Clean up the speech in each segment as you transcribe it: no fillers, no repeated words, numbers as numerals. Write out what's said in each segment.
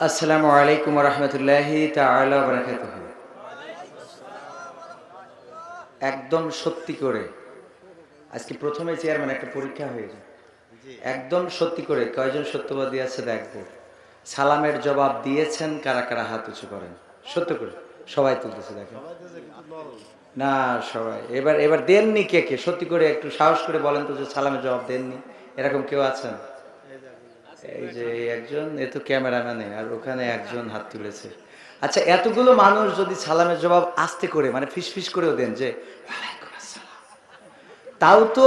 আসসালামু আলাইকুম ওয়া রাহমাতুল্লাহি তাআলা ওয়া বারাকাতুহু। একদম সত্যি করে আজকে প্রথমে চেয়ারম্যান একটা পরীক্ষা হয়ে যায়। একদম সত্যি করে কয়জন সত্যবাদী আছে দেখবো। সালামের জবাব দিয়েছেন কারা কারা হাত উঁচু করেন। সত্য করে সবাই তুলতেছে দেখেন। না সবাই এবার এবার দেননি কে কে সত্যি করে একটু সাহস করে বলেন তো যে সালামের জবাব দেননি, এরকম কেউ আছেন? এই যে একজন, এ তো ক্যামেরাম্যানে, আর ওখানে একজন হাত তুলেছে। আচ্ছা, এতগুলো মানুষ যদি সালামের জবাব আস্তে করে মানে ফিসফিস করেও দেন যে ওয়ালাইকুম আসসালাম, তাও তো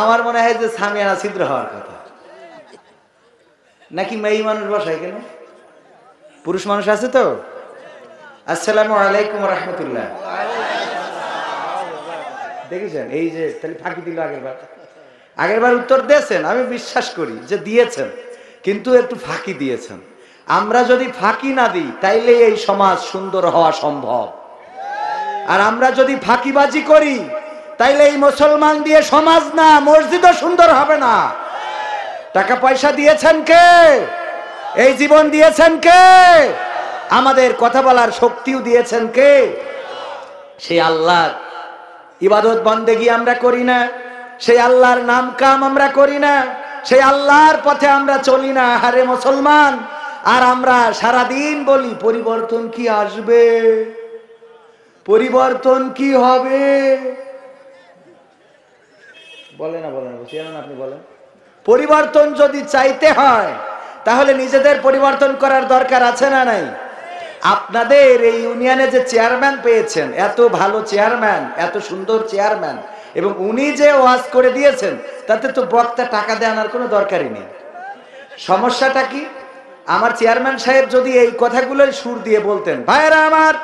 আমার মনে হয় যে সামিয়ানা ছিদ্র হওয়ার কথা। নাকি মেয়ে মানুষ বসায় কেন? পুরুষ মানুষ আছে তো? আসসালামু আলাইকুম ওয়া রাহমাতুল্লাহ। দেখেছেন এই যে তাহলে ফাঁকি দিল আগেরবার উত্তর দিয়েছেন, আমি বিশ্বাস করি যে দিয়েছেন, কিন্তু একটু ফাঁকি দিয়েছেন। আমরা যদি ফাঁকি না দিই তাইলে এই সমাজ সুন্দর হওয়া সম্ভব। আর আমরা যদি ফাঁকিবাজি করি তাইলে এই মুসলমান দিয়ে সমাজ না, মসজিদও সুন্দর হবে না। টাকা পয়সা দিয়েছেন কে? এই জীবন দিয়েছেন কে? আমাদের কথা বলার শক্তিও দিয়েছেন কে? সেই আল্লাহর ইবাদত বন্দেগী আমরা করি না, সেই আল্লাহর নাম কাম আমরা করি না, সেই আল্লাহর পথে আমরা চলি না। হারে মুসলমান, আর আমরা সারাদিন বলি পরিবর্তন কি আসবে, পরিবর্তন কি হবে। বলে না বলেন, আপনি বলেন। পরিবর্তন যদি চাইতে হয় তাহলে নিজেদের পরিবর্তন করার দরকার আছে না নাই? আপনাদের এই ইউনিয়নে যে চেয়ারম্যান পেয়েছেন, এত ভালো চেয়ারম্যান, এত সুন্দর চেয়ারম্যান, এবং উনি যে ওয়াজ করে দিয়েছেন তাতে তো বক্তা টাকা দেওয়ার কোনো দরকারই নেই। সমস্যাটা কি? আমার চেয়ারম্যান সাহেব যদি এই কথাগুলো সুর দিয়ে বলতেন, ভাইরা আমার,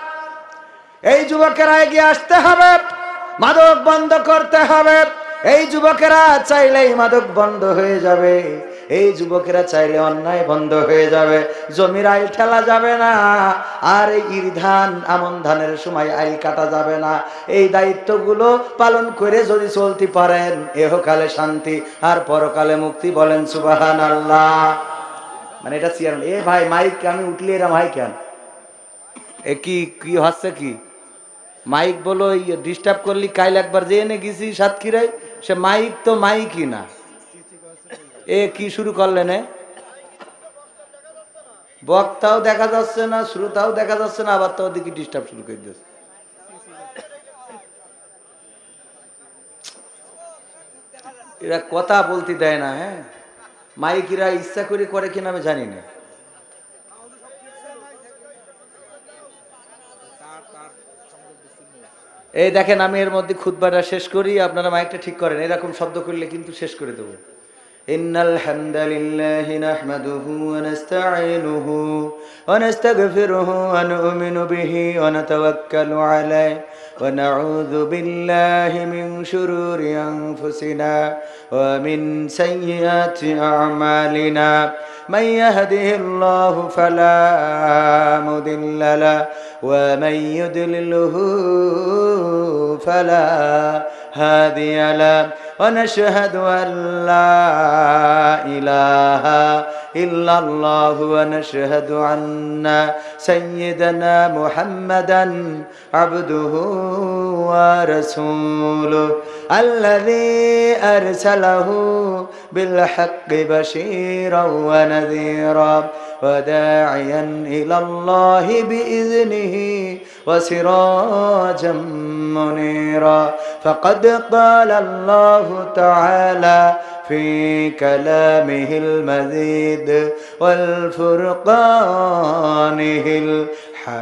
এই যুবকেরা এগিয়ে আসতে হবে, মাদক বন্ধ করতে হবে, এই যুবকেরা চাইলেই মাদক বন্ধ হয়ে যাবে, এই যুবকেরা চাইলে অন্যায় বন্ধ হয়ে যাবে, জমির আইল ঠেলা যাবে না, আর এই ধান আমন ধানের সময় আইল কাটা যাবে না। এই দায়িত্বগুলো পালন করে যদি চলতে পারেন, এহকালে শান্তি আর পরকালে মুক্তি। বলেন সুবহানাল্লাহ। মানে এটা চেয়ারম্যান। এ ভাই মাইক আমি উঠলে এরম হয় কেন? এ কি কি হচ্ছে কি? মাইক বলো ডিস্টার্ব করলি। কাইল একবার যে এনে গেছি সাতক্ষীরায়, সে মাইক তো মাইকই না। এ কি শুরু করলেন? বক্তাও দেখা যাচ্ছে না, শ্রোতাও দেখা যাচ্ছে না, আবার তো ওদিকে ডিস্টার্ব শুরু করে দিচ্ছে। এরা কথা বলতে দেয় না। হ্যাঁ, মাইকিরা ইচ্ছা করে করে কিনা আমি জানি না। এই দেখেন, আমি এর মধ্যে খুতবাটা শেষ করি, আপনারা মাইকটা ঠিক করেন। এরকম শব্দ করলে কিন্তু শেষ করে দেবো। ইন্নাল হামদালিল্লাহি নাহমাদুহু ওয়া নাস্তাঈনুহু ওয়া নাস্তাগফিরুহু ওয়া নু'মিনু বিহি ওয়া নাতাওয়াক্কালু আলাইহি ওয়া নাউযু বিল্লাহি মিন শুরুরি আনফুসিনা ওয়া মিন সাইয়্যাতি আ'মালিনা। من يهده الله فلا مضل له ومن يضلله فلا هادي له ونشهد أن لا إله إلا الله ونشهد أن سيدنا محمدا عبده ورسوله الذي أرسله بالحق بشيرا ونذيرا وداعيا إلى الله بإذنه وسراجا منيرا. فقد قال الله تعالى في كلامه المجيد والفرقانه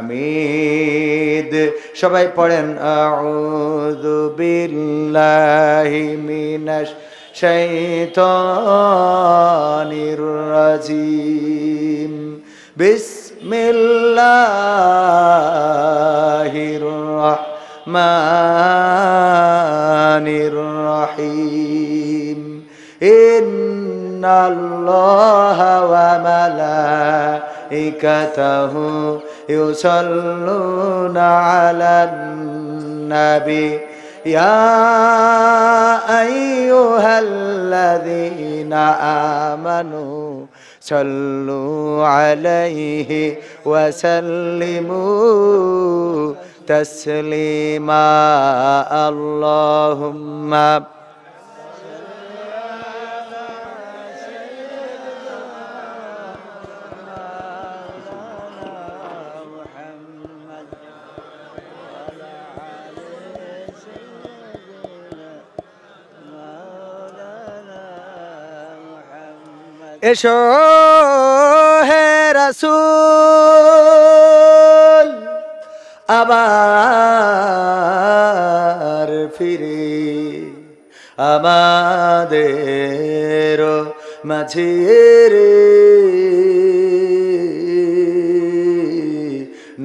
الحميد. সবাই পড়েন আউযু বিল্লাহি মিনাশ শাইতানির রাজিম। বিসমিল্লাহির রাহমানির রাহিম। ইন্নাল্লাহা ওয়া মালাইকাতাহু ইউসাল্লুনা আলান নাবী ইয়া আইয়ুহাল্লাযীনা আমানু সাল্লু আলাইহি ওয়া সাল্লিমু তাসলিমা আল্লাহুম্মা এসো হে রাসূল আবার ফিরে আমাদের মাঝে রে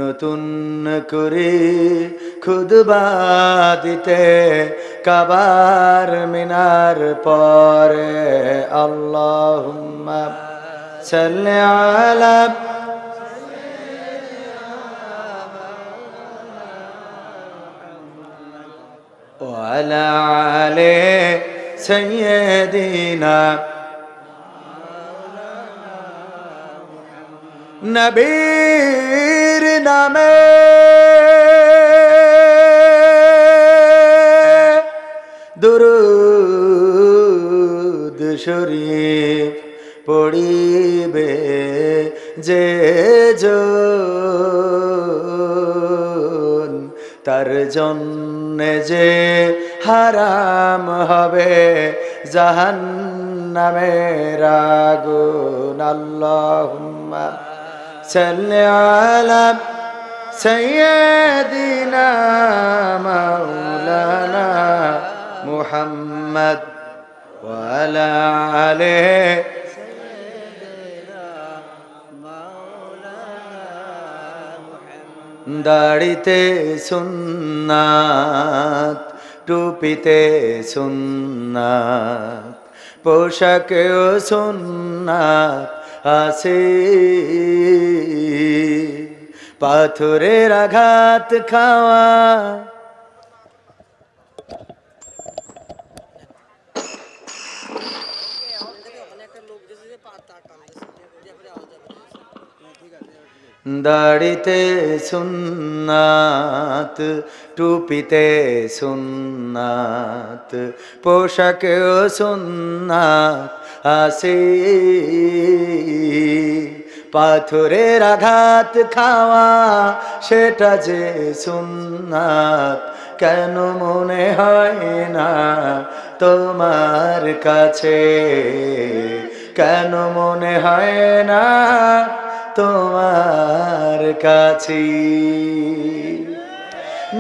নতুন করে খুদবা দিতে কাবার মিনার পরে আল্লাহুম্মা সাল্লি আলা ওয়া আলা আলি সাইয়্যিদিনা নবীর নামে দুরূদ শরীফ পড়িবে যে জন তার জন্যে যে হারাম হবে জাহান্নামের আগুন আল্লাহুম্মা সাল্লি আলা সাইয়্যিদিনা মাওলানা মুহাম্মদ ওয়া আলা আলিহি দাড়িতে সুন্নাত টুপিতে সুন্নাত পোশাকেও সুন্নাত আছে পাথরের আঘাত খাওয়া দাড়িতে সুন্নাত টুপিতে সুন্নাত পোশাকেও সুন্নাত আছে পাথরের আঘাত খাওয়া সেটা যে সুন্নাত কেন মনে হয় না তোমার কাছে কেন মনে হয় না তোমার কাছে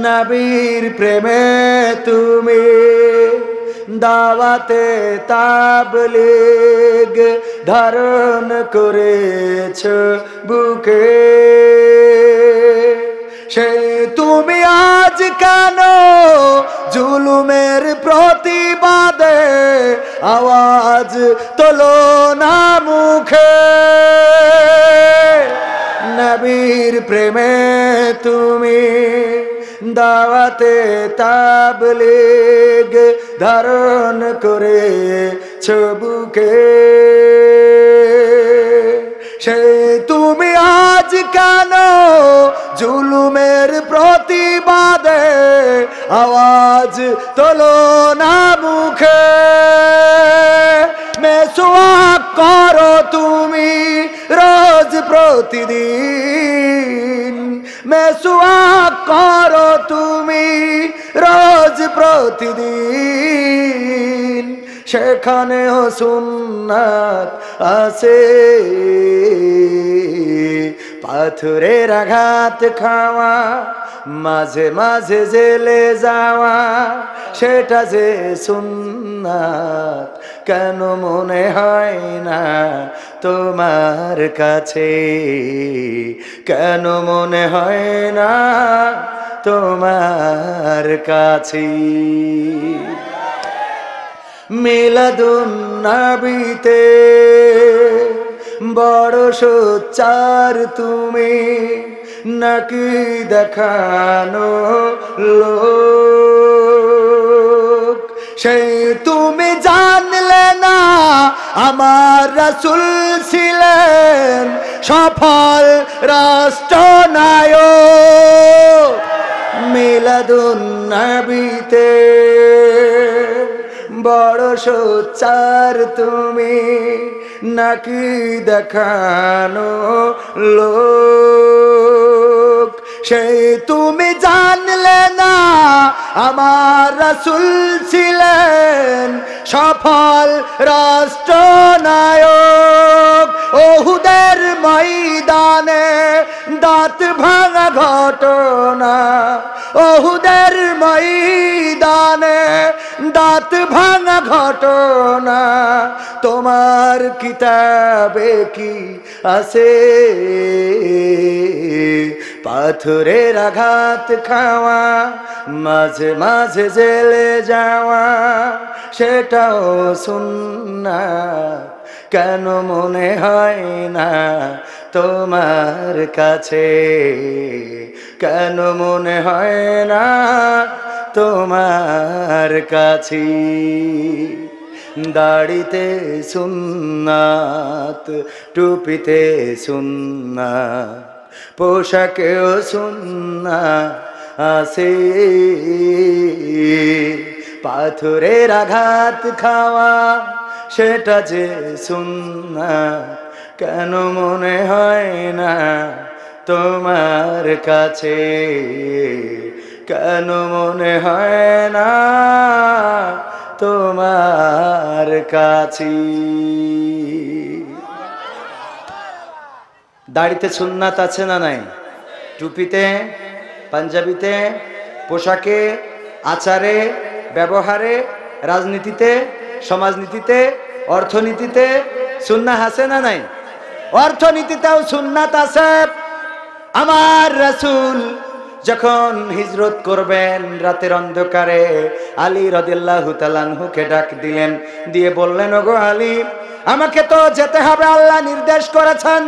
নবীর প্রেমে তুমি দাওয়াতে তাবলীগ ধারণ করেছ বুকে সে তুমি আজ কেন জুলুমের প্রতিবাদে আওয়াজ তোলো না মুখে নবীর প্রেমে তুমি দাওয়াতে তাবলীগ ধারণ করেছ বুকে সে তুমি আজ কেন জুলুমের প্রতিবাদে আওয়াজ তোলো না মুখে মেসওয়াক করো তুমি রোজ প্রতিদিন মেসওয়াক করো তুমি রোজ প্রতিদিন সেখানেও সুন্নাত আছে পাথরের আঘাত খাওয়া মাঝে মাঝে জেলে যাওয়া সেটা যে সুন্নাত কেন মনে হয় না তোমার কাছে কেন মনে হয় না তোমার কাছে মিলাদুন নবীতে বড় সোচ্চার তুমি নাকি দেখানো লোক। সেই তুমি জানলে না আমার রাসূল ছিলেন সফল রাষ্ট্রনায়ক। মিলাদুন নবীতে বড় সোচ্চার তুমি, নাকি দেখানো লোক। সেই তুমি জানলে না আমার রাসূল ছিলেন সফল রাষ্ট্রনায়ক। ওহুদের ময়দানে দাঁত ভাঙা ঘটনা, ওহুদের ময়দানে দাঁত ভাঙা ঘটনা তোমার কিতাবে কি আছে? পাথরের আঘাত খাওয়া, মাঝে মাঝে জেলে যাওয়া, সেটাও সুন্নাত। কেন মনে হয় না তোমার কাছে? কেন মনে হয় না তোমার কাছে? দাড়িতে সুন্নাত, টুপিতে সুন্নাত, পোশাকেও সুন্নাত আছে। পাথরের আঘাত খাওয়া, সেটা যে সুন্নাত। কেন মনে হয় না তোমার কাছে? কেন মনে হয় না তোমার কাছে? দাড়িতে সুন্নাত আছে না নাই? টুপিতে, পাঞ্জাবিতে, পোশাকে, আচারে, ব্যবহারে, রাজনীতিতে, সমাজনীতিতে, অর্থনীতিতে সুন্নাত আছে না নাই? অর্থনীতিতেও সুন্নাত আছে। আমার রাসূল যখন হিজরত করবেন রাতের অন্ধকারে, আলী রাদিয়াল্লাহু তাআলা আনহুকে ডাক দিলেন, দিয়ে বললেন, ওগো আলী, আমাকে তো যেতে হবে, আল্লাহ নির্দেশ করেছেন।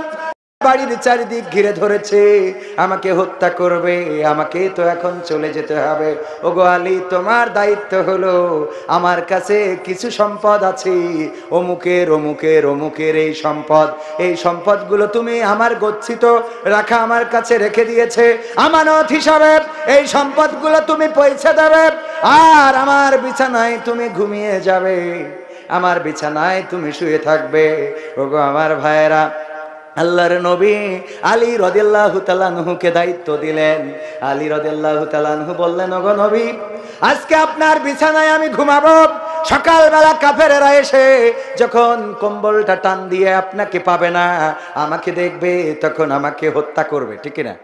বাড়ির চারিদিক ঘিরে ধরেছে, আমাকে হত্যা করবে, আমাকে তো এখন চলে যেতে হবে। ওগো আলী, তোমার দায়িত্ব হলো, আমার কাছে কিছু সম্পদ আছে, অমুকের অমুকের অমুকের এই সম্পদ, এই সম্পদগুলো তুমি আমার গচ্ছিত রাখা আমার কাছে রেখে দিয়েছে আমানত হিসাবে। এই সম্পদগুলো তুমি পৌঁছে দেবে, আর আমার বিছানায় তুমি ঘুমিয়ে যাবে, আমার বিছানায় তুমি শুয়ে থাকবে। ওগো আমার ভাইয়েরা, আল্লাহর নবী আলী রাদিয়াল্লাহু তাআলা আনহুকে দায়িত্ব দিলেন। আলী রাদিয়াল্লাহু তাআলা আনহু বললেন, ওগো নবী, আজকে আপনার বিছানায় আমি ঘুমাবো। সকালবেলা কাফেরেরা এসে যখন কম্বলটা টান দিয়ে আপনাকে পাবে না, আমাকে দেখবে, তখন আমাকে হত্যা করবে, ঠিক না?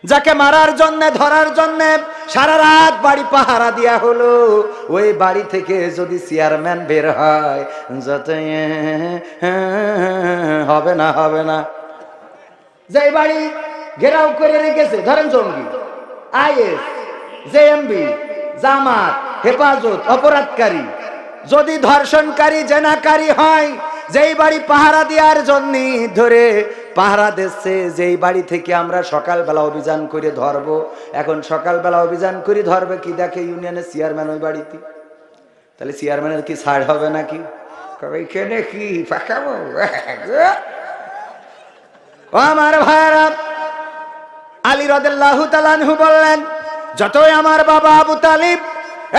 যাকে মারার জন্য, ধরার জন্য সারা রাত বাড়ি পাহারা দেয়া হলো, ওই বাড়ি থেকে যদি চেয়ারম্যান বের হয়, যত হবে না, হবে না। যে বাড়ি ঘেরাও করে রেখেছে, ধরেন জঙ্গি, আইএস, জেএমবি, জামাত, হেফাজত, অপরাধকারী, যদি ধর্ষণকারী, জেনাকারী হয়, যেই বাড়ি পাহারা দেওয়ার জন্য ধরে পাহারা দিচ্ছে, যেই বাড়ি থেকে আমরা সকালবেলা অভিযান করে ধরবো, এখন সকালবেলা অভিযান করে ধরবে কি, দেখে ইউনিয়নের চেয়ারম্যান ওই বাড়িতে, তাহলে চেয়ারম্যানের কি ছাড় হবে নাকি? এখানে কি পাকাবো? ও আমার ভাইরা, আলী রাদিয়াল্লাহু তাআলা আনহু বললেন, যতই আমার বাবা আবু তালিব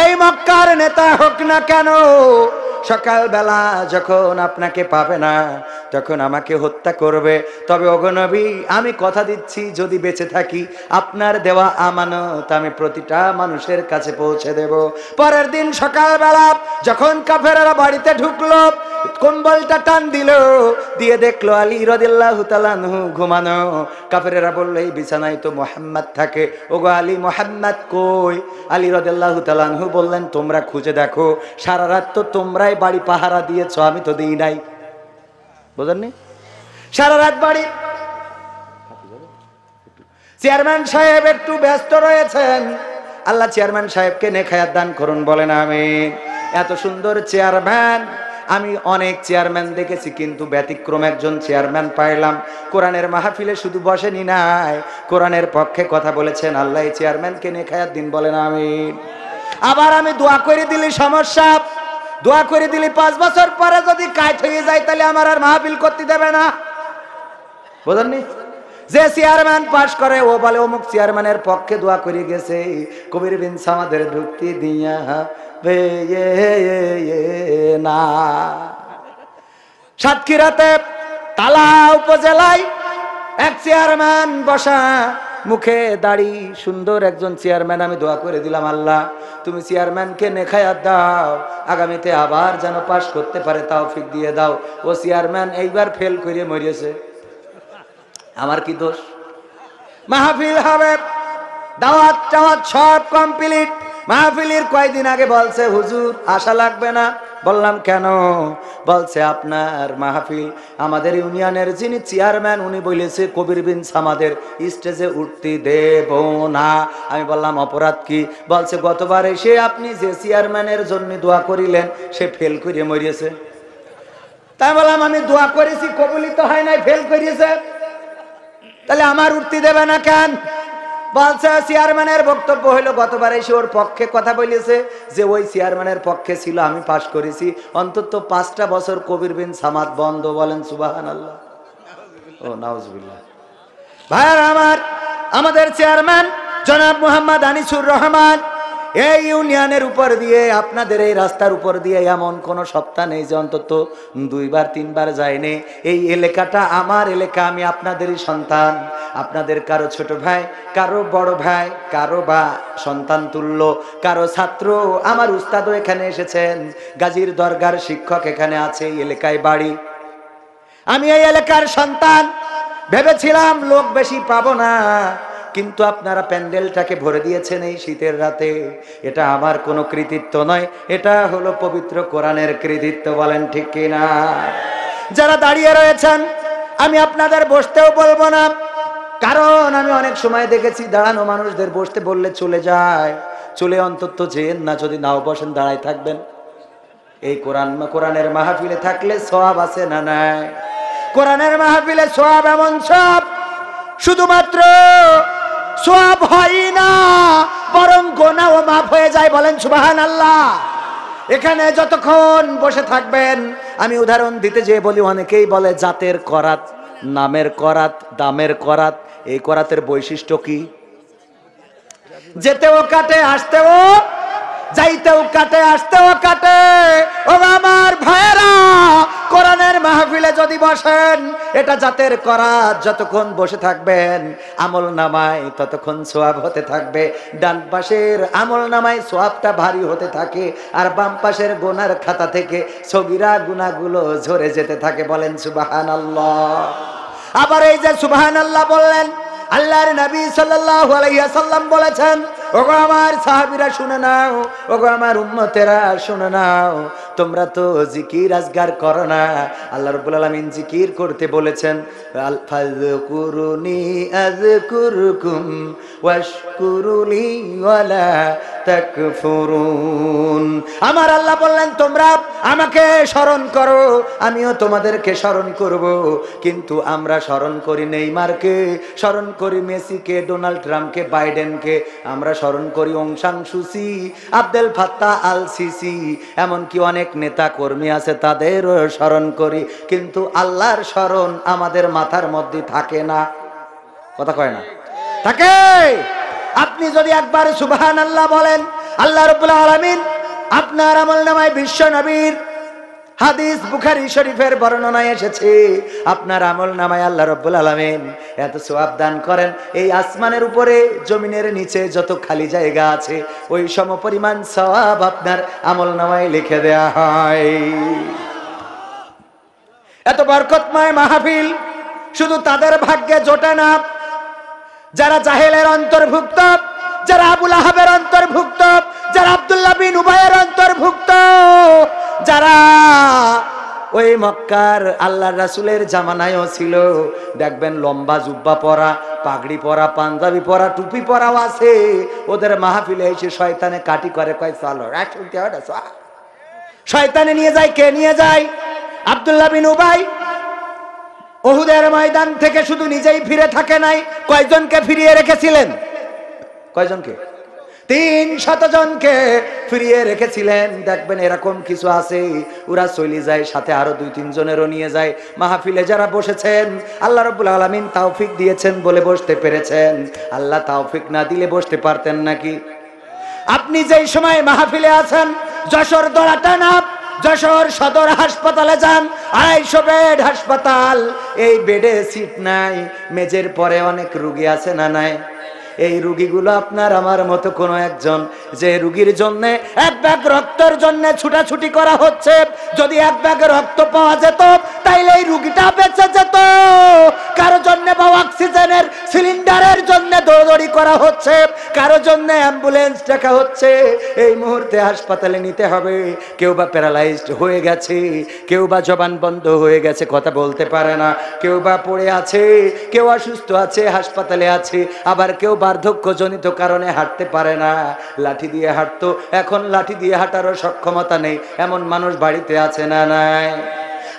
এই মক্কার নেতা হোক না কেন, সকালবেলা যখন আপনাকে পাবে না, তখন আমাকে হত্যা করবে। তবে ওগো নবী, আমি কথা দিচ্ছি, যদি বেঁচে থাকি, আপনার দেওয়া আমানত আমি প্রতিটা মানুষের কাছে পৌঁছে দেব। পরের দিন সকালবেলা যখন কাফেররা বাড়িতে ঢুকলো, কম্বলটা টান দিল, দিয়ে দেখলো আলী রাদিয়াল্লাহু তাআলা আনহু ঘুমানো। কাফেররা বলল, এই বিছানায় তো মুহাম্মদ থাকে, ওগো আলী, মুহাম্মদ কই? আলী রাদিয়াল্লাহু তাআলা আনহু বললেন, তোমরা খুঁজে দেখো, সারা রাত তো তোমরাই বাড়ি পাহারা দিয়েছো, আমি তো দিই নাই। বুঝলেননি? সারা রাত বাড়ি। চেয়ারম্যান সাহেব একটু ব্যস্ত রয়েছেন, আল্লাহ চেয়ারম্যান সাহেবকে নেখায়াত দান করুন, বলেন আমিন। এত সুন্দর চেয়ারম্যান, আমি অনেক চেয়ারম্যান দেখেছি, কিন্তু ব্যতিক্রম একজন চেয়ারম্যান পাইলাম। কোরআনের মাহফিলে শুধু বসেনি নাই, কোরআনের পক্ষে কথা বলেছেন। আল্লাহ এই চেয়ারম্যানকে নেখায়াত দিন, বলেন আমিন। আবার আমি দোয়া করে দিলি সমস্যা, দোয়া করে দিলি 5 বছর পরে যদি কাজ হয়ে যায়, তাহলে আমার আর মাহফিল করতে দেবে না। বুঝলেননি? যে চেয়ারম্যান পাশ করে ও বলে অমুক চেয়ারম্যানের পক্ষে দোয়া করে গেছে, কবির বিন সামাদের ঢুকতি দিয়া না। সাতক্ষীরাতে তালা উপজেলায় এক চেয়ারম্যান বসা, মুখে দাড়ি, সুন্দর একজন চেয়ারম্যান। আমি দোয়া করে দিলাম, আল্লাহ তুমি চেয়ারম্যানকে নেখায়াত দাও, আগামীতে আবার যেন পাশ করতে পারে তৌফিক দিয়ে দাও। ও চেয়ারম্যান এইবার ফেল করে মরিয়েছে, আমার কি দোষ? মাহফিল হবে, দাওয়াত টাওয়াত সব কমপ্লিট। মাহফিলের কয়েকদিন আগে বলছে, হুজুর আসা লাগবে না। বললাম কেন? বলছে আপনার মাহফিল আমাদের ইউনিয়নের যিনি চেয়ারম্যান উনি বলেছে কবির বিন সামাদের স্টেজে উঠতে দেব না। আমি বললাম অপরাধ কি? বলছে গতবার এসে আপনি যে চেয়ারম্যানের জন্য দোয়া করিলেন সে ফেল করে মরিয়েছে। তাই বললাম আমি দোয়া করেছি, কবুলিত হয় নাই, ফেল করিয়েছে, তাহলে আমার উঠতে দেবে না কেন? বলছে চেয়ারম্যানের বক্তব্য হইলো গতবার এসে ওর পক্ষে কথা বলেছে, যে ওই চেয়ারম্যানের পক্ষে ছিল, আমি পাশ করেছি। অন্তত 5টা বছর কবির বিন সামাদ বন্ধ। বলেন সুবহানাল্লাহ। ও নাউজুবিল্লাহ। ভাইরা আমার, আমাদের চেয়ারম্যান জনাব মোহাম্মদ আনিসুর রহমান, এই ইউনিয়নের উপর দিয়ে, আপনাদের এই রাস্তার উপর দিয়ে এমন কোন সপ্তাহ নেই যে অন্তত 2বার 3বার যায়নি। এই এলাকাটা আমার এলাকা, আমি আপনাদেরই সন্তান, আপনাদের কারো ছোট ভাই, কারো বড় ভাই, কারো বা সন্তান তুল্য, কারো ছাত্র। আমার উস্তাদও এখানে এসেছেন, গাজীর দরগার শিক্ষক এখানে আছে, এই এলাকায় বাড়ি। আমি এই এলাকার সন্তান, ভেবেছিলাম লোক বেশি পাবো না, কিন্তু আপনারা প্যান্ডেলটাকে ভরে দিয়েছেন এই শীতের রাতে। এটা আমার কোনো কৃতিত্ব নয়, এটা হলো পবিত্র কোরআনের কৃতিত্ব। বলেন ঠিক কিনা? যারা দাঁড়িয়ে রয়েছেন আমি আপনাদের বসতেও বলবো না, কারণ আমি অনেক সময় দেখেছি দাঁড়ানো মানুষদের বসতে বললে চলে যায়। চলে অন্তত যেন না, যদি নাও বসেন দাঁড়াই থাকবেন। এই কোরআনের মাহফিলে থাকলে সওয়াব আছে না নাই? কোরআনের মাহফিলে সওয়াব এমন সব, শুধুমাত্র সওয়াব হয় না, বরং গুনাহও মাফ হয়ে যায়। বলেন সুবহানাল্লাহ। এখানে যতক্ষণ বসে থাকবেন, আমি উদাহরণ দিতে যেয়ে বলি, অনেকেই বলে জাতের করাত, নামের করাত, দামের করাত। এই করাতের বৈশিষ্ট্য কি? যেতেও কাটে, আসতেও, যাইতেও কাটে, আসতেও কাটে। ও আমার ভাইরা, কোরআনের মাহফিলে যদি বসেন, এটা জাতের করাত। যতক্ষণ বসে থাকবেন আমল নামায় ততক্ষণ সওয়াব হতে থাকবে। ডান পাশের আমল নামায় সওয়াবটা ভারী হতে থাকে, আর বাম পাশের গুনার খাতা থেকে সগীরা গুনাহগুলো ঝরে যেতে থাকে। বলেন সুবহানাল্লাহ। আবার এই যে সুবহানাল্লাহ বললেন, আল্লাহর নবী সাল্লাল্লাহু আলাইহি ওয়াসাল্লাম বলেছেন, ওগো আমার সাহাবীরা শুনে নাও, ওগো আমার উম্মতেরা শুনে নাও, তোমরা তো জিকির আজগার করো না। আল্লাহ রাব্বুল আলামিন জিকির করতে বলেছেন, ফাযকুরুনি আযকুরকুম ওয়াশকুরুলি ওয়ালা তাকফুরুন। আমার আল্লাহ বললেন তোমরা আমাকে স্মরণ করো, আমিও তোমাদেরকে স্মরণ করব। কিন্তু আমরা স্মরণ করি নেইমারকে, স্মরণ করি মেসিকে, ডোনাল্ড ট্রাম্পকে, বাইডেনকে, আমরা স্মরণ করি অং সান সুচি, আব্দুল ফাত্তাহ আল সিসি, এমনকি অনেক নেতা কর্মী আছে তাদেরও স্মরণ করি, কিন্তু আল্লাহর স্মরণ আমাদের মাথার মধ্যে থাকে না। কথা কয় না? থাকে। আপনি যদি একবার সুবহানাল্লাহ বলেন, আল্লাহ রাব্বুল আলামিন আপনার আমলনামায় বিশ্ব নবীর হাদিস বুখারী শরীফের বর্ণনায় এসেছে, আপনার আমলনামায় আল্লাহ রাব্বুল আলামিন এত সওয়াব দান করেন, এই আসমানের উপরে জমিনের নিচে যত খালি জায়গা আছে ওই সমপরিমাণ সওয়াব আপনার আমলনামায় লিখে দেয়া হয়। এত বরকতময় মাহফিল শুধু তাদের ভাগ্যে জোটে না যারা জাহেলের অন্তর্ভুক্ত, যারা আবু লাহাবের অন্তর্ভুক্ত, যারা আব্দুল্লাহ বিন উবাইয়ের অন্তর্ভুক্ত, যারা ওই মক্কার আল্লাহর রাসূলের জামানায়ও ছিল। দেখবেন লম্বা জুব্বা পরা, পাগড়ি পরা, পাঞ্জাবি পরা, টুপি পরাও আছে। ওদের মাহফিলে এসে শয়তানে কাটি করে, কয় চলো শয়তানে নিয়ে যায়। কে নিয়ে যায়? আব্দুল্লাহ বিন উবাই উহুদের ময়দান থেকে শুধু নিজেই ফিরে থাকে নাই, কয়জনকে ফিরিয়ে রেখেছিলেন? কয়জনকে? 300 জনকে ফিরিয়ে রেখেছিলেন। দেখবেন এরকম কিছু আছে, ওরা চলে যায়, সাথে আরো 2-3 জনেরও নিয়ে যায়। মাহফিলে যারা বসেছেন আল্লাহ রাব্বুল আলামিন তৌফিক দিয়েছেন বলে বসতে পেরেছেন। আল্লাহ তৌফিক না দিলে বসতে পারতেন নাকি? আপনি যেই সময় মাহফিলে আছেন, যশোর দড়াটানা যশোর সদর হাসপাতালে যান, 250 বেড হাসপাতাল, এই বেডে সিট নাই, মেজের পরে অনেক রোগী আছে না নাই? এই রোগীগুলো আপনার আমার মতো কোন একজন, যে রোগীর জন্য 1 ব্যাগ রক্তের জন্য ছুটাছুটি করা হচ্ছে, যদি 1 ব্যাগ রক্ত পাওয়া যেত তাইলে এই রোগীটা বেঁচে যেত। কারো জন্য বা অক্সিজেনের সিলিন্ডারের জন্য দৌড়দৌড়ি করা হচ্ছে, কারো জন্য অ্যাম্বুলেন্স ডাকা হচ্ছে, এই মুহূর্তে হাসপাতালে নিতে হবে। কেউ বা প্যারালাইজড হয়ে গেছে, কেউ বা জবান বন্ধ হয়ে গেছে, কথা বলতে পারে না, কেউ বা পড়ে আছে, কেউ অসুস্থ আছে, হাসপাতালে আছে, আবার কেউ বার্ধক্যজনিত কারণে হাঁটতে পারে না, লাঠি দিয়ে হাঁটতো, এখন লাঠি দিয়ে হাঁটারও সক্ষমতা নেই, এমন মানুষ বাড়িতে আছে না নাই?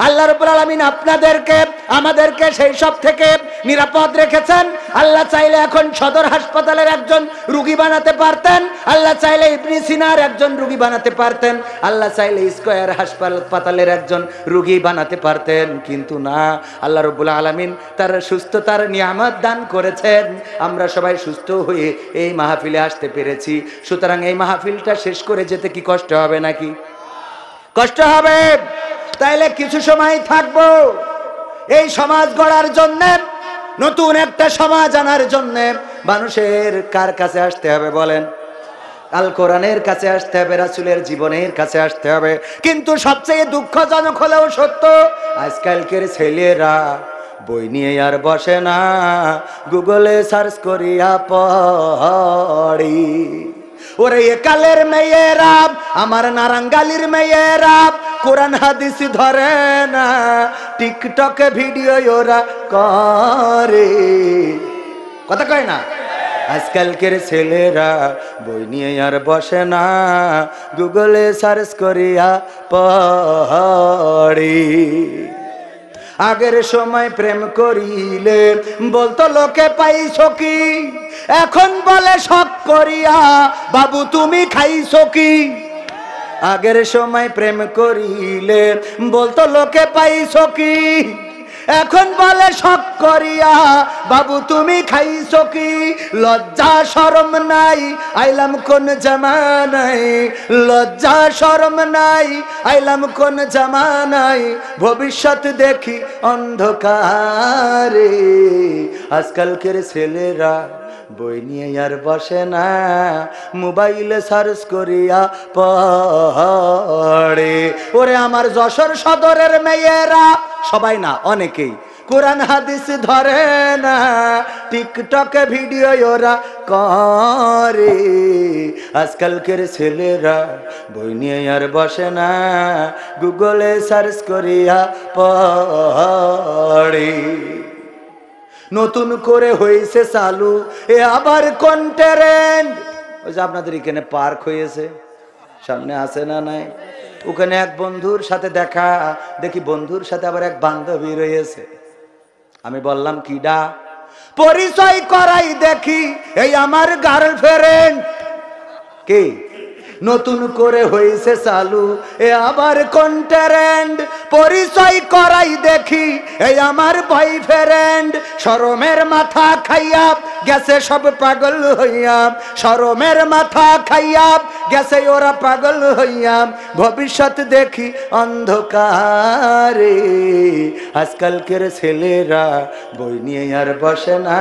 আল্লাহ রাব্বুল আলামিন আপনাদেরকে আমাদেরকে সেই সব থেকে নিরাপদ রেখেছেন। আল্লাহ চাইলে এখন সদর হাসপাতালের একজন রোগী বানাতে পারতেন, আল্লাহ চাইলে ইবনে সিনার একজন রোগী বানাতে পারতেন, আল্লাহ চাইলে স্কয়ার হাসপাতালের একজন রোগী বানাতে পারতেন, কিন্তু না, আল্লাহ রাব্বুল আলামিন তার সুস্থতার নিয়ামত দান করেছেন। আমরা সবাই সুস্থ হয়ে এই মাহফিলে আসতে পেরেছি। সুতরাং এই মাহফিলটা শেষ করে যেতে কি কষ্ট হবে নাকি? কষ্ট হবে। তাইলে কিছু সময় থাকবো এই সমাজ গড়ার জন্য, নতুন একটা সমাজ আনার জন্য। মানুষের কার কাছে আসতে হবে বলেন? আল কোরআনের কাছে আসতে হবে, রাসূলের জীবনের কাছে আসতে হবে। কিন্তু সবচেয়ে দুঃখজনক হলেও সত্য, আজকালকের ছেলেরা বই নিয়ে আর বসে না, গুগলে সার্চ করিয়া পড়ি। ওরে কালের মেয়েরা, আমার নারাঙ্গালির মেয়েরা কোরআন হাদিস ধরে না, টিকটকে ভিডিও ওরা করে, কথা কয় না? আজকালকের ছেলেরা বই নিয়ে আর বসে না, গুগলে সার্চ করিয়া পড়ে। আগের সময় প্রেম করিলে বলতো লোকে পাইছো কি, এখন বলে শখ করিয়া বাবু তুমি খাইছো কি। আগের সময় প্রেম করিলে বলতো লোকে পাইছো কি, এখন বলে শখ করিয়া বাবু তুমি খাইছো কি। লজ্জা শরম নাই, আইলাম কোন জামানায়, লজ্জা শরম নাই, আইলাম কোন জামানায়, ভবিষ্যৎ দেখি অন্ধকারে। আজকালকের ছেলেরা বই নিয়ে আর বসে না, মোবাইলে সার্চ করিয়া পড়ে। ওরে আমার যশোর সদরের মেয়েরা, সবাই না অনেকেই কোরআন হাদিস ধরে না, টিকটকে ভিডিও ওরা করে। আজকালকের ছেলেরা বই নিয়ে আর বসে না, গুগলে সার্চ করিয়া পড়ে। নতুন করে হয়েছে চালু এ আবার কন্টেন্ট। ওই যে আপনাদের এখানে পার্ক হয়েছে, সামনে আছে না নাই, ওখানে এক বন্ধুর সাথে দেখা, দেখি বন্ধুর সাথে আবার এক বান্ধবী রয়েছে। আমি বললাম কিডা, পরিচয় করাই দেখি এই আমার গার্লফ্রেন্ড। কে? নতুন করে হয়েছে চালু এ আবার কন্টেন্ট, পরিচয় করাই দেখি এই আমার বয়ফ্রেন্ড। শরমের মাথা খাইয়া গেছে সব পাগল হইয়া, শরমের মাথা খাইয়া গেছে ওরা পাগল হইয়া, ভবিষ্যৎ দেখি অন্ধকারে। আজকালকের ছেলেরা বই নিয়ে আর বসে না,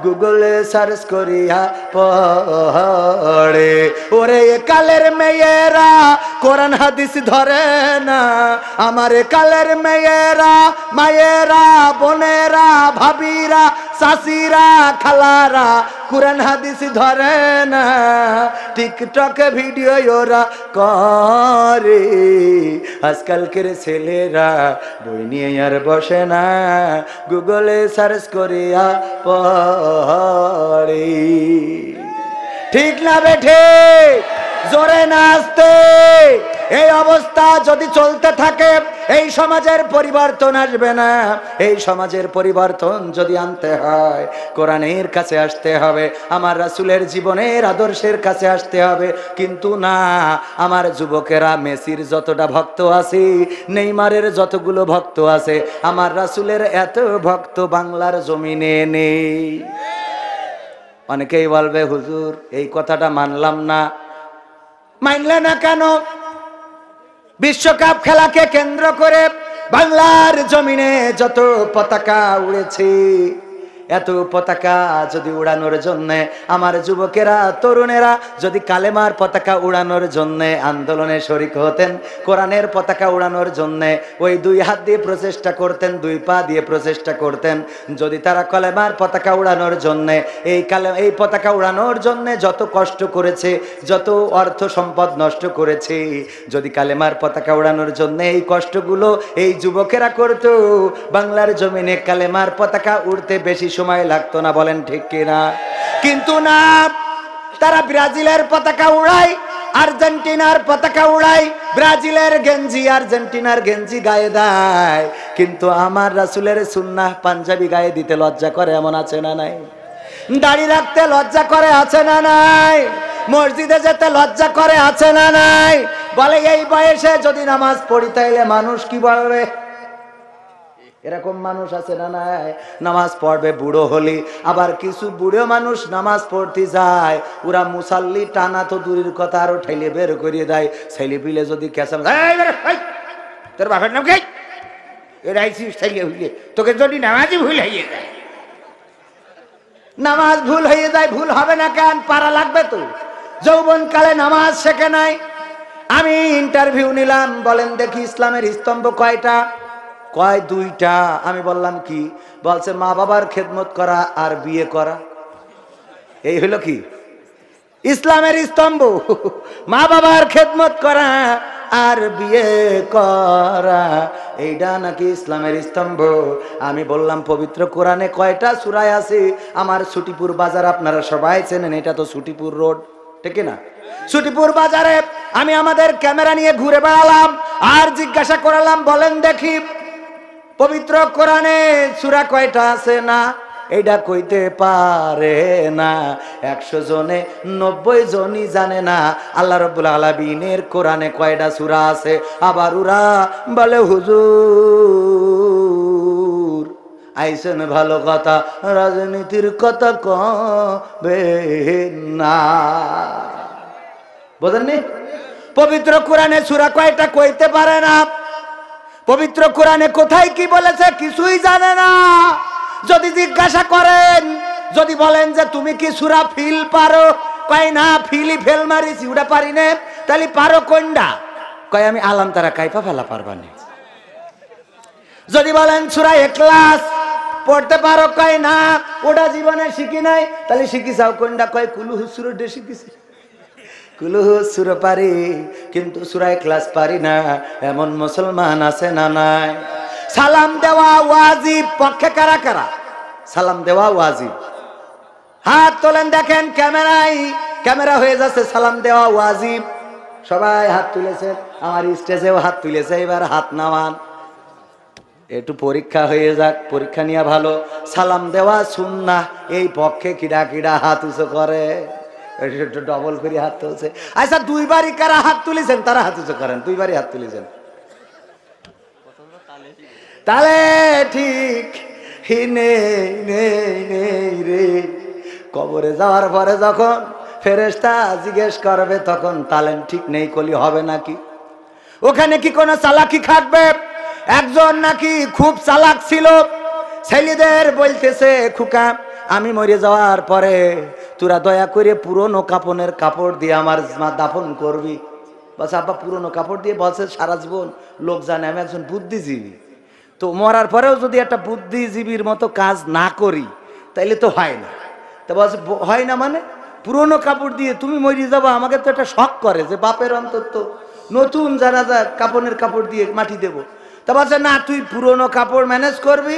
গুগলে সার্চ করিয়া পড়ে। ওরে কালের মেয়েরা কোরআন হাদিস ধরে না, আমার কালের মেয়েরা, মায়েরা, বোনেরা, ভাবিরা, চাচিরা, খালারা কোরআন হাদিস ধরে না, টিকটকে ভিডিও ওরা করে। আজকালকের ছেলেরা বই নিয়ে আর বসে না, গুগলে সার্চ করিয়া পড়ে। ঠিক না বেঠে? জোরে না আসতে? এই অবস্থা যদি চলতে থাকে এই সমাজের পরিবর্তন আসবে না। এই সমাজের পরিবর্তন যদি আনতে হয় কোরআনের কাছে আসতে হবে, আমার রাসূলের জীবনের আদর্শের কাছে আসতে হবে। কিন্তু না, আমার যুবকেরা মেসির যতটা ভক্ত আছে, নেইমারের যতগুলো ভক্ত আছে, আমার রাসূলের এত ভক্ত বাংলার জমিনে নেই। অনেকেই বলবে হুজুর এই কথাটা মানলাম না। মানলে না কেন? বিশ্বকাপ খেলাকে কেন্দ্র করে বাংলার জমিনে যত পতাকা উড়েছে, এত পতাকা যদি উড়ানোর জন্য আমার যুবকেরা তরুণেরা যদি কালেমার পতাকা উড়ানোর জন্য আন্দোলনে শরিক হতেন, কোরআনের পতাকা উড়ানোর জন্য ওই দুই হাত দিয়ে প্রচেষ্টা করতেন, দুই পা দিয়ে প্রচেষ্টা করতেন, যদি তারা কালেমার পতাকা উড়ানোর জন্য এই পতাকা উড়ানোর জন্য যত কষ্ট করেছে, যত অর্থ সম্পদ নষ্ট করেছে, যদি কালেমার পতাকা উড়ানোর জন্য এই কষ্টগুলো এই যুবকেরা করতো, বাংলার জমিনে কালেমার পতাকা উড়তে বেশি সময় লাগতো না। বলেন ঠিক কিনা? কিন্তু না, তারা ব্রাজিলের পতাকা উড়ায়, আর্জেন্টিনার পতাকা উড়ায়, ব্রাজিলের গেঞ্জি আর্জেন্টিনার গেঞ্জি গায়ে দেয়, কিন্তু আমার রাসূলের সুন্নাহ পাঞ্জাবি গায়ে দিতে লজ্জা করে, এমন আছে না নাই? দাড়ি রাখতে লজ্জা করে, আছে না নাই? মসজিদে যেতে লজ্জা করে, আছে না নাই? বলে এই বয়সে যদি নামাজ পড়ি তাইলে মানুষ কি বলবে? এরকম মানুষ আছে না নাই? নামাজ পড়বে বুড়ো হলি, আবার কিছু বুড়ো মানুষ নামাজ পড়তে যায়, ওরা মুসাল্লি টানা তো দূরের কথা আরো ঠেলে বের করিয়ে দেয়। ছেলে পিলে যদি কেঁচা তোর বাপের নাম কে এরাইছিস ছেলে হইলে, তোকে যদি নামাজই ভুল হয়ে যায়, নামাজ ভুল হয়ে যায়, ভুল হবে না কেন? পারা লাগবে তো। যৌবন কালে নামাজ শেখে নাই। আমি ইন্টারভিউ নিলাম, বলেন দেখি ইসলামের স্তম্ভ কয়টা? কয় দুইটা। আমি বললাম কি? বলছে মা বাবার খেদমত করা আর বিয়ে করা। এই হলো কি ইসলামের স্তম্ভ? মা বাবার খেদমত করা আর বিয়ে করা, এইটা নাকি ইসলামের স্তম্ভ? আমি বললাম পবিত্র কোরআনে কয়টা সূরায় আছে? আমার ছুটিপুর বাজার আপনারা সবাই চেনেন, এটা তো ছুটিপুর রোড, ঠিক না? ছুটিপুর বাজারে আমি আমাদের ক্যামেরা নিয়ে ঘুরে বেড়ালাম আর জিজ্ঞাসা করালাম, বলেন দেখি পবিত্র কোরআনে সূরা কয়টা আছে? না, এইটা কইতে পারে না। 100 জনে 90 জনই জানে না আল্লাহ রাব্বুল আলামিনের কোরআনে কয়টা সূরা আছে। আবার ওরা বলে হুজুর আইছেন ভালো কথা, রাজনীতির কথা কবে না। বুঝেননি? পবিত্র কোরআনে সূরা কয়টা কইতে পারে না। পবিত্র কোরআনে কোথায় কি বলেছে কিছুই জানে না। যদি জিজ্ঞাসা করেন, যদি বলেন যে তুমি কি সূরা ফিল পারো, কয় না, ফিলি ফেল মারিছি ওটা পারি না। তাহলে পারো কোনটা? কয় আমি আলাম তারা কাইফা ফেলা পারবানি। যদি বলেন সূরা ইখলাস পড়তে পারো, কয় না ওটা জীবনে শিখি নাই। তাহলে শিখি যাও কোনটা? কয় কুলু হুসুরটা শিখেছি। কুলুহু সূরা পারি কিন্তু সূরা ইখলাস পারি না, এমন মুসলমান আছে না নাই? সালাম দেওয়া ওয়াজিব, পক্ষে কারা কারা সালাম দেওয়া ওয়াজিব? হাত তোলেন, দেখেন ক্যামেরায়, ক্যামেরা হয়ে যাচ্ছে, সালাম দেওয়া ওয়াজিব। সবাই হাত তুলেছে, আমার স্টেজেও হাত তুলেছে, এবার হাত নামান, একটু পরীক্ষা হয়ে যাক, পরীক্ষা নিয়ে ভালো। সালাম দেওয়া সুন্নাহ, এই পক্ষে কিডা কিডা হাত উঁচু করে? ডবল করে হাত তুলছে। আচ্ছা দুইবারই কারা হাত তুলেছেন তারা হাত উঁচু করেন, দুইবারই হাত তুলেছেন। তাহলে ঠিক রে কবরে যাওয়ার পরে যখন ফেরেশতা জিজ্ঞেস করবে তখন তালেন ঠিক নেই কলি হবে নাকি? ওখানে কি কোনো চালাকি খাটবে? একজন নাকি খুব চালাক ছিল, ছেলেদের বলতেছে খুকা আমি মরে যাওয়ার পরে তোরা দয়া করে পুরনো কাপড়ের কাপড় দিয়ে আমার দাফন করবি। বলছে আব্বা পুরনো কাপড় দিয়ে? বলছে সারা জীবন লোক জানে আমি একজন বুদ্ধিজীবী, তো মরার পরেও যদি একটা বুদ্ধিজীবীর মতো কাজ না করি তাইলে তো হয় না। তা বলছে হয় না মানে? পুরনো কাপড় দিয়ে তুমি মরে যাবো, আমাকে তো একটা শখ করে যে বাপের অন্তত নতুন জানাজা কাপড়ের কাপড় দিয়ে মাটি দেবো। তা বলছে না তুই পুরনো কাপড় ম্যানেজ করবি,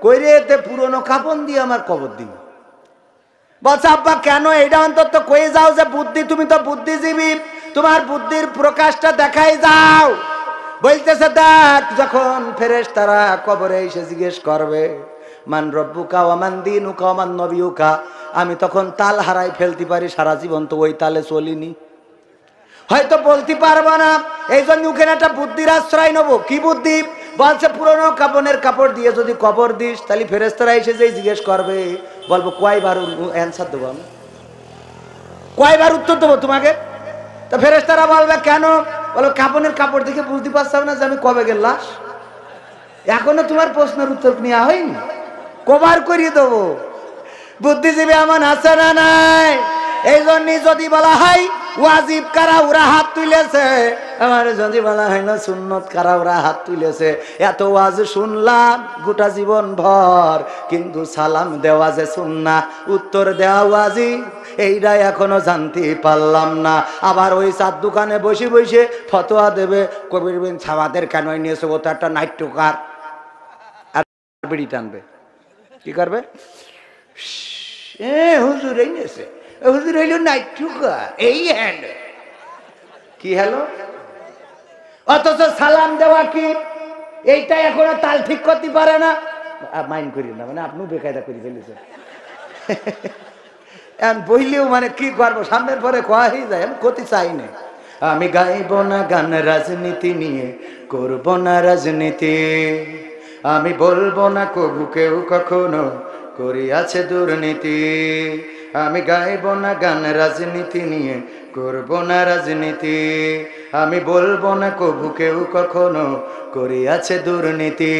কইরে তে পুরনো কাপড় দিয়ে আমার কবর দিবি। বলছে আব্বা কেন? এটা অন্তত কয়ে যাও যে বুদ্ধি, তুমি তো বুদ্ধিজীবী, তোমার বুদ্ধির প্রকাশটা দেখাই যাও। বলতেছে দেখ, যখন ফেরেশতারা কবরে এসে জিজ্ঞেস করবে মান রব্বুকা ওয়া মান দীনুকা ওয়া মান নবিয়ুকা, আমি তখন তাল হারাই ফেলতে পারি, সারা জীবন তো ওই তালে চলিনি, হয়তো বলতে পারবো না। এই জন্য ওখানে একটা বুদ্ধির আশ্রয় নেবো। কি বুদ্ধি? বলছে পুরনো কাপড়ের কাপড় দিয়ে যদি কবর দিস, তাহলে ফেরেশতারা এসে যে জিজ্ঞেস করবে, বলবো কয়বার অ্যান্সার দেবো আমি, কয়বার উত্তর দেবো তোমাকে? তো ফেরেশতারা বলবে কেন? বলো কাপড়ের কাপড় দেখে বুঝতে পারছাও না যে আমি কবে গেল লাশ? এখনো তোমার প্রশ্নের উত্তর নেওয়া হয়নি, কবার করিয়ে দেবো। বুদ্ধিজীবী এমন আছে না নাই? এই জন্যই যদি বলা হয় ওয়াজিব কারা ওরা হাত তুলেছে, আমার যদি বলা হয় না সুন্নত কারা ওরা হাত তুলেছে। এত ওয়াজ শুনলাম গোটা জীবন ভর, কিন্তু সালাম দেওয়া যে সুন্নাহ, উত্তর দেওয়া ওয়াজিব, এইটা এখনো জানতে পারলাম না। আবার ওই চার দোকানে বসে বসে ফতোয়া দেবে, কবির বিন ছাওয়াদের কেন নিয়েছে, ও তো একটা নাট্যকার, আর বিড়ি টানবে, কি করবে? হুজুর এই নিয়েছে, হুজুর হইল নাট্যকার, এই হ্যান্ড কি হ্যালো। অথচ সালাম দেওয়া কি এইটা এখনো তাল ঠিক করতে পারে না। মাইন্ড করি না, মানে আপনিও বেকায়দা করে ফেলেছেন। বইলেও মানে কি করবো, সামনের পরে কয়াই যায়, আমি করতে চাই না। আমি গাইব না গান রাজনীতি নিয়ে, করব না রাজনীতি, আমি বলবো না কবু কেউ কখনো করিয়াছে দুর্নীতি। আমি গাইব না গান রাজনীতি নিয়ে, করব না রাজনীতি, আমি বলবো না কবু কেউ কখনো করিয়াছে দুর্নীতি।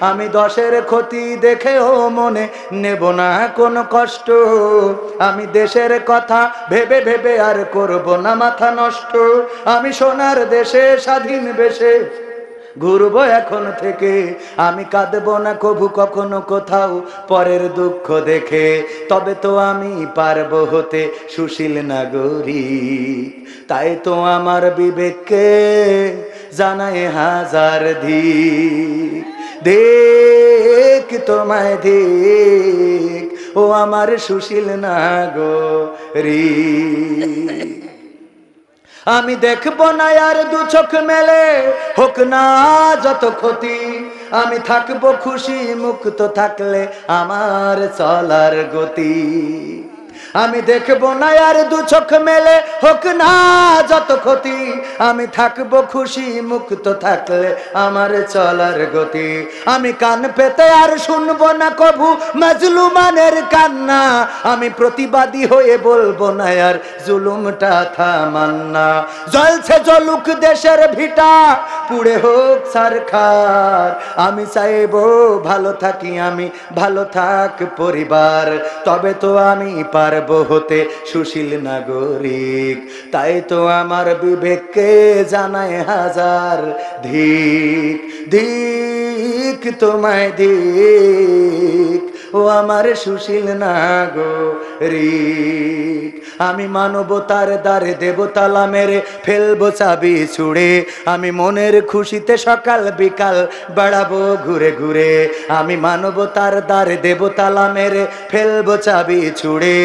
আমি দশের ক্ষতি দেখেও মনে নেব না কোনো কষ্ট, আমি দেশের কথা ভেবে ভেবে আর করব না মাথা নষ্ট। আমি সোনার দেশে স্বাধীন বেশে ঘুরবো এখন থেকে, আমি কাঁদবো না কবু কখনো কোথাও পরের দুঃখ দেখে। তবে তো আমি পারবো হতে সুশীল নাগরিক, তাই তো আমার বিবেককে জানায় হাজার ধিক। দেখ তোমায় দেখ ও আমার সুশীল নাগরিক। আমি দেখবো না আর দু চোখ মেলে, হোক না যত ক্ষতি, আমি থাকবো খুশি মুক্ত থাকলে আমার চলার গতি। আমি দেখবো না আর দু চোখ মেলে, হোক না যত ক্ষতি, আমি থাকবো খুশি মুক্ত থাকলে আমার চলার গতি। আমি কান পেতে আর শুনবো না কভু মাজলুমানের কান্না, আমি প্রতিবাদী হয়ে বলবো না আর জুলুমটা থামান্না। জ্বলছে জ্বলুক দেশের ভিটা, পুড়ে হোক ছারখার, আমি চাইবো ভালো থাকি আমি, ভালো থাক পরিবার, তবে তো আমি পারবো হতে সুশীল নাগরিক। তাই তো আমার বিবেককে জানায় হাজার ধিক। ধিক তোমায় ধিক ও আমার সুশীল নাগরিক। আমি মানবতার দ্বারে দেবতালা মেরে ফেলবো চাবি ছুড়ে, আমি মনের খুশিতে সকাল বিকাল বেড়াবো ঘুরে ঘুরে। আমি মানবতার দ্বারে দেবতালা মেরে ফেলবো চাবি ছুড়ে,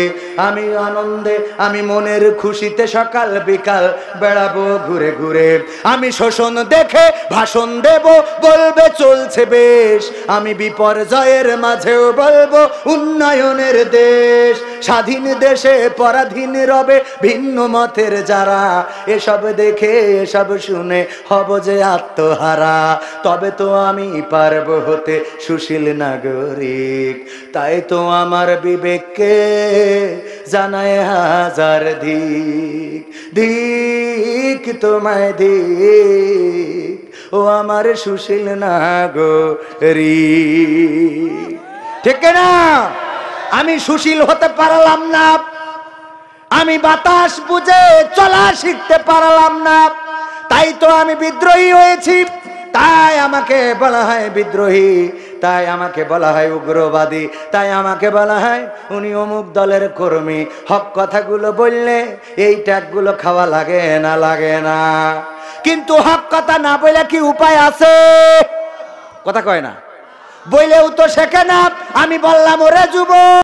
আমি আনন্দে আমি মনের খুশিতে সকাল বিকাল বেড়াবো ঘুরে ঘুরে। আমি শোষণ দেখে ভাষণ দেব, বলবে চলছে বেশ, আমি বিপর্যয়ের মাঝেও বলবো উন্নয়নের দেশ। স্বাধীন দেশে পরাধীন রবে ভিন্ন মতের যারা, এসব দেখে এসব শুনে হব যে আত্মহারা, তবে তো আমি পারবো হতে সুশীল নাগরিক। তাই তো আমার বিবেককে জানায় হাজার ধিক। ধিক তোমায় ধিক ও আমার সুশীল নাগরিক। ঠিক না? আমি সুশীল হতে পারলাম না, আমি বাতাস বুঝে চলা শিখতে পারলাম না, তাই তো আমি বিদ্রোহী হয়েছি। তাই আমাকে বলা হয় বিদ্রোহী, তাই আমাকে বলা হয় উগ্রবাদী, তাই আমাকে বলা হয় উনি অমুক দলের কর্মী। হক কথাগুলো বললে এই ট্যাগগুলো খাওয়া লাগে না? লাগে না। কিন্তু হক কথা না বলে কি উপায় আছে? কথা কয় না, বইলেও তো শেখে না। আমি বললাম ওরে যুবক,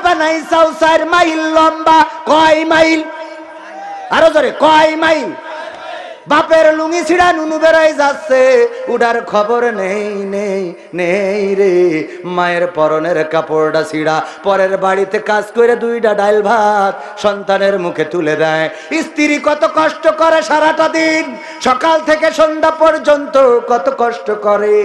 বানাই 4 মাইল লম্বা, কয় মাইল? আরো জোরে, কয় মাইল? বাপের লুঙ্গি ছিড়া নুনু বেড়াই যাচ্ছে, উডার খবর নেই নেই নেই রে। মায়ের পরনের কাপড়টা ছিড়া, পরের বাড়িতে কাজ করে দুইটা ডাল ভাত সন্তানের মুখে তুলে দেয়। স্ত্রী কত কষ্ট করে সারাটা দিন, সকাল থেকে সন্ধ্যা পর্যন্ত কত কষ্ট করে।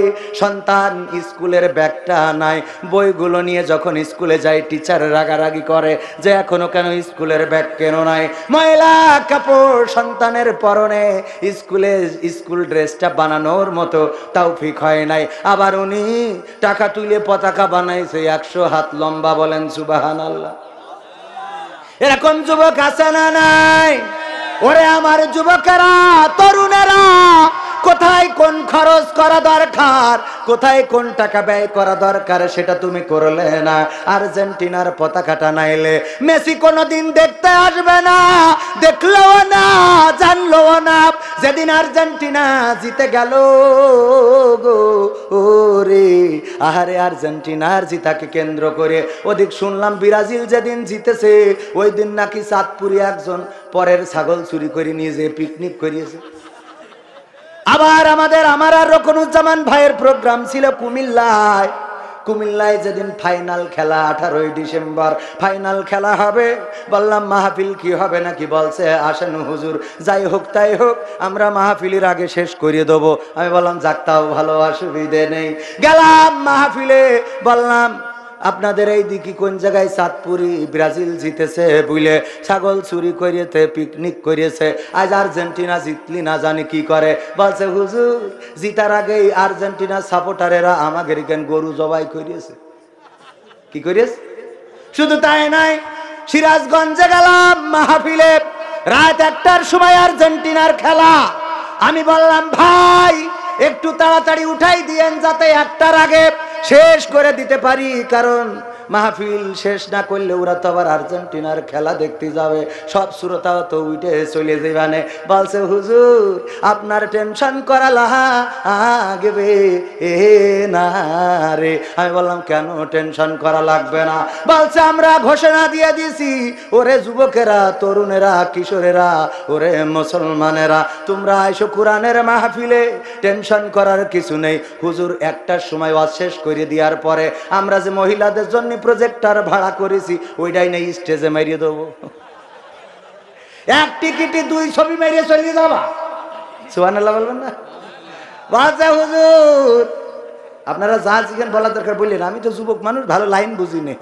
সন্তান স্কুলের ব্যাগটা নাই, বইগুলো নিয়ে যখন স্কুলে যায় টিচার রাগারাগি করে যে এখনো কেন স্কুলের ব্যাগ কেন নাই। ময়লা কাপড় সন্তানের পরনে, স্কুলে স্কুল ড্রেসটা বানানোর মতো তৌফিক হয় নাই। আবার উনি টাকা তুলে পতাকা বানাইছে 100 হাত লম্বা, বলেন সুবহানাল্লাহ। এরকম যুবক আছে না নাই? ওরে আমার যুবকেরা, তরুণেরা, কোথায় কোন খরচ করা দরকার, কোথায় কোন টাকা ব্যয় করা দরকার সেটা তুমি করলে না। আর্জেন্টিনার পতাকাটা নাইলে মেসি কোনোদিন দেখতে আসবে না, দেখলোও না, জানলোও না। যেদিন আর্জেন্টিনা জিতে গেল গো ওরে, আহারে আর্জেন্টিনার জিতাকে কেন্দ্র করে ওদিক শুনলাম ব্রাজিল যেদিন জিতেছে ওই দিন নাকি চাঁদপুরে একজন পরের ছাগল চুরি করে নিয়ে যেয়ে পিকনিক করিয়েছে। আবার আমার আর রকনুজ্জামান ভাইয়ের প্রোগ্রাম ছিল কুমিল্লায়। কুমিল্লায় যেদিন ফাইনাল খেলা, 18ই ডিসেম্বর ফাইনাল খেলা হবে, বললাম মাহফিল কি হবে নাকি? বলছে আসেন হুজুর, যাই হোক তাই হোক, আমরা মাহফিলের আগে শেষ করিয়ে দেবো। আমি বললাম যাক, তাও ভালো, অসুবিধে নেই। গেলাম মাহফিলে, বললাম আপনাদের এই দিকে কোন জায়গায় চাঁদপুরি ব্রাজিল জিতেছে বুঝলে ছাগল চুরি করিয়েছে, পিকনিক করিয়েছে। আজ আর্জেন্টিনা জিতলি না জানি কি করে। বলছে হুজুর, জিতার আগেই আর্জেন্টিনা সাপোর্টারেরা আমাদের কেন গরু জবাই করিয়েছে। কি করিয়েছে? শুধু তাই নাই, সিরাজগঞ্জে গেলাম মাহফিলে, রাত 1টার সময় আর্জেন্টিনার খেলা। আমি বললাম ভাই একটু তাড়াতাড়ি উঠাই দিয়েন যাতে 1টার আগে শেষ করে দিতে পারি, কারণ মাহফিল শেষ না করলে ওরা তো আবার আর্জেন্টিনার খেলা দেখতে যাবে, সব শ্রোতাও তো উঠে চলে যাবে। বলছে হুজুর আপনার টেনশন করা লাগবে না রে। আমি বললাম কেন টেনশন করা লাগবে না? বলছে আমরা ঘোষণা দিয়ে দিছি, ওরে যুবকেরা, তরুণেরা, কিশোরেরা, ওরে মুসলমানেরা, তোমরা আইসো কোরআনের মাহফিলে, টেনশন করার কিছু নেই। হুজুর 1টার সময় ওয়াজ শেষ করে দেওয়ার পরে আমরা যে মহিলাদের জন্য প্রজেক্টর ভাড়া করেছি ওইটাই নেই, স্টেজে মারিয়ে দেবো। 1 টিকিটে 2 ছবি মারিয়ে চলে যাবা। সুবহানাল্লাহ বলবেন না? বাজা হুজুর আপনারা যা জিজ্ঞেন বলা দরকার বললেন, আমি তো যুবক মানুষ, ভালো লাইন বুঝি নে,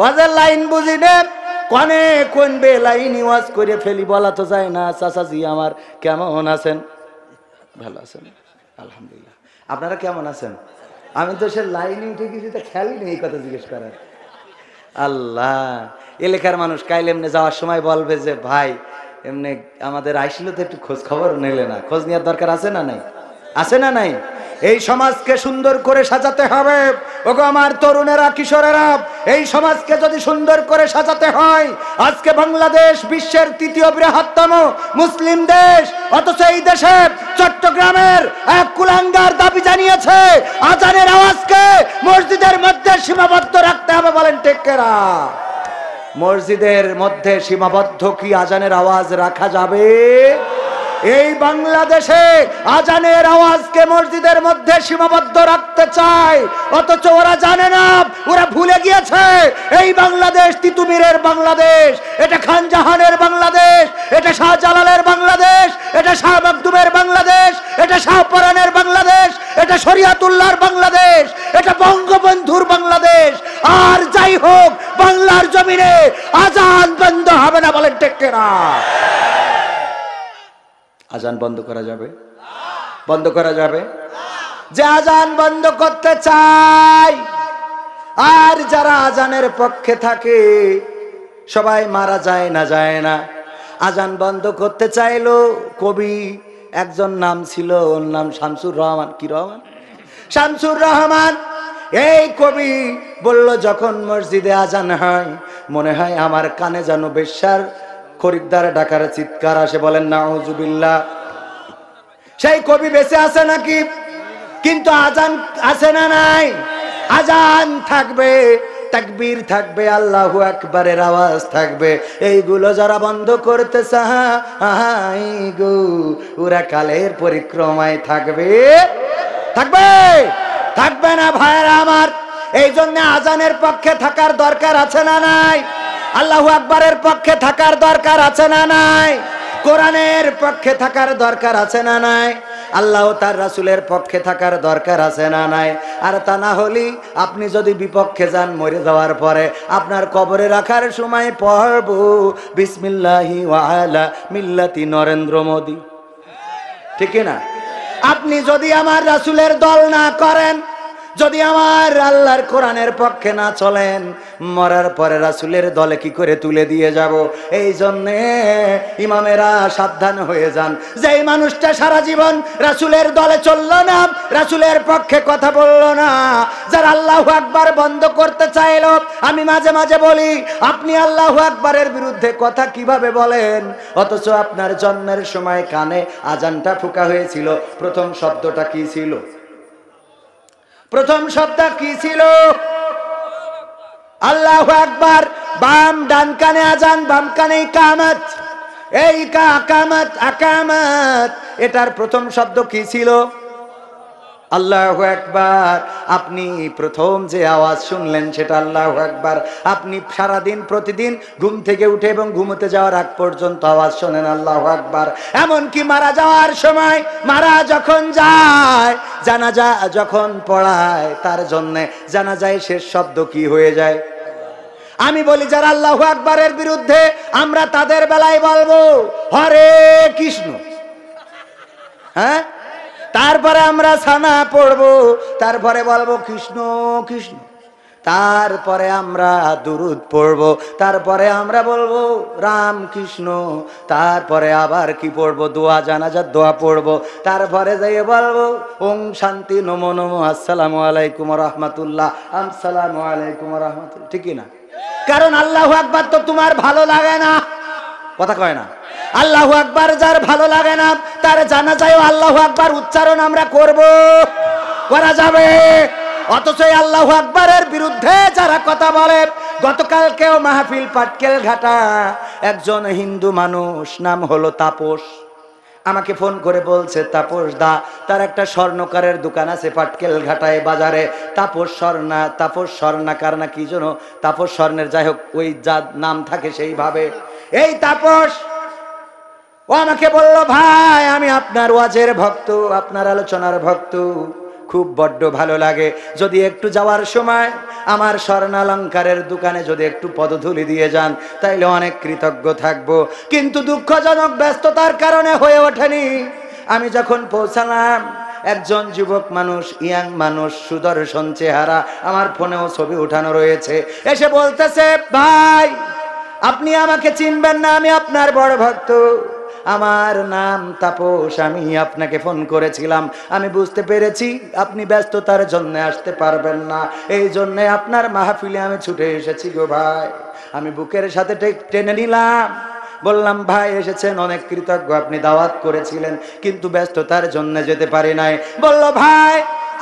ওদের লাইন বুঝি নে, কনে কোন বে লাইন ওয়াজ করে ফেলি, বলা তো যায় না। চাচাজি আমার কেমন আছেন? ভালো আছেন আলহামদুলিল্লাহ। আপনারা কেমন আছেন? আমি তো সে লাইনে উঠে গেছি, তা খেয়ালই নেই এই কথা জিজ্ঞেস করার। আল্লাহ, এলাকার মানুষ কাইল এমনি যাওয়ার সময় বলবে যে ভাই এমনি আমাদের আইসিল তো একটু খোঁজ খবর নিলে না। খোঁজ নেওয়ার দরকার আছে না নাই? আছে না নাই? এই সমাজকে সুন্দর করে সাজাতে হবে। ওগো আমার তরুণেরা, কিশোরেরা, এই সমাজকে যদি সুন্দর করে সাজাতে হয়, আজকে বাংলাদেশ বিশ্বের 3য় বৃহত্তম মুসলিম দেশ, অথচ এই দেশে চট্টগ্রামের এক কুলাঙ্গার দাবি জানিয়েছে আজানের আওয়াজকে মসজিদের মধ্যে সীমাবদ্ধ রাখতে হবে। বলেন ঠিক কিনা? মসজিদের মধ্যে সীমাবদ্ধ কি আজানের আওয়াজ রাখা যাবে? এই বাংলাদেশে আজানের আওয়াজকে মসজিদের মধ্যে সীমাবদ্ধ রাখতে চায়, অথচ ওরা জানে না, ওরা ভুলে গিয়েছে এই বাংলাদেশ তিতুমিরের বাংলাদেশ, এটা খান জাহানের বাংলাদেশ, এটা শাহজালালের বাংলাদেশ, এটা শাহ মখদুমের বাংলাদেশ, এটা শাহপরানের বাংলাদেশ, এটা শরিয়াতুল্লাহর বাংলাদেশ, এটা বঙ্গবন্ধুর বাংলাদেশ। আর যাই হোক, বাংলার জমিনে আজান বন্ধ হবে না। বলেন ঠিক কিনা? আজান বন্ধ করা যাবে? বন্ধ করা যাবে? যে আজান বন্ধ করতে চায় আর যারা আজানের পক্ষে থাকে সবাই মারা যায় না, যায় না। আজান বন্ধ করতে চাইলো কবি একজন, নাম ছিল, ওর নাম শামসুর রহমান। কি রহমান? শামসুর রহমান। এই কবি বলল যখন মসজিদে আজান হয় মনে হয় আমার কানে যেন বেশ্যার খরিদ্দার ডাকার চিৎকার আসে। বলেন নাউজুবিল্লাহ। সেই কবি বেঁচে আছে নাকি? কিন্তু আজান আছে না নাই? আজান থাকবে তাকবীর থাকবে, আল্লাহু আকবারের আওয়াজ থাকবে। এইগুলো যারা বন্ধ করতে চায় গো, ওরা কালের পরিক্রমায় থাকবে থাকবে না ভাইরা আমার। এই জন্য আজানের পক্ষে থাকার দরকার আছে না নাই? আল্লাহু আকবারের পক্ষে থাকার দরকার আছে না নাই? কোরআনের পক্ষে থাকার দরকার আছে না নাই? আল্লাহ তার রাসূলের পক্ষে থাকার দরকার আছে না নাই? আর তা না হলে আপনি যদি বিপক্ষে যান, মরে যাওয়ার পরে আপনার কবরে রাখার সময় পড়ব বিসমিল্লাহি ওয়া আলা মিল্লাতি নরেন্দ্র মোদি, ঠিক না? আপনি যদি আমার রাসূলের দল না করেন, যদি আমার আল্লাহর কোরআনের পক্ষে না চলেন, মরার পরে রাসূলের দলে কি করে তুলে দিয়ে যাব? এই জন্যে ইমামেরা সাবধান হয়ে যান। যেই মানুষটা সারা জীবন রাসূলের দলে চলল না, রাসূলের পক্ষে কথা বলল না, যারা আল্লাহু আকবার বন্ধ করতে চাইল, আমি মাঝে মাঝে বলি, আপনি আল্লাহু আকবারের বিরুদ্ধে কথা কিভাবে বলেন? অথচ আপনার জন্মের সময় কানে আজানটা ফুঁকা হয়েছিল। প্রথম শব্দটা কি ছিল? প্রথম শব্দ কি ছিল? আল্লাহু আকবার। বাম ডান কানে আজান, বাম কানে ইকামত। এই আকামত আকামত, এটার প্রথম শব্দ কি ছিল? আল্লাহু আকবার। আপনি প্রথম যে আওয়াজ শুনলেন সেটা আল্লাহু আকবার। আপনি সারাদিন প্রতিদিন ঘুম থেকে উঠে এবং ঘুমোতে যাওয়ার আগ পর্যন্ত আওয়াজ শোনেন আল্লাহু আকবার। এমনকি মারা যাওয়ার সময়, মারা যখন যায়, জানাজা যখন পড়ায়, তার জন্য জানাজায় শেষ শব্দ কি হয়ে যায়? আমি বলি, যারা আল্লাহু আকবারের বিরুদ্ধে, আমরা তাদের বেলায় বলবো হরে কৃষ্ণ, হ্যাঁ? তারপরে আমরা সানা পড়বো, তারপরে বলবো কৃষ্ণ কৃষ্ণ, তারপরে আমরা দুরুদ পড়বো, তারপরে আমরা বলবো রাম কৃষ্ণ, তারপরে আবার কি পড়বো? দোয়া, জানাজার দোয়া পড়বো, তারপরে যাইয়ে বলবো ওং শান্তি নমো নমো আসসালামু আলাইকুম রহমাতুল্লাহ, আসসালামু আলাইকুম রহমাতুল্লাহ, ঠিক না? কারণ আল্লাহু আকবার তো তোমার ভালো লাগে না, কথা কয় না? আল্লাহু আকবার যার ভালো লাগে না, তার জানাজায়ও আল্লাহু আকবার উচ্চারণ আমরা করা যাবে। অথচ আল্লাহু আকবারের বিরুদ্ধে যারা কথা বলে, গতকালকেও মাহফিল পাটকেল ঘাটা একজন হিন্দু মানুষ, নাম হলো তাপস, আমাকে ফোন করে বলছে, তাপস দা, তার একটা স্বর্ণকারের দোকান আছে পাটকেল ঘাটায় বাজারে, তাপস স্বর্ণাকার না কি যেন, তাপস স্বর্ণের, যাই হোক ওই যা নাম থাকে সেইভাবে। এই তাপস ও আমাকে বলল, ভাই আমি আপনার ওয়াজের ভক্ত, আপনার আলোচনার ভক্ত, খুব বড্ড ভালো লাগে, যদি একটু যাওয়ার সময় আমার স্বর্ণালঙ্কারের দোকানে যদি একটু পদধূলি দিয়ে যান, তাইলে অনেক কৃতজ্ঞ থাকবো। কিন্তু দুঃখজনক ব্যস্ততার কারণে হয়ে ওঠেনি। আমি যখন পৌঁছালাম, একজন যুবক মানুষ, ইয়াং মানুষ, সুদর্শন চেহারা, আমার ফোনেও ছবি উঠানো রয়েছে, এসে বলতেছে, ভাই আপনি আমাকে চিনবেন না, আমি আপনার বড় ভক্ত, আমার নাম তাপস, আমি আপনাকে ফোন করেছিলাম, আমি বুঝতে পেরেছি আপনি ব্যস্ততার জন্য আসতে পারবেন না, এই জন্য আপনার মাহফিলে আমি ছুটে এসেছি গো ভাই। আমি বুকের সাথে টেনে নিলাম, বললাম, ভাই এসেছেন, অনেক কৃতজ্ঞ, আপনি দাওয়াত করেছিলেন, কিন্তু ব্যস্ততার জন্য যেতে পারি নাই। বলল, ভাই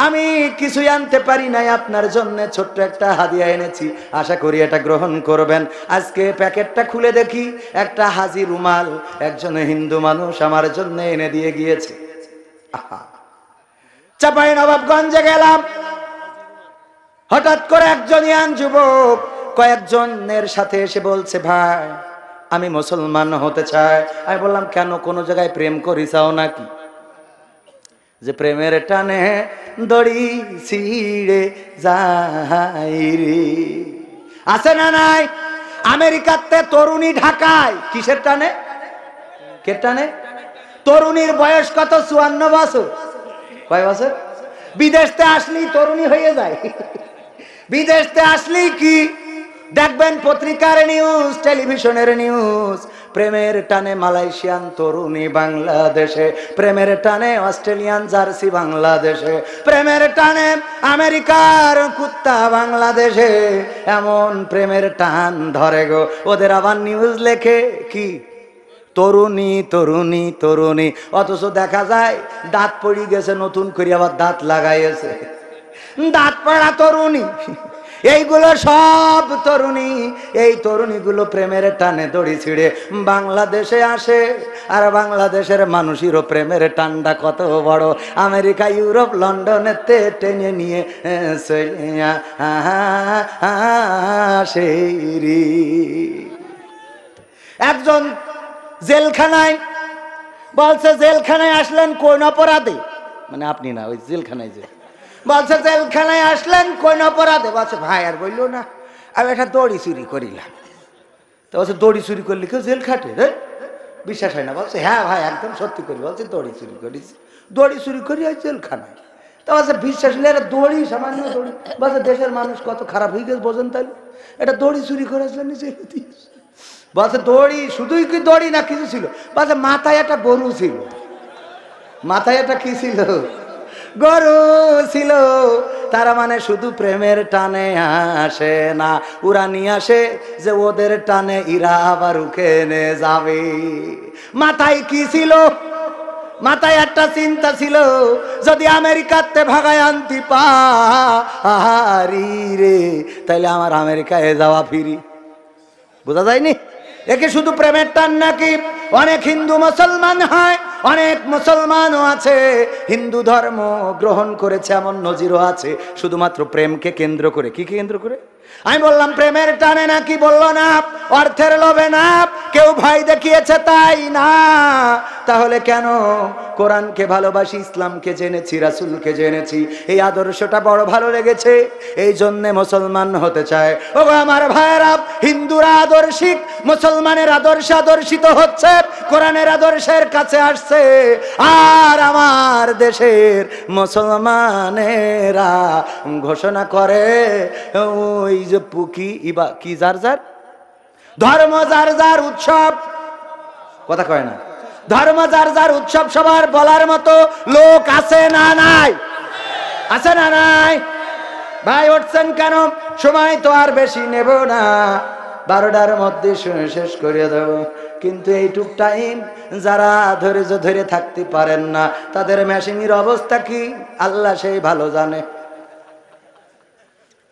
আমি কিছুই আনতে পারি নাই, আপনার জন্য ছোট্ট একটা হাদিয়া এনেছি, আশা করি এটা গ্রহণ করবেন। আজকে প্যাকেটটা খুলে দেখি, একটা হাজি রুমাল একজন হিন্দু মানুষ আমার জন্য এনে দিয়ে গিয়েছে। চাঁপাইনবাবগঞ্জে গেলাম, হঠাৎ করে একজন ইয়াং যুবক কয়েকজনের সাথে এসে বলছে, ভাই আমি মুসলমান হতে চাই। আমি বললাম, কেন, কোনো জায়গায় প্রেম করিসাও নাকি? যে প্রেমের টানে দড়ি ছিঁড়ে যায় রে, আছে না নাই? আমেরিকাতে তরুণী ঢাকায় কিসের টানে? কে টানে? তরুণীর বয়স কত? 54 বছর। কয় বছর? বিদেশতে আসলেই তরুণী হয়ে যায়। বিদেশতে আসলেই কি দেখবেন, পত্রিকার নিউজ, টেলিভিশনের নিউজ, প্রেমের টানে মালয়েশিয়ান তরুণী বাংলাদেশে, প্রেমের টানে অস্ট্রেলিয়ান জার্সি বাংলাদেশে, প্রেমের টানে আমেরিকার কুত্তা বাংলাদেশে, এমন প্রেমের টান ধরে গো ওদের। আবার নিউজ লেখে কি, তরুণী তরুণী তরুণী, অথচ দেখা যায় দাঁত পড়ে গেছে, নতুন করে আবার দাঁত লাগাইছে, দাঁত পড়া তরুণী। এইগুলো সব তরুণী, এই তরুণীগুলো প্রেমের টানে দড়ি ছিঁড়ে বাংলাদেশে আসে। আর বাংলাদেশের মানুষেরও প্রেমের টানটা কত বড়, আমেরিকা, ইউরোপ, লন্ডনেতে টেনে নিয়ে একজন জেলখানায় বলছে, জেলখানায় আসলেন কোন অপরাধে, মানে আপনি না, ওই জেলখানায় যে বলছে জেলখানায় আসলেন কোন অপরাধে, বলছে ভাই আর বললো না, আমি একটা দড়ি চুরি করিলাম। তো বলছে দড়ি চুরি করলে কেউ জেল খাটে রে? বিশ্বাস হয় না। বলছে হ্যাঁ ভাই একদম সত্যি করি। বলছে দড়ি চুরি করিস, দড়ি চুরি করি ওই জেলখানায়। তো বলছে বিশ্বাস হলে এটা দড়ি, সামান্য দড়ি। বলছে দেশের মানুষ কত খারাপ হয়ে গেছে বোঝেন, তাহলে এটা দড়ি চুরি করার জন্য জেলে দিয়েছে। বলছে দড়ি, শুধুই কি দড়ি না কিছু ছিল? বলছে মাথায় একটা গরু ছিল। মাথায় একটা কি ছিল? গরু ছিল। তারা মানে শুধু প্রেমের টানে আসে না, ওরা নিয়ে আসে যে ওদের টানে ইরা আবার উঠে যাবে। মাথায় কি ছিল? মাথায় একটা চিন্তা ছিল, যদি আমেরিকাতে ভাগায় আনতে পারি রে, তাইলে আমার আমেরিকায় যাওয়া ফিরি। বোঝা যায়নি? একে শুধু প্রেমের টান নাকি? অনেক হিন্দু মুসলমান হয়, অনেক মুসলমানও আছে হিন্দু ধর্ম গ্রহণ করেছে, এমন নজিরও আছে শুধুমাত্র প্রেমকে কেন্দ্র করে। কি কেন্দ্র করে? আমি বললাম প্রেমের টানে নাকি, বললো না। অর্থের লোভে না, কেউ ভাই দেখিয়েছে তাই না। তাহলে কেন? কোরআনকে ভালোবাসি, ইসলামকে জেনেছি, রাসূলকে জেনেছি, এই আদর্শটা বড় ভালো লেগেছে, এই জন্যে মুসলমান হতে চায়। ও আমার ভাইয়েরা, হিন্দুরা আদর্শিক, মুসলমানের আদর্শে আদর্শিত হচ্ছে, কোরআনের আদর্শের কাছে আসছে। আর আমার দেশের মুসলমানেরা ঘোষণা করে ওই যে পুকি ইবা কি যার যার ধর্ম, যার যার উৎসব। কথা কয় না? ধর্ম যার যার উৎসব। সবার বলার মতো লোক আছে না নাই? আছে না নাই? ভাই উঠছেন কেন? সময় তো আর বেশি নেব না, 12টার মধ্যে শেষ করে দেব। কিন্তু এইটুক টাইম যারা ধৈর্য ধরে থাকতে পারেন না, তাদের মেশিনের অবস্থা কি আল্লাহ সেই ভালো জানে।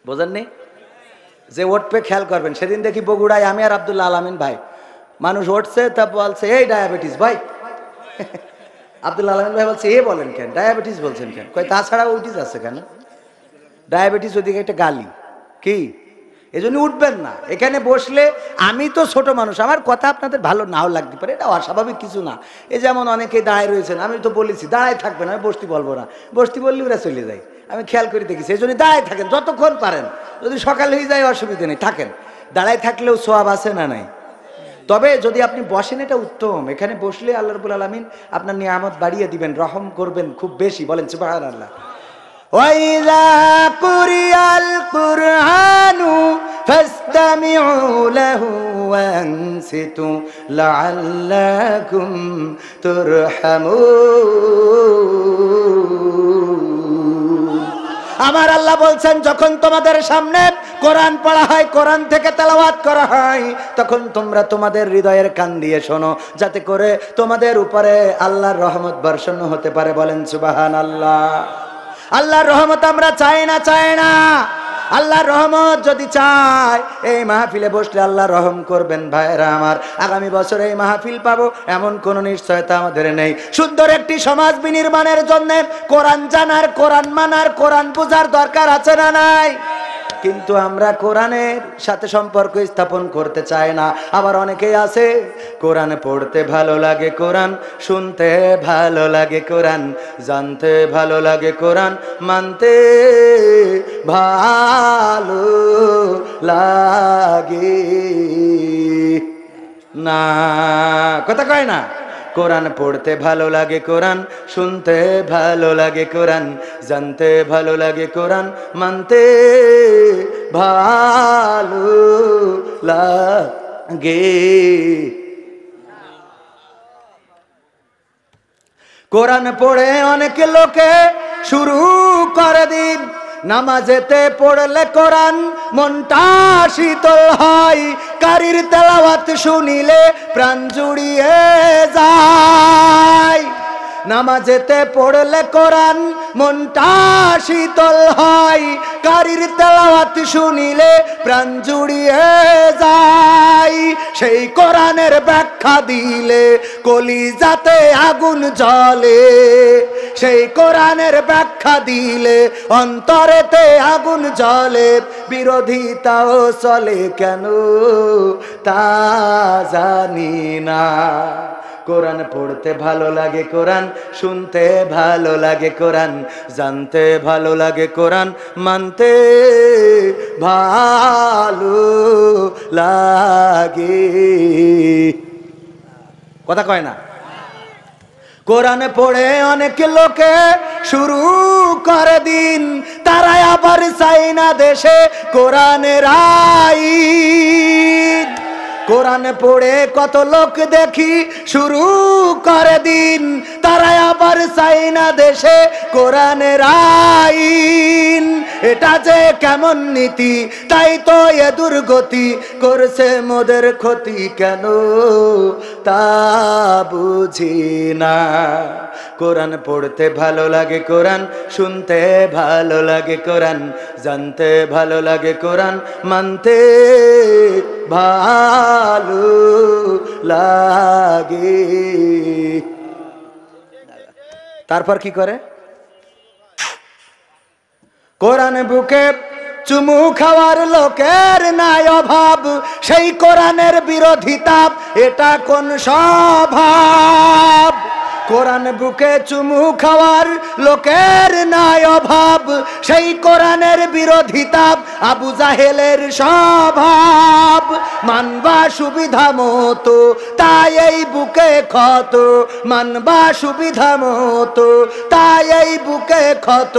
বোঝেননি? যে উঠবে খেয়াল করবেন। সেদিন দেখি বগুড়ায় আমি আর আব্দুল্লাহ আলামিন ভাই, মানুষ উঠছে, তা বলছে এই ডায়াবেটিস ভাই। আব্দুল্লাহ আলামিন ভাই বলছে এ বলেন কেন, ডায়াবেটিস বলছেন কেন? কয় তাছাড়া ওইটিস আছে কেন? ডায়াবেটিস ওইদিকে একটা গালি। কি এই জন্য উঠবেন না। এখানে বসলে, আমি তো ছোট মানুষ, আমার কথা আপনাদের ভালো নাও লাগতে পারে, এটা অস্বাভাবিক কিছু না। এই যেমন অনেকেই দাঁড়ায় রয়েছেন, আমি তো বলেছি দাঁড়ায় থাকবেন, আমি বসতে বলবো না, বসতে বললে ওরা চলে যায়। আমি খেয়াল করে দেখেছি, এই জন্য দাঁড়ায় থাকেন যতক্ষণ পারেন। যদি সকাল হয়ে যায় অসুবিধা নেই, থাকেন। দাঁড়ায় থাকলেও সোয়াব আছে না নাই? তবে যদি আপনি বসেন এটা উত্তম। এখানে বসলে আল্লাহ রাব্বুল আলামিন আপনার নিয়ামত বাড়িয়ে দিবেন, রহম করবেন খুব বেশি। বলেন সুবহানাল্লাহ। وَإِذَا قُرِئَ الْقُرْآنُ فَاسْتَمِعُوا لَهُ وَأَنصِتُوا لَعَلَّكُمْ تُرْحَمُونَ। আমার আল্লাহ বলছেন, যখন তোমাদের সামনে কোরআন পড়া হয়, কোরআন থেকে তেলাওয়াত করা হয়, তখন তোমরা তোমাদের হৃদয়ের কান দিয়ে শোনো, যাতে করে তোমাদের উপরে আল্লাহর রহমত বর্ষণ হতে পারে। বলেন সুবহানাল্লাহ। আল্লাহর রহমত আমরা চাই না? চাই না? আল্লাহর রহমত যদি চাই, এই মাহফিলে বসলে আল্লাহ রহম করবেন। ভাইরা আমার, আগামী বছর এই মাহফিল পাবো এমন কোন নিশ্চয়তা আমাদের নেই। সুন্দর একটি সমাজ বিনির্মাণের জন্য কোরআন জানার, কোরআন মানার, কোরআন বোঝার দরকার আছে না নাই? কিন্তু আমরা কোরআনের সাথে সম্পর্ক স্থাপন করতে চাই না। আবার অনেকেই আছে কোরআন পড়তে ভালো লাগে, কোরআন শুনতে ভালো লাগে, কোরআন জানতে ভালো লাগে, কোরআন মানতে ভালো লাগে না। কথা কয় না? কোরআন পড়তে ভালো লাগে, কোরআন শুনতে ভালো লাগে, কোরআন জানতে ভালো লাগে, কোরআন মানতে ভালো লাগে। কোরআন পড়ে অনেক লোকে শুরু করে দিন, নামাজেতে পড়লে কোরআন মনটা শীতল হয়, কারির তেলাওয়াত শুনিলে প্রাণ জুড়িয়ে যায়। নামাজেতে পড়লে কোরআন মনটা শীতল হয়, কারির তেলাওয়াত শুনিলে প্রাণ জুড়িয়ে যায়। সেই কোরআনের ব্যাখ্যা দিলে কলিজাতে আগুন জ্বলে, সেই কোরআনের ব্যাখ্যা দিলে অন্তরেতে আগুন জ্বলে। বিরোধিতাও চলে কেন তা জানি না। কোরআন পড়তে ভালো লাগে, কোরআন শুনতে ভালো লাগে, কোরআন জানতে ভালো লাগে, কোরআন মানতে ভালো লাগে। কথা কয় না? কোরআন পড়ে অনেক লোকে শুরু করে দিন, তারা আবার চাই না দেশে কোরআনের আইন। কোরআন পড়ে কত লোক দেখি শুরু করে দিন, তারা আবার চাই না দেশে কোরআনের আইন। এটা যে কেমন নীতি, তাই তো এ দুর্গতি করছে মোদের ক্ষতি কেন তা বুঝি না। কোরআন পড়তে ভালো লাগে, কোরআন শুনতে ভালো লাগে, কোরআন জানতে ভালো লাগে, কোরআন মানতে ভালো লাগে। তারপর কি করে? কোরআন বুকে চুমু খাওয়ার লোকের নাই অভাব, সেই কোরআনের বিরোধিতা এটা কোন স্বভাব? কোরআন বুকে চুমু খাওয়ার লোকের নাই অভাব, সেই কোরআনের বিরোধিতা আবু জাহেলের স্বভাব। মানবা সুবিধা মতো তাই এই বুকে ক্ষত, মানবা সুবিধা মতো তাই এই বুকে ক্ষত,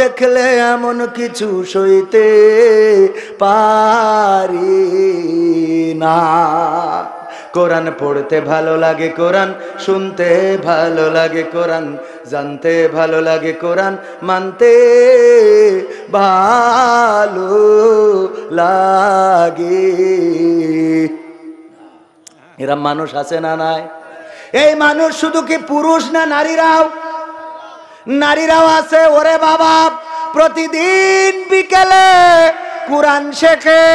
দেখলে এমন কিছু সইতে পারি না। কোরআন পড়তে ভালো লাগে, কোরআন শুনতে ভালো লাগে, কোরআন জানতে ভালো লাগে, কোরআন মানতে ভালো লাগে। এরা মানুষ আছে না নাই? এই মানুষ শুধু কি পুরুষ না নারীরাও? নারীরাও আছে। ওরে বাবা, প্রতিদিন বিকেলে কুরআন শেখে,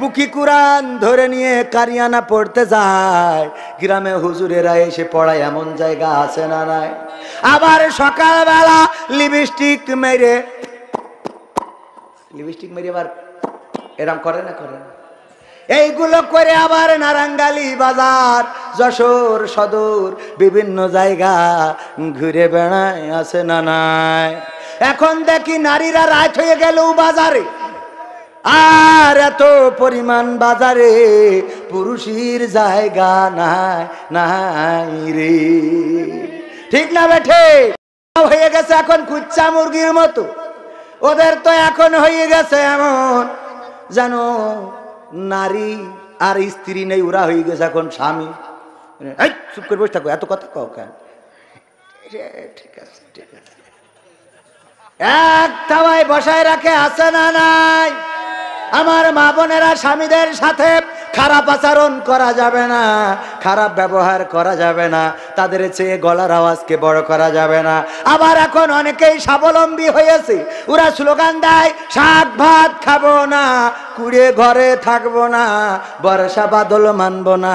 বুকি কুরআন ধরে নিয়ে কারিয়ানা পড়তে যায়। গ্রামে হুজুরেরা এসে পড়ায় এমন জায়গা আছে না নাই? আবার সকালবেলা লিপস্টিক মেরে আবার এরম করে না? করে না? এইগুলো করে আবার নারাঙ্গালি বাজার, যশোর সদর বিভিন্ন জায়গা ঘুরে বেড়ায়, আছে না নাই? এখন দেখি নারীরা রাত হয়ে গেল বাজারে, আর এত পরিমাণ বাজারে পুরুষের জায়গা নাই নাই রে। ঠিক না বেঠে? হয়ে গেছে এখন কুচ্চা মুরগির মতো। ওদের তো এখন হয়ে গেছে এমন জানো, নারী আর স্ত্রী নেই, ওরা হয়ে গেছে এখন স্বামী। চুপ করে বসে থাকো, এত কথা কও কেন? ঠিক আছে ঠিক আছে, এক থাবায় বসায় রাখে, আছে না নাই? আমার মা বোনেরা, স্বামীদের সাথে খারাপ আচরণ করা যাবে না, খারাপ ব্যবহার করা যাবে না, তাদের চেয়ে গলার আওয়াজকে বড় করা যাবে না। আবার এখন অনেকেই স্বাবলম্বী হয়েছে, ওরা স্লোগান দেয় শাক ভাত খাবো না, কুড়ে ঘরে থাকবো না, বর্ষা বাদল মানবো না,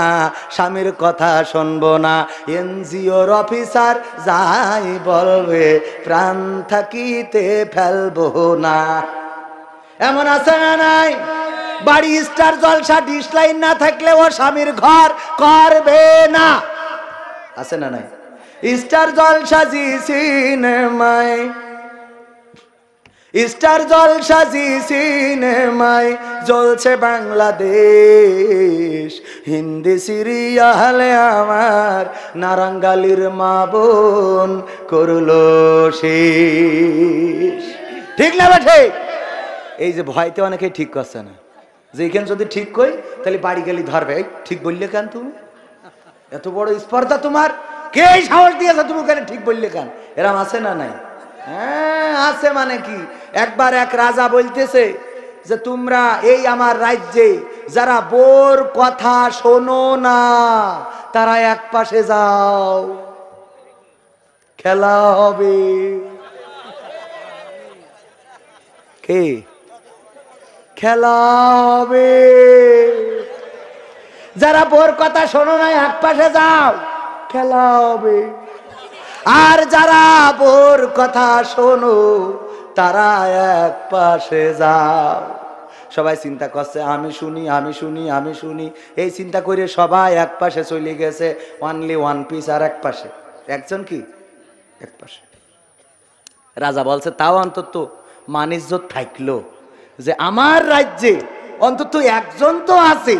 স্বামীর কথা শুনবো না, এনজিওর অফিসার যাই বলবে প্রাণ থাকিতে ফেলবো না। এমন আছে না নাই? বাড়ি স্টার জলসা ডিশ লাইন না থাকলে ও স্বামীর ঘর করবে না, আছে না নাই? স্টার জলসা জি সিনেমায়, স্টার জলসা জি সিনেমায় জ্বলছে বাংলাদেশ, হিন্দি সিরিয়ালে আমার নারাঙ্গালির মা বোন করলো শেষ। ঠিক না বেঠে? এই যে ভয়তে অনেকে ঠিক করছে না, যে এখানে যদি ঠিক কই তাহলে বাড়ি গেলে ধরবে। ঠিক বললে কেন তুমি? এত বড় স্পর্ধা তোমার, কে সাহস দিয়েছে তুমি কেন ঠিক বললে কেন? এরম আছে না নাই? হ্যাঁ আছে। মানে কি, একবার এক রাজা বলতেছে যে তোমরা এই আমার রাজ্যে যারা বোর কথা শোনো না তারা এক পাশে যাও, খেলা হবে। কে খেলা হবে। যারা বোর কথা শোনো না এক পাশে যাও, খেলা হবে। আর যারা বোর কথা শোনো তারা এক পাশে যাও। সবাই চিন্তা করছে আমি শুনি আমি শুনি আমি শুনি, এই চিন্তা করে সবাই এক পাশে চলে গেছে। অনলি ওয়ান পিস আর এক পাশে, একজন কি এক পাশে। রাজা বলছে তাও অন্তত মানিজ্জত থাকলো যে আমার রাজ্যে অন্তত একজন তো আছে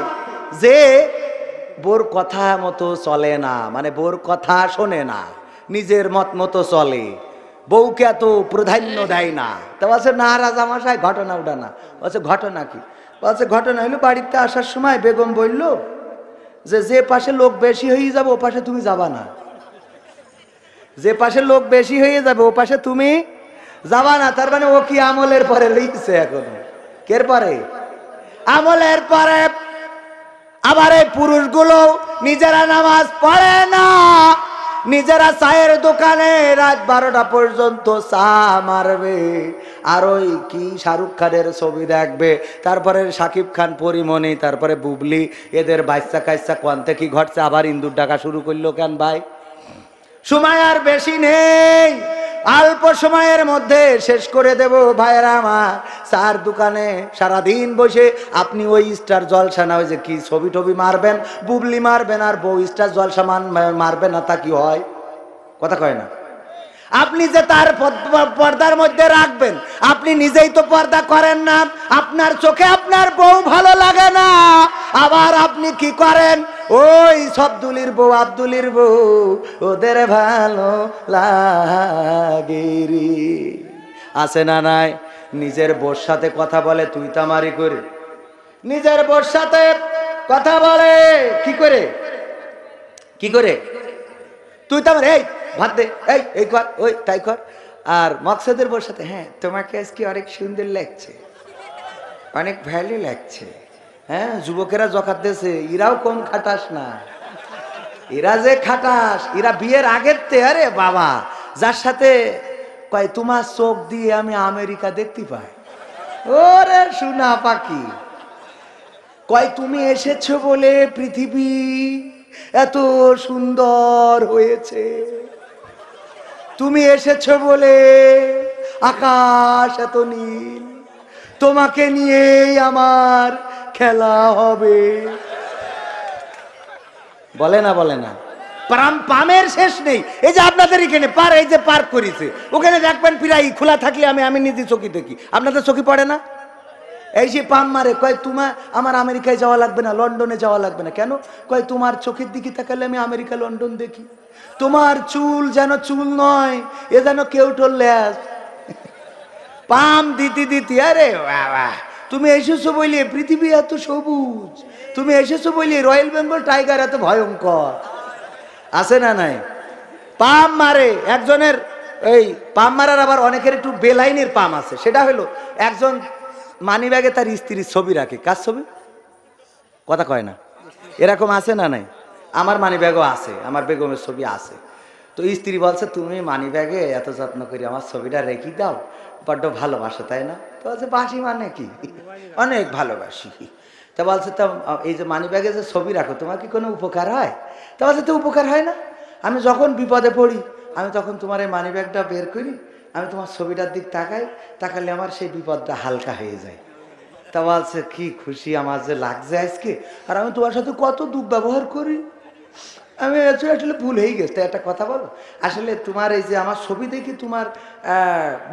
যে বোর কথা মতো চলে না, মানে বোর কথা শোনে না, নিজের মত মতো চলে, বউকে এত প্রাধান্য দেয় না। তা বলছে না রাজা মশাই ঘটনা ওটা না। বলছে ঘটনা কি? বলছে ঘটনা হইলো বাড়িতে আসার সময় বেগম বলল যে যে পাশে লোক বেশি হয়ে যাবে ও পাশে তুমি যাবা না, যে পাশে লোক বেশি হয়ে যাবে ও পাশে তুমি যাবা না। তার মানে ও কি আমলের পরে লিখছে এখন? কের পরে? আমলের পরে। আবার এই পুরুষগুলো নিজেরা নামাজ পড়ে না, নিজেরা চায়ের দোকানে রাত 12টা পর্যন্ত চা মারবে, আর ওই কি শাহরুখ খানের ছবি দেখবে, তারপরে শাকিব খান, পরিমণি, তারপরে বুবলি, এদের বাচ্চা কাচ্চা কোয়ান্তে কি ঘটছে, আবার ইন্দুর ডাকা শুরু করলো কেন ভাই? সময় আর বেশি নেই, অল্প সময়ের মধ্যে শেষ করে দেব ভাইয়েরা আমার। চার দোকানে সারাদিন বসে আপনি ওই স্টার জলসা না ওই যে কি ছবি টবি মারবেন, বুবলি মারবেন আর বউ স্টার জলসা মারবেন না, তা কি হয়? কথা কয় না। আপনি যে তার পর্দার মধ্যে রাখবেন, আপনি নিজেই তো পর্দা করেন না, আপনার চোখে আপনার বউ ভালো লাগে না, আবার আপনি কি করেন ওই সবদুলির বউ আব্দুলির বউ ওদের ভালো লাগে রে। আছে না নাই? নিজের বউর সাথে কথা বলে তুই তামারি করে, নিজের বউর সাথে কথা বলে কি করে, কি করে তুই তামারি, এই ভাত দে, এই কর, ওই তাই কর। আর মকসদের বউর সাথে হ্যাঁ তোমাকে আজকে অনেক সুন্দর লাগছে, অনেক ভ্যালু লাগছে। হ্যাঁ যুবকেরা জখাত দিয়েছে, এরাও কম খাটাস না, এরা যে খাটাস, এরা বিয়ের আগের তে আরে বাবা যার সাথে কয় তোমার চোখ দিয়ে আমি আমেরিকা দেখতে পাই, ওরে সোনা পাখি, কয় তুমি এসেছো বলে পৃথিবী এত সুন্দর হয়েছে, তুমি এসেছো বলে আকাশ এত নীল, তোমাকে নিয়েই আমার খেলা হবে। বলে না বলে না? পামের শেষ নেই। এই যে আপনাদের এখানে পার, এই যে পার্ক করেছে ওখানে দেখবেন প্রায় খোলা থাকলে আমি নিজে চোখে দেখি, আপনাদের চোখে পড়ে না? এই যে পাম মারে, কয় তোমার আমার আমেরিকায় যাওয়া লাগবে না, লন্ডনে যাওয়া লাগবে না। কেন? কয় তোমার চোখের দিকে তাকালে আমি আমেরিকা লন্ডন দেখি, তোমার চুল যেন চুল নয়, এ যেন কেউটোর ল্যাস। পাম দিতে দিতে আরে বাবা, তুমি এসেছো বলে পৃথিবী এত সবুজ, তুমি এসেছো বলে রয়্যাল বেঙ্গল টাইগার এত ভয়ঙ্কর। আছে না নাই? পাম মারে একজনের, এই পাম মারার আবার অনেকের একটু বেলাইনের পাম আছে। সেটা হলো একজন মানি ব্যাগে তার স্ত্রীর ছবি রাখে। কার ছবি? কথা কয় না। এরকম আছে না নাই? আমার মানি ব্যাগও আছে, আমার বেগমের ছবি আছে। তো স্ত্রী বলছে তুমি মানি ব্যাগে এত যত্ন করি আমার ছবিটা রেখে দাও, বড্ড ভালোবাসো তাই না? তো বলছে বাসি মানে কি, অনেক ভালোবাসি। তা বলছে তা এই যে মানি ব্যাগে যে ছবি রাখো তোমার কি কোনো উপকার হয়? তা বলছে তো উপকার হয় না, আমি যখন বিপদে পড়ি আমি তখন তোমার এই মানি ব্যাগটা বের করি, আমি তোমার ছবিটার দিক তাকাই, তাকালে আমার সেই বিপদটা হালকা হয়ে যায়। তা বলছে কি খুশি আমার যে লাগছে আজকে, আর আমি তোমার সাথে কত দুর্ব্যবহার করি, আমি আসলে ভুল হয়ে গেছে। একটা কথা বলো, আসলে তোমার এই যে আমার ছবি দেখি তোমার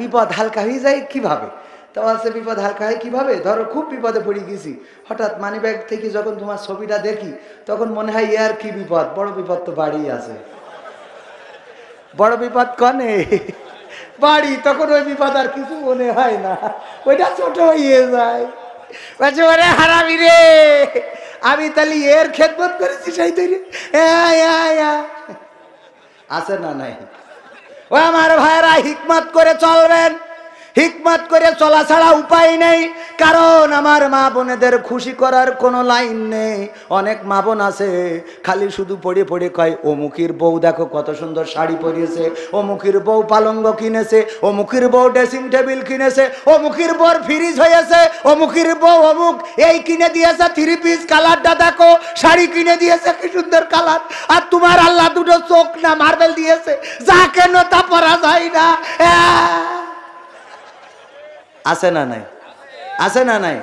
বিপদ হালকা হয়ে যায় কিভাবে? তা বলছে বিপদ হালকা হয় কিভাবে? ধরো খুব বিপদে পড়ে গেছি, হঠাৎ মানি ব্যাগ থেকে যখন তোমার ছবিটা দেখি তখন মনে হয় আর কি বিপদ, বড় বিপদ তো বাড়ি আছে। বড় বিপদ কনে বাড়ি, তখন ওই বিপদ আর কিছু মনে হয় না, ওইটা ছোট হয়ে যায়। বলছে ওরে হারামি রে, আমি তাহলে এর খেদমত করেছি সেই তৈরি। আছে না নাই? ও আমার ভাইরা হিকমত করে চলবেন, হিকমত করে চলা ছাড়া উপায় নেই। কারণ আমার মা বোনেদের খুশি করার কোনো লাইন নেই। অনেক মা বোন আছে খালি শুধু পড়ে পড়ে কয় অমুকের বউ দেখো কত সুন্দর শাড়ি পরিয়েছে, অমুকের বউ পালঙ্গ কিনেছে, অমুকের বউ ড্রেসিং টেবিল কিনেছে, অমুকের বউ ফ্রিজ হয়েছে, অমুকের বউ অমুক এই কিনে দিয়েছে, 3 পিস কালারটা দেখো, শাড়ি কিনে দিয়েছে কি সুন্দর কালার। আর তোমার আল্লাহ দুটো চোখ না মার্বেল দিয়েছে, যা কেন তা পরা যায় না। আছে না নাই? আছে না নাই?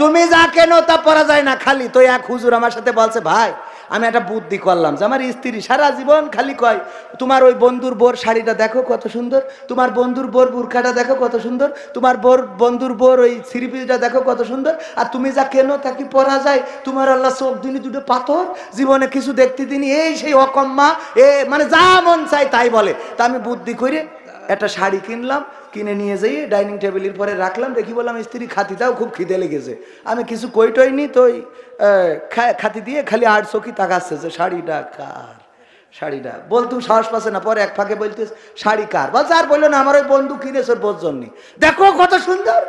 তুমি যা কেন তা পরা যায় না। খালি তো এক হুজুর আমার সাথে বলছে, ভাই আমি একটা বুদ্ধি করলাম যে আমার স্ত্রী সারা জীবন খালি কয় তোমার ওই বন্ধুর বোর শাড়িটা দেখো কত সুন্দর, তোমার বন্ধুর বোর বুরখাটা দেখো কত সুন্দর, তোমার বন্ধুর বোর ওই থ্রি পিসটা দেখো কত সুন্দর, আর তুমি যা কেন তা কি পরা যায়, তোমার আল্লাহ চোখ দিনই দুটো পাথর, জীবনে কিছু দেখতে দিনই, এই সেই অকম্মা মানে যা মন চাই তাই বলে। তা আমি বুদ্ধি করে একটা শাড়ি কিনলাম, কিনে নিয়ে যাই ডাইনিং টেবিলের পরে রাখলাম, দেখি বললাম স্ত্রী খাতিটাও খুব খিদে লেগেছে। আমি কিছু কইটইনি তো খাতি দিয়ে খালি 8 চোখি তাকাচ্ছে যে শাড়িটা কার, শাড়িটা বলতেও সাহস পাচ্ছে না। পরে এক ফাঁকে বলতে শাড়ি কার, বলছে আর বললো না আমার ওই বন্ধু কিনেছে ওর বোর জন্য, দেখো কত সুন্দর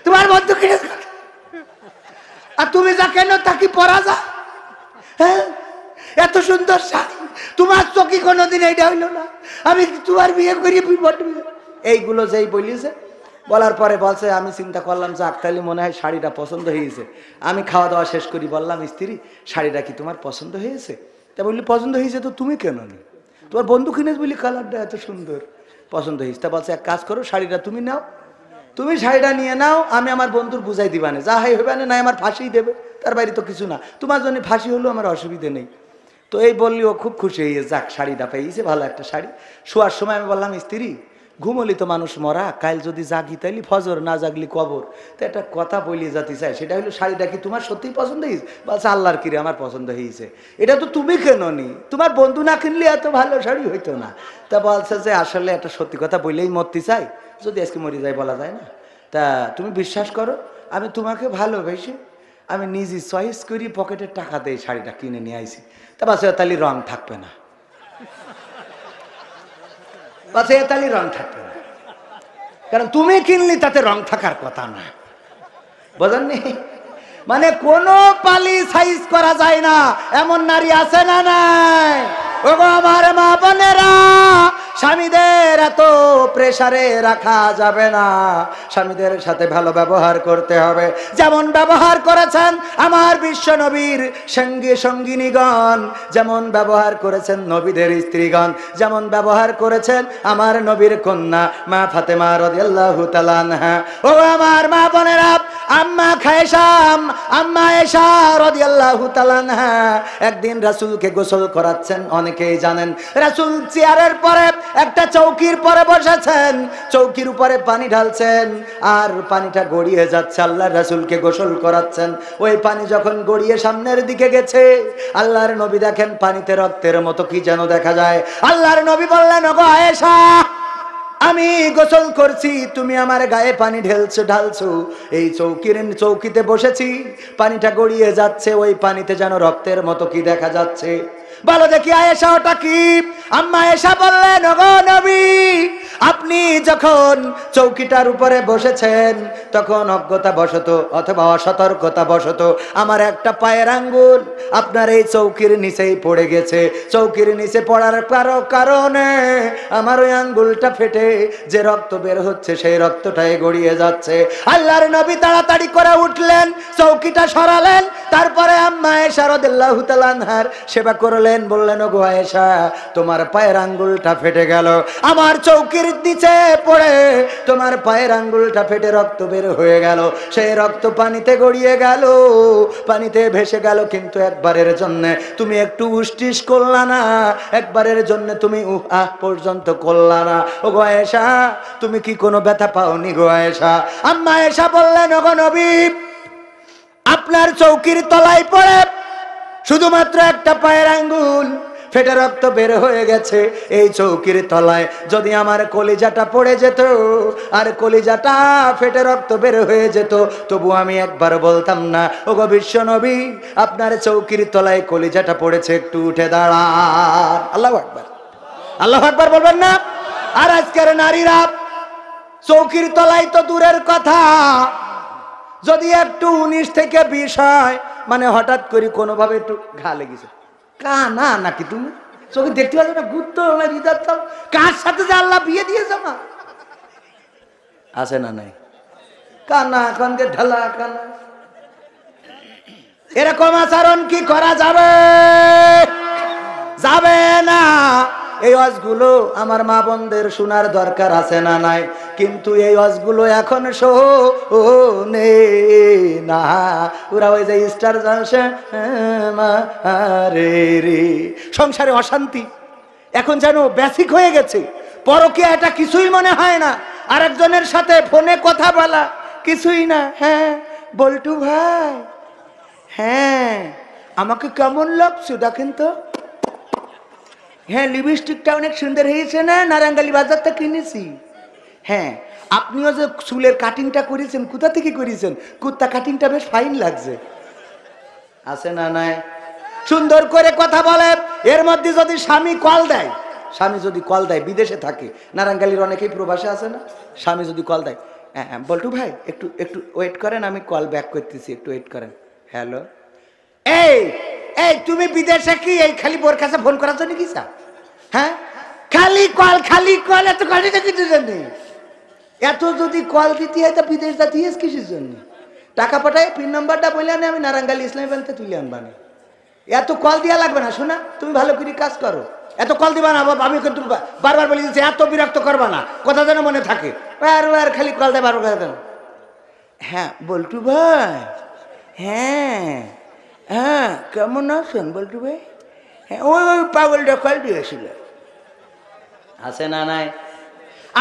তোমার বন্ধু কিনেছে, আর তুমি যা কেন তা কি পরা যা, হ্যাঁ এত সুন্দর শাড়ি তোমার চোখে কোনোদিন এইটা হইলো না, আমি তোমার বিয়ে করি বিপদ। এইগুলো যেই বলিয়েছে বলার পরে বলছে, আমি চিন্তা করলাম যে তাহলে মনে হয় শাড়িটা পছন্দ হয়েছে। আমি খাওয়া দাওয়া শেষ করি, বললাম স্ত্রী শাড়িটা কি তোমার পছন্দ হয়েছে? তা বললি পছন্দ হয়েছে তো তুমি কেন নি, তোমার বন্ধু কিনেছ বলি কালারটা এত সুন্দর পছন্দ হয়েছে। তা বলছে এক কাজ করো শাড়িটা তুমি নাও, তুমি শাড়িটা নিয়ে নাও, আমি আমার বন্ধুর বুঝাই দিবানে, যা হাই হবে না আমার ফাঁসিই দেবে, তার বাইরে তো কিছু না, তোমার জন্য ফাঁসি হলেও আমার অসুবিধে নেই। তো এই বললি ও খুব খুশি হয়ে যাক শাড়িটা পেয়েছে, ভালো একটা শাড়ি। শোয়ার সময় আমি বললাম স্ত্রী ঘুমলি তো মানুষ মরা, কাল যদি জাগি তাইলি ফজর, না জাগলি কবর। তো একটা কথা বলিয়ে যেতে চাই, সেটা হলো শাড়িটা কি তোমার সত্যিই পছন্দ হয়েছে? বলছে আল্লাহর কিরে আমার পছন্দ হয়েছে। এটা তো তুমি কেন নি, তোমার বন্ধু না কিনলে এত ভালো শাড়ি হইতো না। তা বলছে যে আসলে একটা সত্যি কথা বললেই মরতে চাই, যদি আজকে মরি যায় বলা যায় না। তা তুমি বিশ্বাস করো আমি তোমাকে ভালোবেসে আমি নিজে চয়েস করি পকেটের টাকা দিয়ে শাড়িটা কিনে নিয়ে আইছি। তা বাসে তাহলে রং থাকবে না, বাসে তাহলে রং থাকবে না, কারণ তুমি কিনলি তাতে রং থাকার কথা না, বুঝেননি? মানে কোনো পালি সাইজ করা যায় না এমন নারী আছে না নাই? ওগো আমার মা বোনেরা, স্বামীদের এত প্রেসারে রাখা যাবে না, স্বামীদের সাথে ভালো ব্যবহার করতে হবে। যেমন ব্যবহার করেছেন আমার বিশ্ব নবীর সঙ্গিনীগণ, যেমন ব্যবহার করেছেন নবীদের স্ত্রীগণ, যেমন ব্যবহার করেছেন আমার নবীর কন্যা মা ফাতেমা রাদিয়াল্লাহু তাআলা আনহা। ও আমার মা বোনেরা, আম্মা খায়সাম আম্মা আয়েশা রাদিয়াল্লাহু তাআলা আনহা একদিন রাসূলকে গোসল করাচ্ছেন। অনেকেই জানেন রাসূল চেয়ারের পরে একটা চৌকির পরে বসেছেন, চৌকির উপরে পানি ঢালছেন আর পানিটা গড়িয়ে যাচ্ছে, আল্লাহর রাসূলকে গোসল করাচ্ছেন। ওই পানি যখন গড়িয়ে সামনের দিকে গেছে, আল্লাহর নবী দেখেন পানিতে রক্তের মতো কি যেন দেখা যায়। আল্লাহর নবী বললেন, ওগো আয়েশা আমি গোসল করছি, তুমি আমার গায়ে পানি ঢালছো, এই চৌকিতে বসেছি, পানিটা গড়িয়ে যাচ্ছে, ওই পানিতে যেন রক্তের মতো কি দেখা যাচ্ছে, বলো দেখি আয়েশা ওটা কি? আম্মা আয়েশা বললেন, ওগো নবী আপনি যখন চৌকিটার উপরে বসেছেন তখন অজ্ঞতা বশত অথবা অসতর্কতা বশত আমার একটা পায়ের আঙ্গুল আপনার এই চৌকির নিচেই পড়ে গেছে, চৌকির নিচে পড়ার কারণে আমার ওই আঙ্গুলটা ফেটে যে রক্ত বের হচ্ছে সেই রক্তটাই গড়িয়ে যাচ্ছে। আল্লাহর নবী তাড়াতাড়ি করে উঠলেন, চৌকিটা সরালেন, তারপরে আম্মা আয়েশা রাদিয়াল্লাহু তাআলা আনহার সেবা করলেন, বললেন ওগো আয়েশা তোমার পায়ের আঙ্গুলটা ফেটে গেল, আমার চৌকির নিচে পড়ে তোমার পায়ের আঙ্গুলটা ফেটে রক্ত বের হয়ে গেল, সেই রক্ত পানিতে গড়িয়ে গেল, পানিতে ভেসে গেল, কিন্তু একবারের জন্য তুমি একটু উষ্টিস করলা না, একবারের জন্য তুমি আহ পর্যন্ত করলা না। ওগো আয়েশা তুমি কি কোনো ব্যথা পাওনি গো আয়েশা? আম্মা আয়েশা বললেন, ওগো নবী আপনার চৌকির তলায় পড়ে শুধুমাত্র একটা পায়ের আঙ্গুল ফেটে রক্ত বের হয়ে গেছে, এই চৌকির তলায় যদি আমার কলিজাটা পড়ে যেত আর কলিজাটা ফেটে রক্ত বের হয়ে যেত, তবু আমি একবার বলতাম না ওগো বিশ্ব নবী আপনার চৌকির তলায় কলিজাটা পড়েছে, একটু উঠে দাঁড়ান। আল্লাহু আকবার, আল্লাহু আকবার বলবেন না? আর আজকের নারীরা চৌকির তলায় তো দূরের কথা, যদি একটু 19 থেকে 20 হয়, মানে হঠাৎ করে কোনোভাবে একটু ঘা লেগেছে, কানা নাকি তুমি? চোখে দেখতে পাচ্ছ না? গুত্ত কার সাথে যে আল্লাহ বিয়ে দিয়েছে আমার, আছে না নাই? কানা কানকে ঢালা কানা। এরকম আচরণ কি করা যাবে? যাবে না। এই ওয়াজগুলো আমার মা বোনদের শোনার দরকার আছে না নাই? কিন্তু এই ওয়াজগুলো এখন শোনে না। ওরা ওই যে স্টার রে সংসারে অশান্তি এখন যেন বেসিক হয়ে গেছে। পরকীয়া এটা কিছুই মনে হয় না, আরেকজনের সাথে ফোনে কথা বলা কিছুই না। হ্যাঁ বল্টু ভাই, হ্যাঁ আমাকে কেমন লাগছে দেখেন তো, হ্যাঁ লিপস্টিকটা অনেক সুন্দর হয়েছে না, নারায়ণগালি বাজারটা কিনেছি। হ্যাঁ আপনিও যে চুলের কাটিংটা করেছেন, কোথা থেকে করেছেন? কুত্তা কাটিংটা বেশ ফাইন লাগছে, আছে না নাই? সুন্দর করে কথা বলে। এর মধ্যে যদি স্বামী কল দেয়, স্বামী যদি কল দেয়, বিদেশে থাকে, নারায়ণগালির অনেকেই প্রবাসে আছে না, স্বামী যদি কল দেয়, হ্যাঁ বল্টু ভাই একটু একটু ওয়েট করেন, আমি কল ব্যাক করতেছি, একটু ওয়েট করেন। হ্যালো, এই এই তুমি বিদেশে কি এই খালি বোর কাছে ফোন করার জন্য কি চাও? হ্যাঁ খালি কল এত কলটা কিসের জন্য? এত যদি কল দিতে হয় তা বিদেশ যাতে কিসের জন্য? টাকা পাঠায় পিন নাম্বারটা বলে আনে, আমি নারায়ণগালি ইসলামী ব্যাংকে তুলে আনবানি। এত কল দিয়া লাগবে না, শোনা তুমি ভালো করে কাজ করো, এত কল দিবা না। আমি কিন্তু বারবার বলে দিচ্ছি, এত বিরক্ত করবা না, কথা যেন মনে থাকে। বারবার খালি কল দেয়, বারবার কথা। হ্যাঁ বল্টু ভাই, হ্যাঁ হ্যাঁ কেমন আছেন বল্টু ভাই? হ্যাঁ ওই পাগলটা কল দিয়েছিল, আছে না নাই?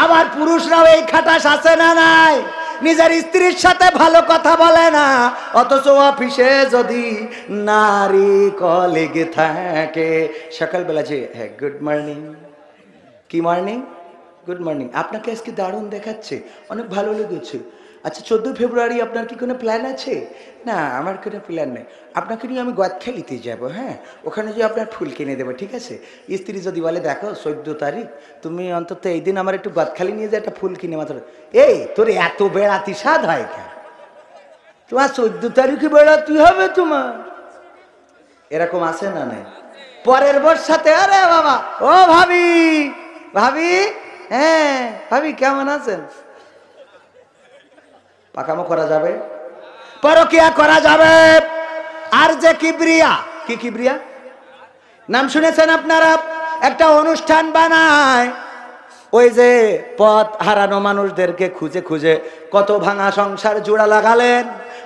আবার পুরুষরাও এই খাটাস, আছে না নাই? নিজের স্ত্রীর সাথে ভালো কথা বলে না, অথচ অফিসে যদি নারী কলিগ থাকে, সকালবেলা যে হ্যাঁ গুড মর্নিং, কি মর্নিং, গুড মর্নিং, আপনাকে আজকে দারুণ দেখাচ্ছে, অনেক ভালো লেগেছে। আচ্ছা 14 ফেব্রুয়ারি আপনার কি কোনো প্ল্যান আছে? না আমার কোনো প্ল্যান নেই, আপনাকে নিয়ে আমি গদখালিতে যাব, হ্যাঁ ওখানে যে আপনার ফুল কিনে দেবো, ঠিক আছে? স্ত্রী যদি বলে দেখো 14 তারিখ তুমি অন্তত এই দিন আমার একটু গদখালি নিয়ে যে একটা ফুল কিনে মাত্র। এই তোর এত বেড়াতি স্বাদ হয় কেন? তোমার 14 তারিখে বেড়াতি হবে তোমার? এরকম আছে না নাই? পরের বর্ষাতে আরে বাবা ও ভাবি, ভাবি হ্যাঁ ভাবি কেমন আছেন? পাকামো করা যাবে, পরকীয়া করা যাবে। আর যে কিবরিয়া, কি কিবরিয়া নাম শুনেছেন আপনারা? একটা অনুষ্ঠান বানায়, ওই যে পথ হারানো মানুষদেরকে খুঁজে খুঁজে কত ভাঙা সংসার জোড়া লাগালেন,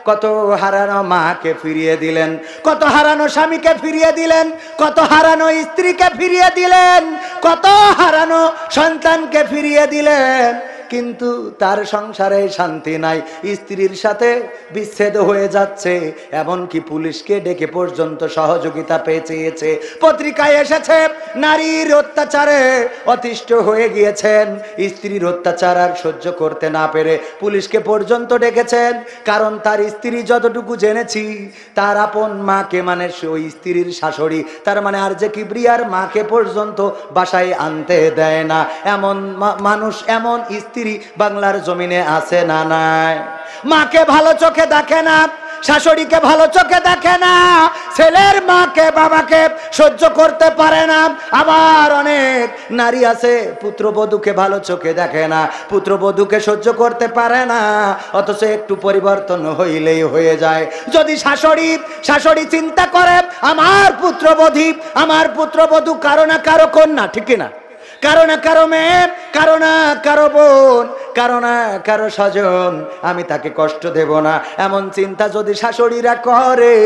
কত হারানো মাকে ফিরিয়ে দিলেন, কত হারানো স্বামীকে ফিরিয়ে দিলেন, কত হারানো স্ত্রীকে ফিরিয়ে দিলেন, কত হারানো সন্তানকে ফিরিয়ে দিলেন, কিন্তু তার সংসারে শান্তি নাই, স্ত্রীর সাথে বিচ্ছেদ হয়ে যাচ্ছে, এমনকি পুলিশকে ডেকে পর্যন্ত সহযোগিতা পেয়েছে। পত্রিকায় এসেছে নারীর অত্যাচারে অতিষ্ঠ হয়ে গিয়েছেন, স্ত্রীর অত্যাচার আর সহ্য করতে না পেরে পুলিশকে পর্যন্ত ডেকেছেন। কারণ তার স্ত্রী যতটুকু জেনেছি, তার আপন মাকে মানে ওই স্ত্রীর শাশুড়ি, তার মানে আর যে কিবরিয়ার মাকে পর্যন্ত বাসায় আনতে দেয় না। এমন মানুষ, এমন স্ত্রী বাংলার জমিনে আছে না নাই? মাকে ভালো চোখে দেখে না, শাশুড়িকে ভালো চোখে দেখে না, ছেলের মাকে বাবাকে সহ্য করতে পারে না। আবার অনেক নারী আছে পুত্রবধূকে ভালো চোখে দেখে না, পুত্রবধূকে সহ্য করতে পারে না, অথচ একটু পরিবর্তন হইলেই হয়ে যায়। যদি শাশুড়ি চিন্তা করে আমার পুত্রবধূ কারো না কারো কন্যা, ঠিক কিনা? কারো না কারো মেয়ে, কারো না কারো বোন, কারো না কারো স্বজন, আমি তাকে কষ্ট দেব না, এমন চিন্তা যদি শাশুড়িরা করে,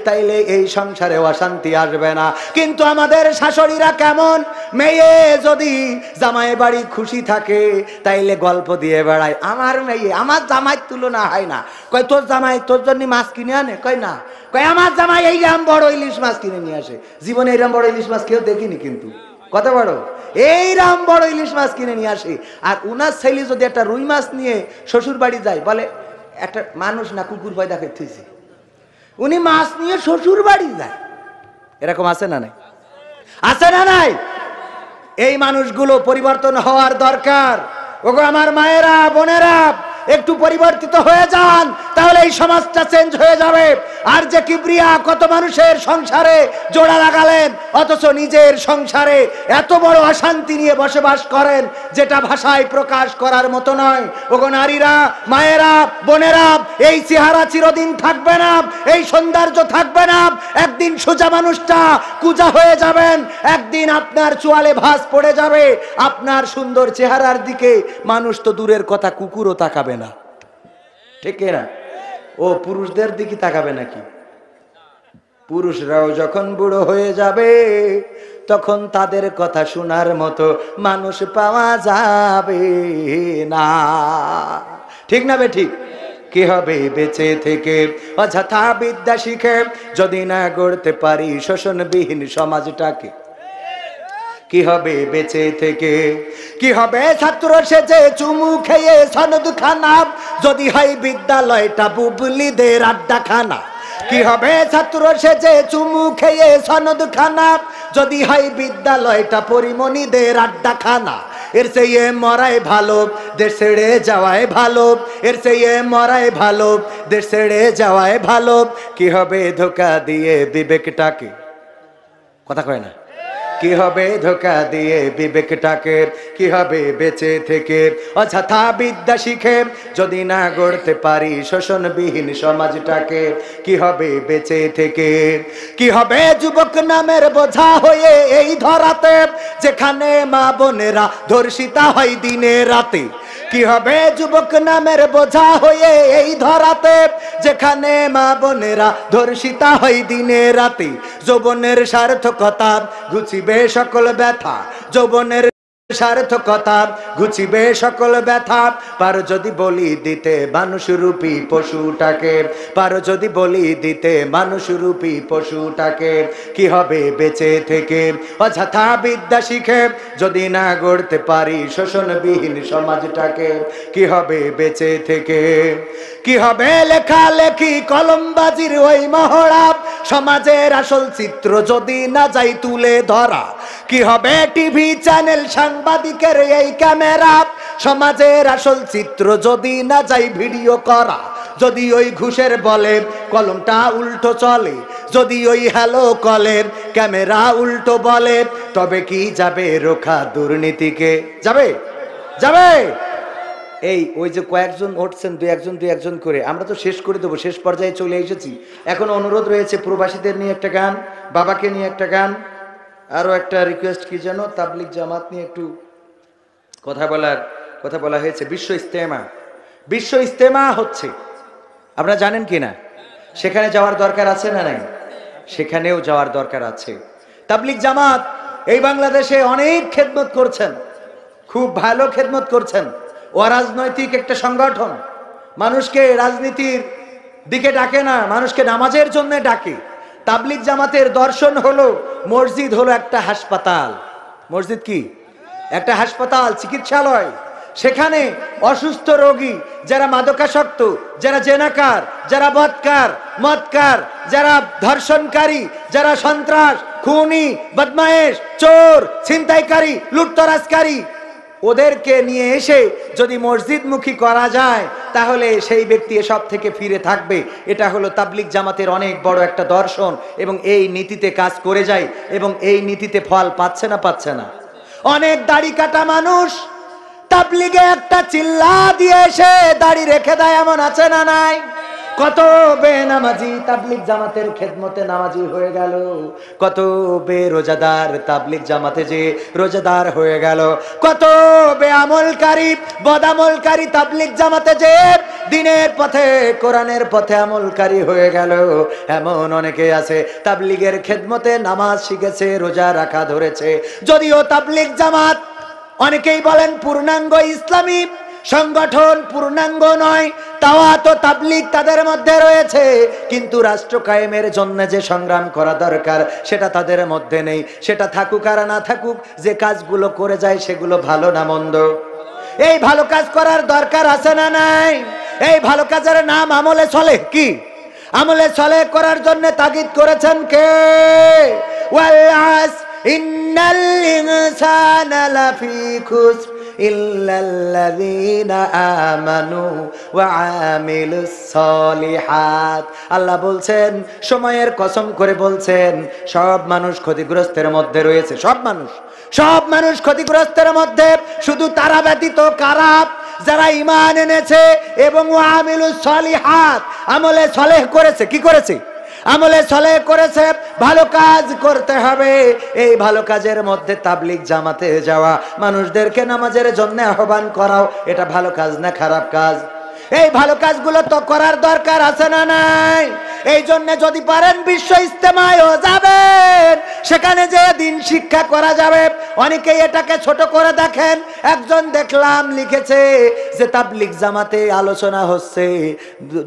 তাইলে এই সংসারে অশান্তি আসবে না। কিন্তু আমাদের শাশুড়িরা কেমন? মেয়ে যদি জামাই বাড়ি খুশি থাকে, তাইলে গল্প দিয়ে বেড়ায়, আমার মেয়ে আমার জামাই তুলনা হয় না। কয় তোর জামাই তোর জন্য মাছ কিনে আনে? কয় না। কয় আমার জামাই এইরকম বড় ইলিশ মাছ কিনে নিয়ে আসে। জীবনে এইরকম বড় ইলিশ মাছ কেউ দেখিনি, কিন্তু কত বড় এইরকম বড় ইলিশ মাছ কিনে নিয়ে আসে। আর উনার ছেলে যদি একটা রুই মাছ নিয়ে শ্বশুর বাড়ি যায়, বলে একটা মানুষ না কুকুর পয়দা করতেছে, উনি মাছ নিয়ে শ্বশুর বাড়ি যায়। এরকম আছে না নাই? আছে না নাই? এই মানুষগুলো পরিবর্তন হওয়ার দরকার। ওগো আমার মায়েরা, বোনেরা, একটু পরিবর্তিত হয়ে যান, তাহলে এই সমাজটা চেঞ্জ হয়ে যাবে। আর যে কিবরিয়া, কত মানুষের সংসারে জোড়া লাগালেন, অথচ নিজের সংসারে এত বড় অশান্তি নিয়ে বসবাস করেন, যেটা ভাষায় প্রকাশ করার মতো নয়। ওগো নারীরা, মায়েরা, বোনেরা, এই চেহারা চিরদিন থাকবে না, এই সৌন্দর্য থাকবে না। একদিন সোজা মানুষটা কুজা হয়ে যাবেন, একদিন আপনার চোয়ালে ভাঁজ পড়ে যাবে। আপনার সুন্দর চেহারার দিকে মানুষ তো দূরের কথা, কুকুরও তাকাবে না, ঠিক না? ও পুরুষদের দিকে তাকাবে নাকি? পুরুষরাও যখন বুড়ো হয়ে যাবে, তখন তাদের কথা শোনার মতো মানুষ পাওয়া যাবে না, ঠিক না বে ঠিক? কি হবে বেঁচে থেকে অযথা বিদ্যা শিখে, যদি না গড়তে পারি শোষণবিহীন সমাজটাকে? কি হবে বেঁচে থেকে? কি হবে ছাত্র সেজে চুমু খেয়ে সনদ খানা, যদি হয় বিদ্যালয়টা বুবলিদের আড্ডাখানা? কি হবে ছাত্র সেজে চুমু খেয়ে সনদ খানা, যদি হয় বিদ্যালয়টা পরিমণিদের আড্ডাখানা? এর চেয়ে মরাই ভালো, দেশ ছেড়ে যাওয়াই ভালো। এর চেয়ে মরাই ভালো, দেশ ছেড়ে যাওয়াই ভালো। কি হবে ধোকা দিয়ে বিবেকটাকে? কথা কয় না? কি হবে ধোকা দিয়ে বিবেকটাকে? কি হবে বেঁচে থেকে অযথা বিদ্যা শিখে, যদি না গড়তে পারি শোষণবিহীন সমাজটাকে? কি হবে বেঁচে থেকে? কি হবে যুবক নামের বোঝা হয়ে এই ধরাতে, যেখানে মা বোনেরা ধর্ষিতা হয় দিনে রাতে? কি হবে যুবক নামের বোঝা হয়ে এই ধরাতে, যেখানে মা বোনেরা ধর্ষিতা হয় দিনে রাতে? যৌবনের সার্থকতা ঘুচিবে সকল ব্যথা, যৌবনের সার্থকতা ঘুচিবে সকল ব্যথা। পারো যদি বলি দিতে মানুষরূপী পশুটাকে, পারো যদি বলি দিতে মানুষরূপী পশুটাকে? কি হবে বেঁচে থেকে অযথা বিদ্যা শিখে, যদি না গড়তে পারি শোষণবিহীন সমাজটাকে? কি হবে বেঁচে থেকে? কি হবে লেখালেখি কলমবাজির ওই মহড়া, সমাজের আসল চিত্র যদি না যাই তুলে ধরা? কি হবে টিভি চ্যানেল সাংবাদিকের এই ক্যামেরা, সমাজের আসল চিত্র যদি না যাই ভিডিও করা? যদি ওই ঘুষের বলে কলমটা উল্টো চলে, যদি ওই হ্যালো কলের ক্যামেরা উল্টো বলে, তবে কি যাবে রোখা দুর্নীতিকে? যাবে? যাবে? এই ওই যে কয়েকজন উঠছেন, দুই একজন করে, আমরা তো শেষ করে দেবো, শেষ পর্যায়ে চলে এসেছি। এখন অনুরোধ রয়েছে প্রবাসীদের নিয়ে একটা গান, বাবাকে নিয়ে একটা গান, আরো একটা রিকোয়েস্ট কি যেন, তাবলিগ জামাত নিয়ে একটু কথা বলা হয়েছে। বিশ্ব ইস্তেমা হচ্ছে, আপনারা জানেন কি না? সেখানে যাওয়ার দরকার আছে না নাই? সেখানেও যাওয়ার দরকার আছে। তাবলিগ জামাত এই বাংলাদেশে অনেক খেদমত করছেন, খুব ভালো খেদমত করছেন। অরাজনৈতিক একটা সংগঠন, মানুষকে রাজনীতির দিকে ডাকে না, মানুষকে নামাজের জন্য ডাকে। তাবলিগ জামাতের দর্শন হলো মসজিদ হলো একটা হাসপাতাল। মসজিদ কি? একটা হাসপাতাল, চিকিৎসালয়। সেখানে অসুস্থ রোগী, যারা মাদকাসক্ত, যারা জেনাকার, যারা বদকার, মদকার, যারা ধর্ষণকারী, যারা সন্ত্রাস, খুনি, বদমায়েশ, চোর, ছিনতাইকারী, লুটতরাজকারী, ওদেরকে নিয়ে এসে যদি মসজিদমুখী করা যায়, তাহলে সেই ব্যক্তি এসব থেকে ফিরে থাকবে। এটা হলো তাবলিগ জামাতের অনেক বড় একটা দর্শন, এবং এই নীতিতে কাজ করে যায়, এবং এই নীতিতে ফল পাচ্ছে না? পাচ্ছে না? অনেক দাড়ি কাটা মানুষ তাবলিগে একটা চিল্লা দিয়ে এসে দাড়ি রেখে দেয়, এমন আছে না নাই? কত বেনামাজি তাবলিগ জামাতের খেদমতে নামাজি হয়ে গেল, কত বেরোজাদার তাবলিগ জামাতে যে রোজাদার হয়ে গেল, কত বেআমলকারী বদামলকারী তাবলিগ জামাতে যে দিনের পথে কোরআনের পথে আমলকারী হয়ে গেল। এমন অনেকে আছে তাবলিগের খেদমতে নামাজ শিখেছে, রোজা রাখা ধরেছে। যদিও তাবলিগ জামাত অনেকেই বলেন পূর্ণাঙ্গ ইসলামী সংগঠন, পূর্ণাঙ্গ নয়, তাওয়া তো তাবলিগ তাদের মধ্যে রয়েছে, কিন্তু রাষ্ট্র কায়েমের জন্য যে সংগ্রাম করা দরকার সেটা তাদের মধ্যে নেই। সেটা থাকুক আর না থাকুক, যে কাজগুলো করে যায় সেগুলো ভালো না মন্দ? এই ভালো কাজ করার দরকার আছে না নাই? এই ভালো কাজের নাম আমলে চলে। কি আমলে চলে করার জন্য তাগিদ করেছেন কে? ওয়াল আস ইন্নাল ইনসানা লাফি খুসর ইল্লাল্লাযীনা আমানু ওয়া আমিলুস সলিহাত। আল্লাহ বলছেন, সময়ের কসম করে বলছেন, সব মানুষ ক্ষতিগ্রস্তের মধ্যে রয়েছে। সব মানুষ ক্ষতিগ্রস্তের মধ্যে, শুধু তারা ব্যতীত কারা? যারা ঈমান এনেছে এবং ওয়া আমিলুস সলিহাত, আমলে সলেহ করেছে। কি করেছে? আমলে সলেহ করেছে। ভালো কাজ করতে হবে। এই ভালো কাজের মধ্যে তাবলীগ জামাতে যাওয়া, মানুষদেরকে নামাজের জন্য আহ্বান করাও, এটা ভালো কাজ না খারাপ কাজ? এই ভালো কাজগুলো তো করার দরকার আছে না নাই? এই জন্য যদি পারেন বিশ্ব ইজতেমায়ও যাবেন, সেখানে যে দিন শিক্ষা করা যাবে। অনেকেই এটাকে ছোট করে দেখেন। একজন দেখলাম লিখেছে যে তাবলীগ জামাতে আলোচনা হচ্ছে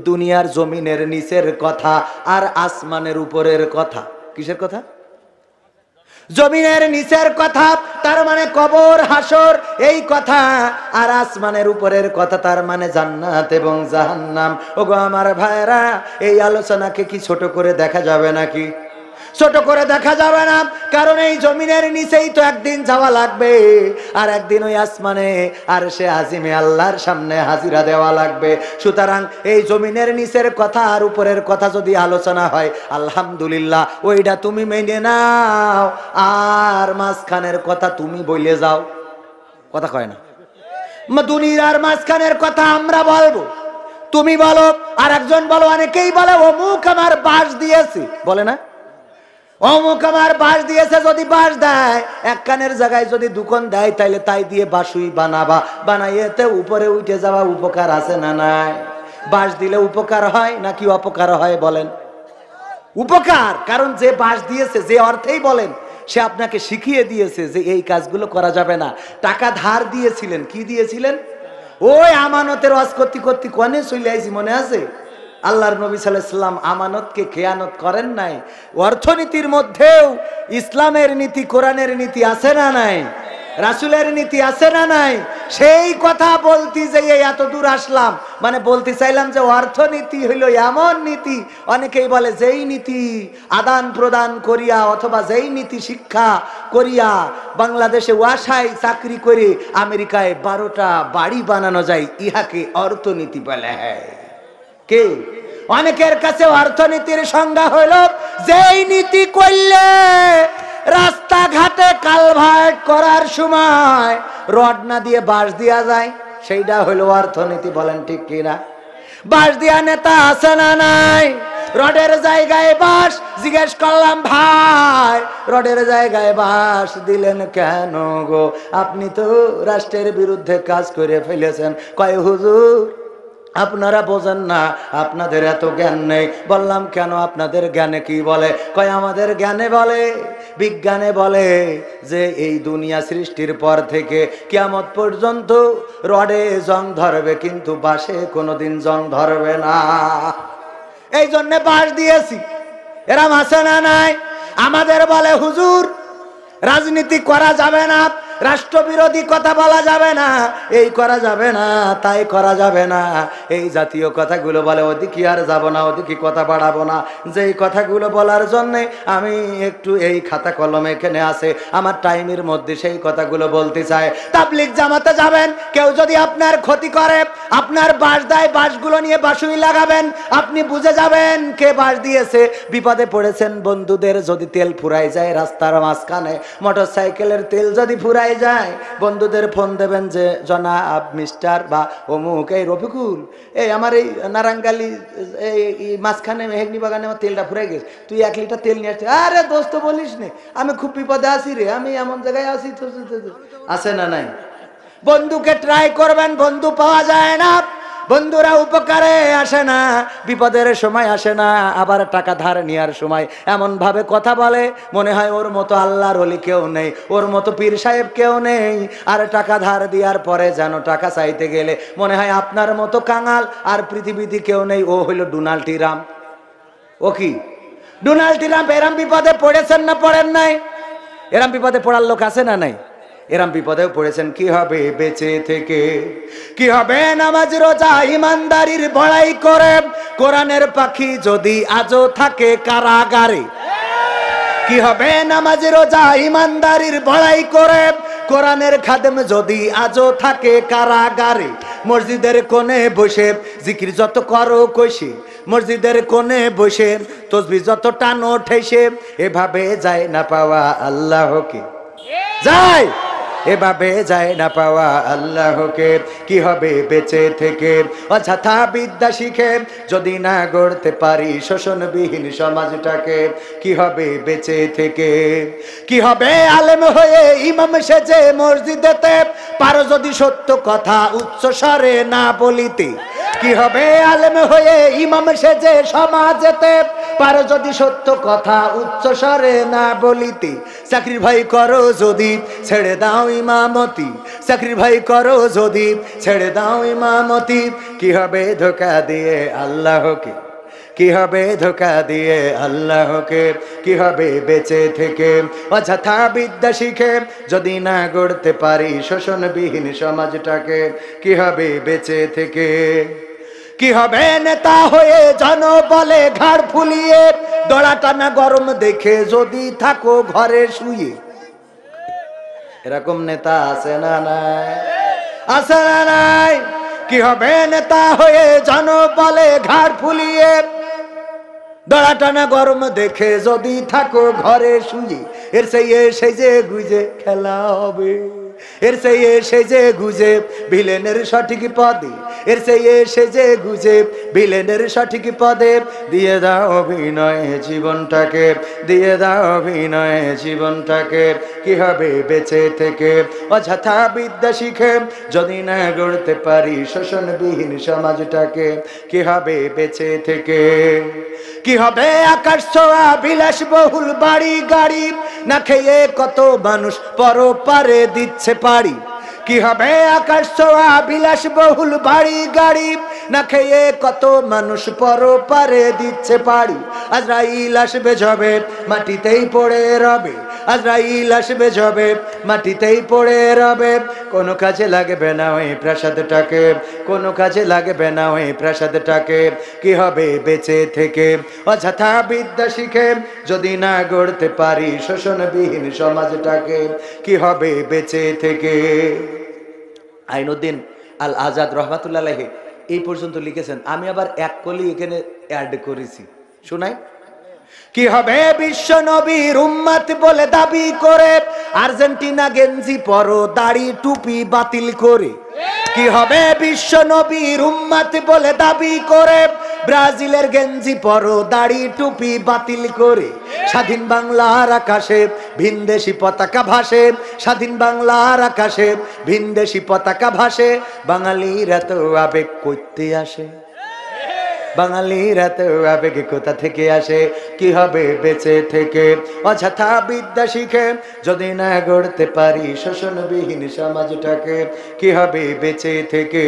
দুনিয়ার জমিনের নিচের কথা আর আসমানের উপরের কথা। কিসের কথা? জমিনের নিচের কথা, তার মানে কবর হাসর এই কথা, আর আসমানের উপরের কথা তার মানে জান্নাত এবং জাহান্নাম। ওগো আমার ভাইরা, এই আলোচনাকে কি ছোট করে দেখা যাবে নাকি? ছোট করে দেখা যাবে না, কারণ এই জমিনের নিচেই তো একদিন যাওয়া লাগবে, আর একদিন ওই আসমানে আর সে আজিমে আল্লাহর সামনে হাজিরা দেওয়া লাগবে। সুতরাং এই জমিনের নিচের কথা আর উপরের কথা যদি আলোচনা হয়, আলহামদুলিল্লাহ, ওইটা তুমি মেনে নাও, আর মাঝখানের কথা তুমি বলে যাও। কথা কয় না? দুনিয়ার মাঝখানের কথা আমরা বলবো, তুমি বলো, আর একজন বলো। অনেকেই বলে অমুক আমার বাস দিয়েছে, বলে না? অমুক আমার বাস দিয়েছে। যদি বাস দেয়, এক কানের জায়গায় যদি দুকন দেয়, তাইলে তাই দিয়ে বাসুই বানাবা, বানাইতে উপরে উঠে যাওয়া উপকার আছে না নাই? বাস দিলে উপকার হয় নাকি অপকার হয় বলেন? উপকার। কারণ যে বাস দিয়েছে, যে অর্থেই বলেন, সে আপনাকে শিখিয়ে দিয়েছে যে এই কাজগুলো করা যাবে না। টাকা ধার দিয়েছিলেন, কি দিয়েছিলেন? ওই আমানতের ওয়াজ করতে করতে কনে চলে আইছি, মনে আছে? আল্লাহর নবী সাল্লাল্লাহু আলাইহি সাল্লাম আমানতকে খেয়ানত করেন নাই। অর্থনীতির মধ্যেও ইসলামের নীতি, কোরআনের নীতি আছে না নাই? রাসূলের নীতি আছে না নাই? সেই কথা বলতে যে এত দূর আসলাম, মানে বলতে চাইলাম যে অর্থনীতি হইল এমন নীতি, অনেকেই বলে যেই নীতি আদান প্রদান করিয়া অথবা যেই নীতি শিক্ষা করিয়া বাংলাদেশে ওয়াসায় চাকরি করে আমেরিকায় 12টা বাড়ি বানানো যায়, ইহাকে অর্থনীতি বলে। কে? অনেকের কাছে অর্থনীতির সংজ্ঞা হইল যেই নীতি করলে রাস্তাঘাটে কালভার্ট করার সময় রড না দিয়ে বাঁশ দিয়া যায়, সেইটা হইল অর্থনীতি। বলেন ঠিক কিনা? বাঁশ দিয়া নেতা আছে না নাই? রডের জায়গায় বাঁশ। জিজ্ঞেস করলাম, ভাই রডের জায়গায় বাঁশ দিলেন কেন গো? আপনি তো রাষ্ট্রের বিরুদ্ধে কাজ করে ফেলেছেন। কয় হুজুর আপনারা বোঝেন না, আপনাদের এত জ্ঞান নেই। বললাম কেন? আপনাদের জ্ঞানে কি বলে? কয় আমাদের জ্ঞানে বলে, বিজ্ঞানে বলে যে এই দুনিয়া সৃষ্টির পর থেকে কিয়ামত পর্যন্ত রডে জং ধরবে, কিন্তু বাঁশে কোনোদিন জং ধরবে না। এই জন্য বাঁশ দিয়েছি। এরম আছে না নাই? আমাদের বলে হুজুর রাজনীতি করা যাবে না, রাষ্ট্রবিরোধী কথা বলা যাবে না, এই করা যাবে না, তাই করা যাবে না, এই জাতীয় কথাগুলো বলে। ওদিকে আর যাব না, ওদিকে কথা বাড়াবো না। যেই কথাগুলো বলার জন্যে আমি একটু এই খাতা কলম এখানে আছে, আমার টাইমের মধ্যে সেই কথাগুলো বলতে চাই। তাবলীগ জামাতে যাবেন, কেউ যদি আপনার ক্ষতি করে, আপনার বাঁশ দেয়, বাঁশগুলো নিয়ে বাঁশুই লাগাবেন, আপনি বুঝে যাবেন কে বাঁশ দিয়েছে। বিপদে পড়েছেন, বন্ধুদের যদি তেল ফুরাই যায় রাস্তার মাঝখানে, মোটর সাইকেলের তেল যদি ফুরাই যায়, বন্ধুদের ফোন দেবেন যে জনাব মিস্টার বা অমুক, এই রফিকুল, এই আমার এই নারাঙ্গালি এই মাঝখানে মেহেগনি বাগানে আমার তেলটা ফুরাই গেছে, তুই 1 লিটার তেল নিয়ে আসছিস। আরে দোস্ত বলিস নে, আমি খুব বিপদে আছি রে, আমি এমন জায়গায় আছি। তো আছে না নাই? বন্ধুকে ট্রাই করবেন, বন্ধু পাওয়া যায় না। বন্ধুরা উপকারে আসে না, বিপদের সময় আসে না, আবার টাকা ধার নেওয়ার সময় এমন ভাবে কথা বলে মনে হয় ওর মতো আল্লাহর ওলি কেউ নেই, ওর মতো পীর সাহেব কেউ নেই। আর টাকা ধার দেওয়ার পরে যেন টাকা চাইতে গেলে মনে হয় আপনার মতো কাঙাল আর পৃথিবীতে কেউ নেই। ও হইল ডোনাল্ড ট্রাম্প। ও কি ডোনাল্ড ট্রাম্প? এরম বিপদে পড়েছেন না পড়েন নাই? এরম বিপদে পড়ার লোক আছে না নাই? এরম বিপদেও পড়েছেন। কি হবে বেঁচে থেকে? কি হবে নামাজ রোজা ইমানদারির বড়াই করে? কোরআনের পাখি যদি আজও থাকে কারাগারে। কি হবে নামাজ রোজা ইমানদারির বড়াই করে? কোরআনের খাদেম যদি আজও থাকে কারাগারে, মসজিদের কোণে বসে জিকির যত করো কইসে, মসজিদের কোণে বসে তসবিহ যত টানো ঠেসে, এভাবে যায় না পাওয়া আল্লাহকে, যায় এভাবে যায় না পাওয়া আল্লাহকে। কি হবে বেঁচে থেকে অযথা বিদ্যা শিখে যদি না গড়তে পারি শোষণবিহীন সমাজটাকে? কি হবে বেঁচে থেকে? কি হবে আলেম হয়ে ইমাম সেজে মসজিদেতে পারো যদি সত্য কথা উচ্চ স্বরে না বলিতে? কি হবে আলেম হয়ে ইমাম সেজে সমাজেতে পারো যদি সত্য কথা উচ্চ স্বরে না বলিতে? চাকরির ভাই করো যদি ছেড়ে দাও ইমামতি, চাকরির ভাই করো যদি ছেড়ে দাও ইমামতি। কি হবে ধোঁকা দিয়ে আল্লাহকে, কি হবে ধোঁকা দিয়ে আল্লাহকে? কি হবে বেঁচে থেকে অযথা বিদ্যা শিখে যদি না গড়তে পারি শোষণবিহীন সমাজটাকে? কি হবে বেঁচে থেকে? কি হবে নেতা হয়ে জনবলে ঘাড় ফুলিয়ে দড়া টানা গরম দেখে যদি থাকো ঘরে শুয়ে? এরকম নেতা আছে না নাই? আছে না নাই? কি হবে নেতা হয়ে জনবলে ঘাড় ফুলিয়ে দড়া টানা গরম দেখে যদি থাকো ঘরে শুয়ে? এর সেই যে গুজে খেলা হবে, এর সেই যে গুজে ভিলেনের সঠিক পদে, এর সেই যে গুজে ভিলেনের সঠিক পদে দিয়ে দাও অভিনয়ে জীবনটাকে, দিয়ে দাও অভিনয়ে জীবনটাকে। কি হবে বেঁচে থেকে অযথা বিদ্যা শিখে যদি না গড়তে পারি শোষণবিহীন সমাজটাকে? কি হবে বেঁচে থেকে? কি হবে আকাশ ছোঁয়া বিলাস বহুল বাড়ি গাড়ি না খেয়ে কত মানুষ পরপারে দিচ্ছে পাড়ি? কি হবে আকাশ ছোঁয়া বিলাস বহুল বাড়ি গাড়ি না খেয়ে কত মানুষ পরপারে দিচ্ছে পাড়ি? আজরাইল আসবে যবে মাটিতেই পড়ে রবে, আজরাইল আসবে যবে মাটিতেই পড়ে রবে। কোনো কাজে লাগবে না ওই প্রাসাদটাকে, কোনো কাজে লাগবে না ওই প্রাসাদটাকে। কি হবে বেঁচে থেকে অযথা বিদ্যা শিখে যদি না গড়তে পারি শোষণবিহীন সমাজটাকে? কি হবে বেঁচে থেকে? আইনুদ্দিন আল আজাদ রহমাতুল্লাহ আলাইহি এই পর্যন্ত লিখেছেন, আমি আবার এক কলি এখানে অ্যাড করেছি, শোনাই। কি হবে বিশ্ব নবীর উম্মত বলে দাবি করে আর্জেন্টিনা গেঞ্জি পরো দাড়ি টুপি বাতিল করে? কি হবে বিশ্ব নবীর উম্মত বলে দাবি করে ব্রাজিলের গেঞ্জি পরো দাড়ি টুপি বাতিল করে? স্বাধীন বাংলার আকাশে ভিনদেশি পতাকা ভাসে, স্বাধীন বাংলার আকাশে ভিনদেশি পতাকা ভাসে। বাঙালির এত আবেগ করতে আসে, বাঙালির এত আবেগ কোথা থেকে আসে? কি হবে বেঁচে থেকে অযথা বিদ্যা শিখে যদি না গড়তে পারি শোষণবিহীন সমাজটাকে? কি হবে বেঁচে থেকে?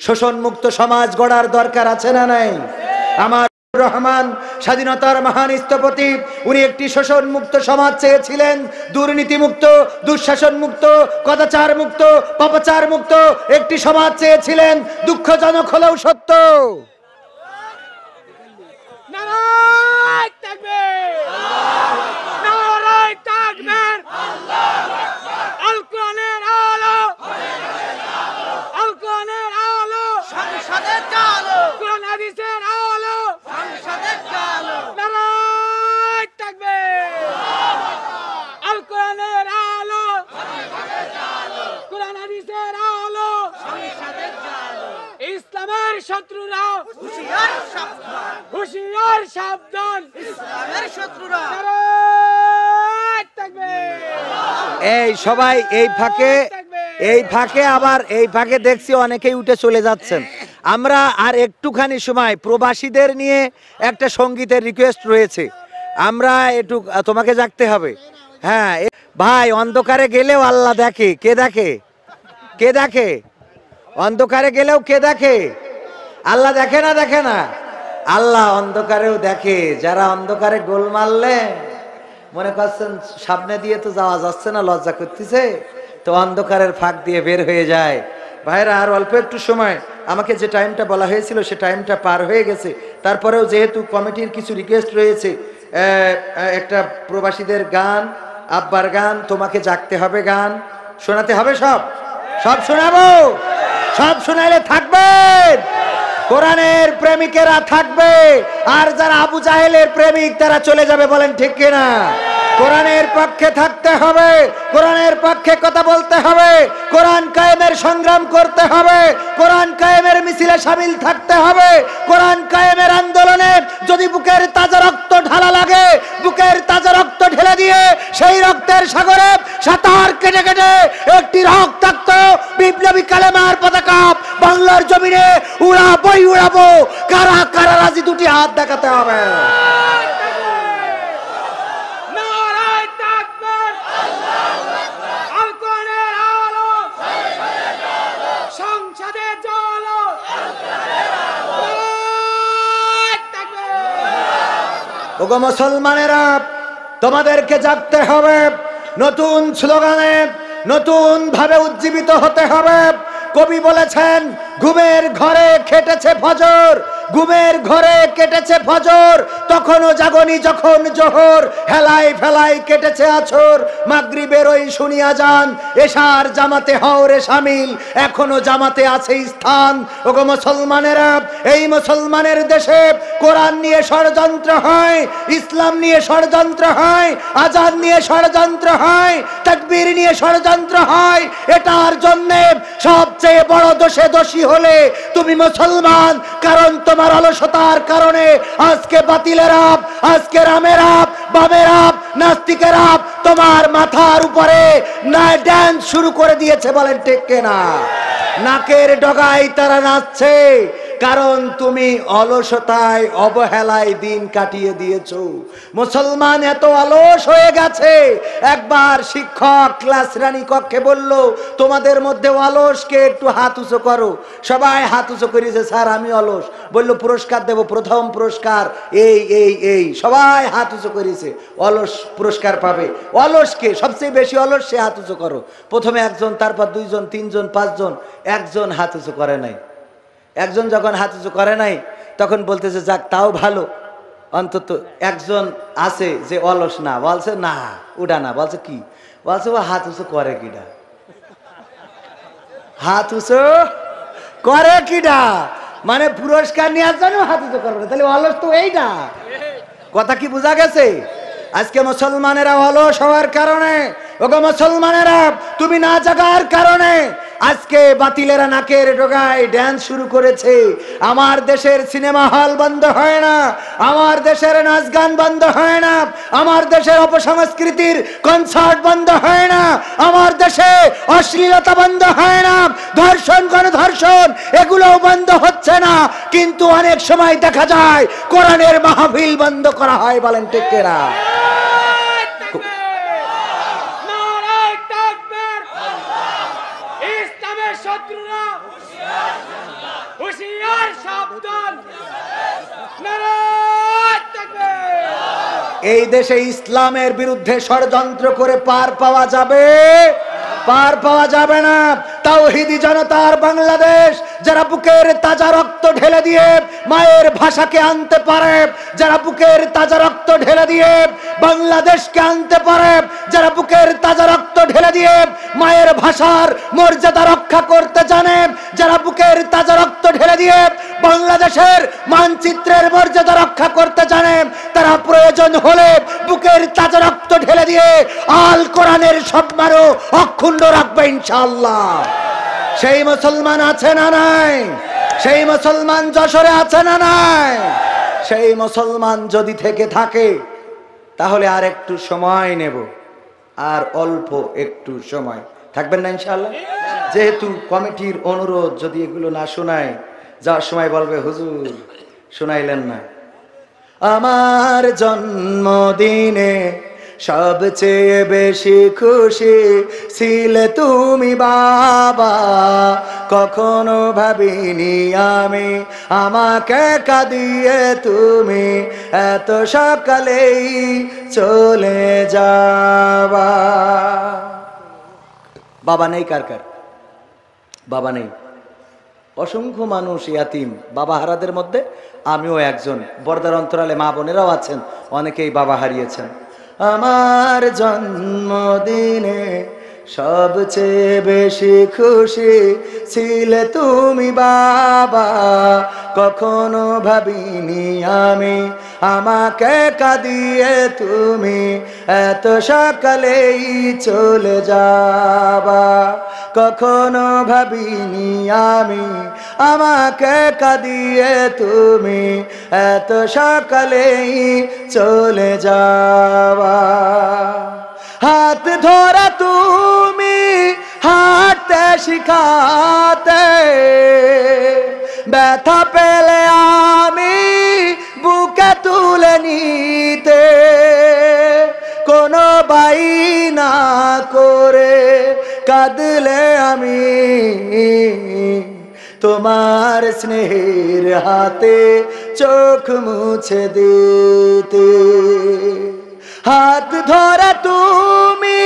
শোষণ মুক্ত সমাজ গড়ার দরকার আছে না নাই? আমার রহমান স্বাধীনতার মহান স্থপতি, উনি একটি শোষণ মুক্ত সমাজ চেয়েছিলেন, দুর্নীতি মুক্ত, দুঃশাসন মুক্ত, কদাচার মুক্ত, পাপাচার মুক্ত একটি সমাজ চেয়েছিলেন। দুঃখজনক হলেও সত্য। নারায়ে তাকবীর, নারায়ে তাকবীর, আল কোরআনের আলো, আল কোরআনের আলো, সংসদের আলো, কোরআন হাদিসের আলো, সংসদের আলো। নারায়ে তাকবীর, আল কোরআনের আলো, কোরআন হাদিসের আলো, সংসদের আলো। ইসলামের শত্রুরা হুঁশিয়ার সাবধান, হুঁশিয়ার সাবধান, ইসলামের শত্রুরা। নারায়ে তাকবীর। এই সবাই এই ফাঁকে আবার এই ফাঁকে দেখছি অনেকেই উঠে চলে যাচ্ছেন। আমরা আর একটুখানি সময় প্রবাসীদের নিয়ে একটা সঙ্গীতের রিকোয়েস্ট রয়েছে, আমরা একটু তোমাকে জাগতে হবে। হ্যাঁ ভাই, অন্ধকারে গেলেও আল্লাহ দেখে। কে দেখে? কে দেখে? অন্ধকারে গেলেও কে দেখে? আল্লাহ দেখে না? দেখে না? আল্লাহ অন্ধকারেও দেখে। যারা অন্ধকারে গোল মারলে মনে করছেন সামনে দিয়ে তো যাওয়া যাচ্ছে না, লজ্জা করতেছে, তো অন্ধকারের ফাঁক দিয়ে বের হয়ে যায়। ভাইরা আর অল্প একটু সময়, আমাকে যে টাইমটা বলা হয়েছিল সে টাইমটা পার হয়ে গেছে। তারপরেও যেহেতু কমিটির কিছু রিকোয়েস্ট রয়েছে, একটা প্রবাসীদের গান আব্বার গান, তোমাকে জাগতে হবে গান, শোনাতে হবে সব, সব শোনাবো, সব শোনাইলে থাকবেন। কোরআনের প্রেমিকেরা থাকবে, আর যারা আবু জাহেলের প্রেমিক তারা চলে যাবে, বলেন ঠিক কিনা? কোরআনের পক্ষে থাকতে হবে, কোরআনের পক্ষে কথা বলতে হবে, কোরআন কায়েমের সংগ্রাম করতে হবে, কোরআন কায়েমের মিছিলে শামিল থাকতে হবে, কোরআন কায়েমের আন্দোলনে যদি বুকের তাজা রক্ত ঢালা লাগে, বুকের তাজা রক্ত ঢেলে দিয়ে সেই রক্তের সাগরে সাঁতার কেটে কেটে একটি রক্তাক্ত বিপ্লবী কালেমার পতাকা বাংলার জমিনে উড়াবই উড়াবো। কারা কারা রাজি? দুটি হাত দেখাতে হবে। ওগো মুসলমানেরা, তোমাদেরকে জাগতে হবে, নতুন স্লোগানে নতুন ভাবে উজ্জীবিত হতে হবে। কবি বলেছেন, ঘুমের ঘরে খেটেছে ফজর, ঘুমের ঘরে কেটেছে ফজর, তখনও জাগনি যখন জোহর, হেলাই ফেলাই কেটেছে আছর, মাগরিবের ওই শুনিয়া যান, এশার জামাতে হও রে শামিল, এখনো জামাতে আছে স্থান। ওগো মুসলমানেরা, এই মুসলমানের দেশে কোরআন নিয়ে ষড়যন্ত্র হয়, ইসলাম নিয়ে ষড়যন্ত্র হয়, আজান নিয়ে ষড়যন্ত্র হয়, তাকবীর নিয়ে ষড়যন্ত্র হয়। এটার জন্যে সবচেয়ে বড় দোষে দোষী হলে তুমি মুসলমান, কারণ তোমার অলসতার কারণে আজকে বাতিলেরা, আজকে রামেরা, বামেরা, নাস্তিকেরা তোমার মাথার উপরে না ড্যান্স শুরু করে দিয়েছে, বলেন ঠিক কিনা? নাকের ডগায় তারা নাচছে, কারণ তুমি অলসতায় অবহেলায় দিন কাটিয়ে দিয়েছো। মুসলমান এত অলস হয়ে গেছে। একবার শিক্ষক ক্লাস রানী কক্ষে বলল, তোমাদের মধ্যে অলসকে একটু হাত উঁচু করো। সবাই হাত উঁচু করেছে, স্যার আমি অলস। বলল পুরস্কার দেব, প্রথম পুরস্কার এই এই এই, সবাই হাত উঁচু করেছে, অলস পুরস্কার পাবে। অলসকে, সবচেয়ে বেশি অলস সে হাত উঁচু করো। প্রথমে একজন, তারপর দুইজন, তিনজন, পাঁচজন, একজন হাত উঁচু করে নাই। একজন যখন হাত উঁচু করে নাই, তখন বলতেছে যাক তাও ভালো, অন্তত একজন আছে যে অলস না। বলছে না ওটা না। বলছে কি? বলছে ও হাত উঁচু করে কিডা, হাত উঁচু করে কিডা, মানে পুরস্কার নেওয়ার জন্য হাত উঁচু করবে, তাহলে অলস তো এইটা। কথা কি বোঝা গেছে? আজকে মুসলমানেরা অলস হওয়ার কারণে, ওগো মুসলমানেরা, তুমি না জাগার কারণে আজকে বাতিলেরা নাকের ডগায় ড্যান্স শুরু করেছে। আমার দেশের সিনেমা হল বন্ধ হয় না, আমার দেশের নাচ গান বন্ধ হয় না, আমার দেশের অপসংস্কৃতির কনসার্ট বন্ধ হয় না, আমার দেশে অশ্লীলতা বন্ধ হয় না, ধর্ষণ, গণধর্ষণ এগুলোও বন্ধ হচ্ছে না, কিন্তু অনেক সময় দেখা যায় কোরআনের মাহফিল বন্ধ করা হয়, বলেন ঠিক কিনা? এই দেশে ইসলামের বিরুদ্ধে ষড়যন্ত্র করে পার পাওয়া যাবে? পার পাওয়া যাবে না। তাওহীদি জনতার বাংলাদেশ, যারা বুকের তাজা রক্ত ঢেলে দিয়ে মায়ের ভাষাকে আনতে পারে, যারা বুকের তাজা রক্ত ঢেলে দিয়ে বাংলাদেশকে আনতে পারে, যারা বুকের তাজা রক্ত ঢেলে দিয়ে মায়ের ভাষার মর্যাদা রক্ষা করতে জানে, যারা বুকের তাজা রক্ত ঢেলে দিয়ে বাংলাদেশের মানচিত্রের মর্যাদা রক্ষা করতে জানে, তারা প্রয়োজন হলে বুকের তাজা রক্ত ঢেলে দিয়ে আল কোরআনের সম্মানও অক্ষুণ্ণ রাখবে ইনশাআল্লাহ। সেই মুসলমান আছে না নাই? সেই মুসলমান যশোরে আছে না নাই? সেই মুসলমান যদি থেকে থাকে তাহলে আর একটু সময় নেব, আর অল্প একটু সময় থাকবেন না ইনশাআল্লাহ। যেহেতু কমিটির অনুরোধ, যদি এগুলো না শোনায় যাওয়ার সময় বলবে হুজুর শোনাইলেন না। আমার জন্মদিনে সবচেয়ে বেশি খুশি ছিলে তুমি বাবা, কখনো ভাবিনি আমি আমাকে কাঁদিয়ে তুমি এত সকালেই চলে যাবা। বাবা নেই কার কার? বাবা নেই। অসংখ্য মানুষ ইয়াতিম, বাবা হারাদের মধ্যে আমিও একজন। বর্দার অন্তরালে মা বোনেরাও আছেন, অনেকেই বাবা হারিয়েছেন। আমার জন্মদিনে সবচেয়ে বেশি খুশি ছিলে তুমি বাবা। কখনো ভাবিনি আমি আমাকে কাঁদিয়ে তুমি এত সকালেই চলে যাবা। কখনো ভাবিনি আমি আমাকে কাঁদিয়ে তুমি এত সকালেই চলে যাবা। হাত ধরা তুমি হাঁটতে শিখাতে, ব্যথা পেলে আমি বুকে তুলে নিতে, কোনো বাইনা করে কাঁদলে আমি তোমার স্নেহের হাতে চোখ মুছে দিতে। হাত ধরে তুমি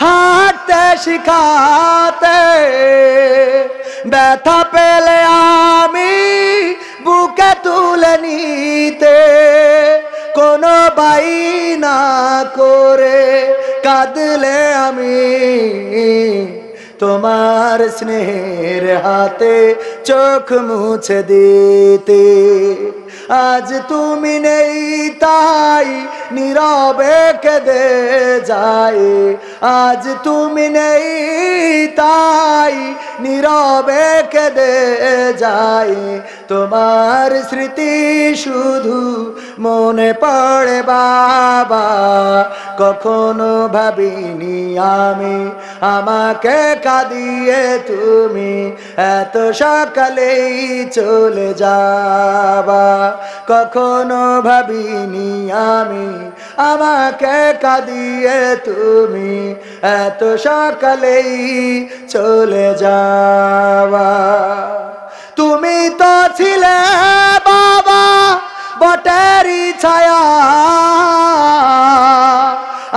হাঁটতে শিখাতে, ব্যথা পেলে আমি বুকে তুলে নিতে, কোনো বাইনা করে কাঁদলে আমি তোমার স্নেহের হাতে চোখ মুছে দিতে। আজ তুমি নেই তাই নীরবে কেঁদে যাই, আজ তুমি নেই তাই নীরবে কেঁদে যাই। তোমার স্মৃতি শুধু মনে পড়ে বাবা। কখনো ভাবিনি আমি আমাকে কাঁদিয়ে তুমি এত সকালেই চলে যাবা। কখনো ভাবিনি আমি আমাকে কাঁদিয়ে তুমি এত সকালেই চলে যাবা। তুমি তো ছিলে বাবা বটেরই ছায়া,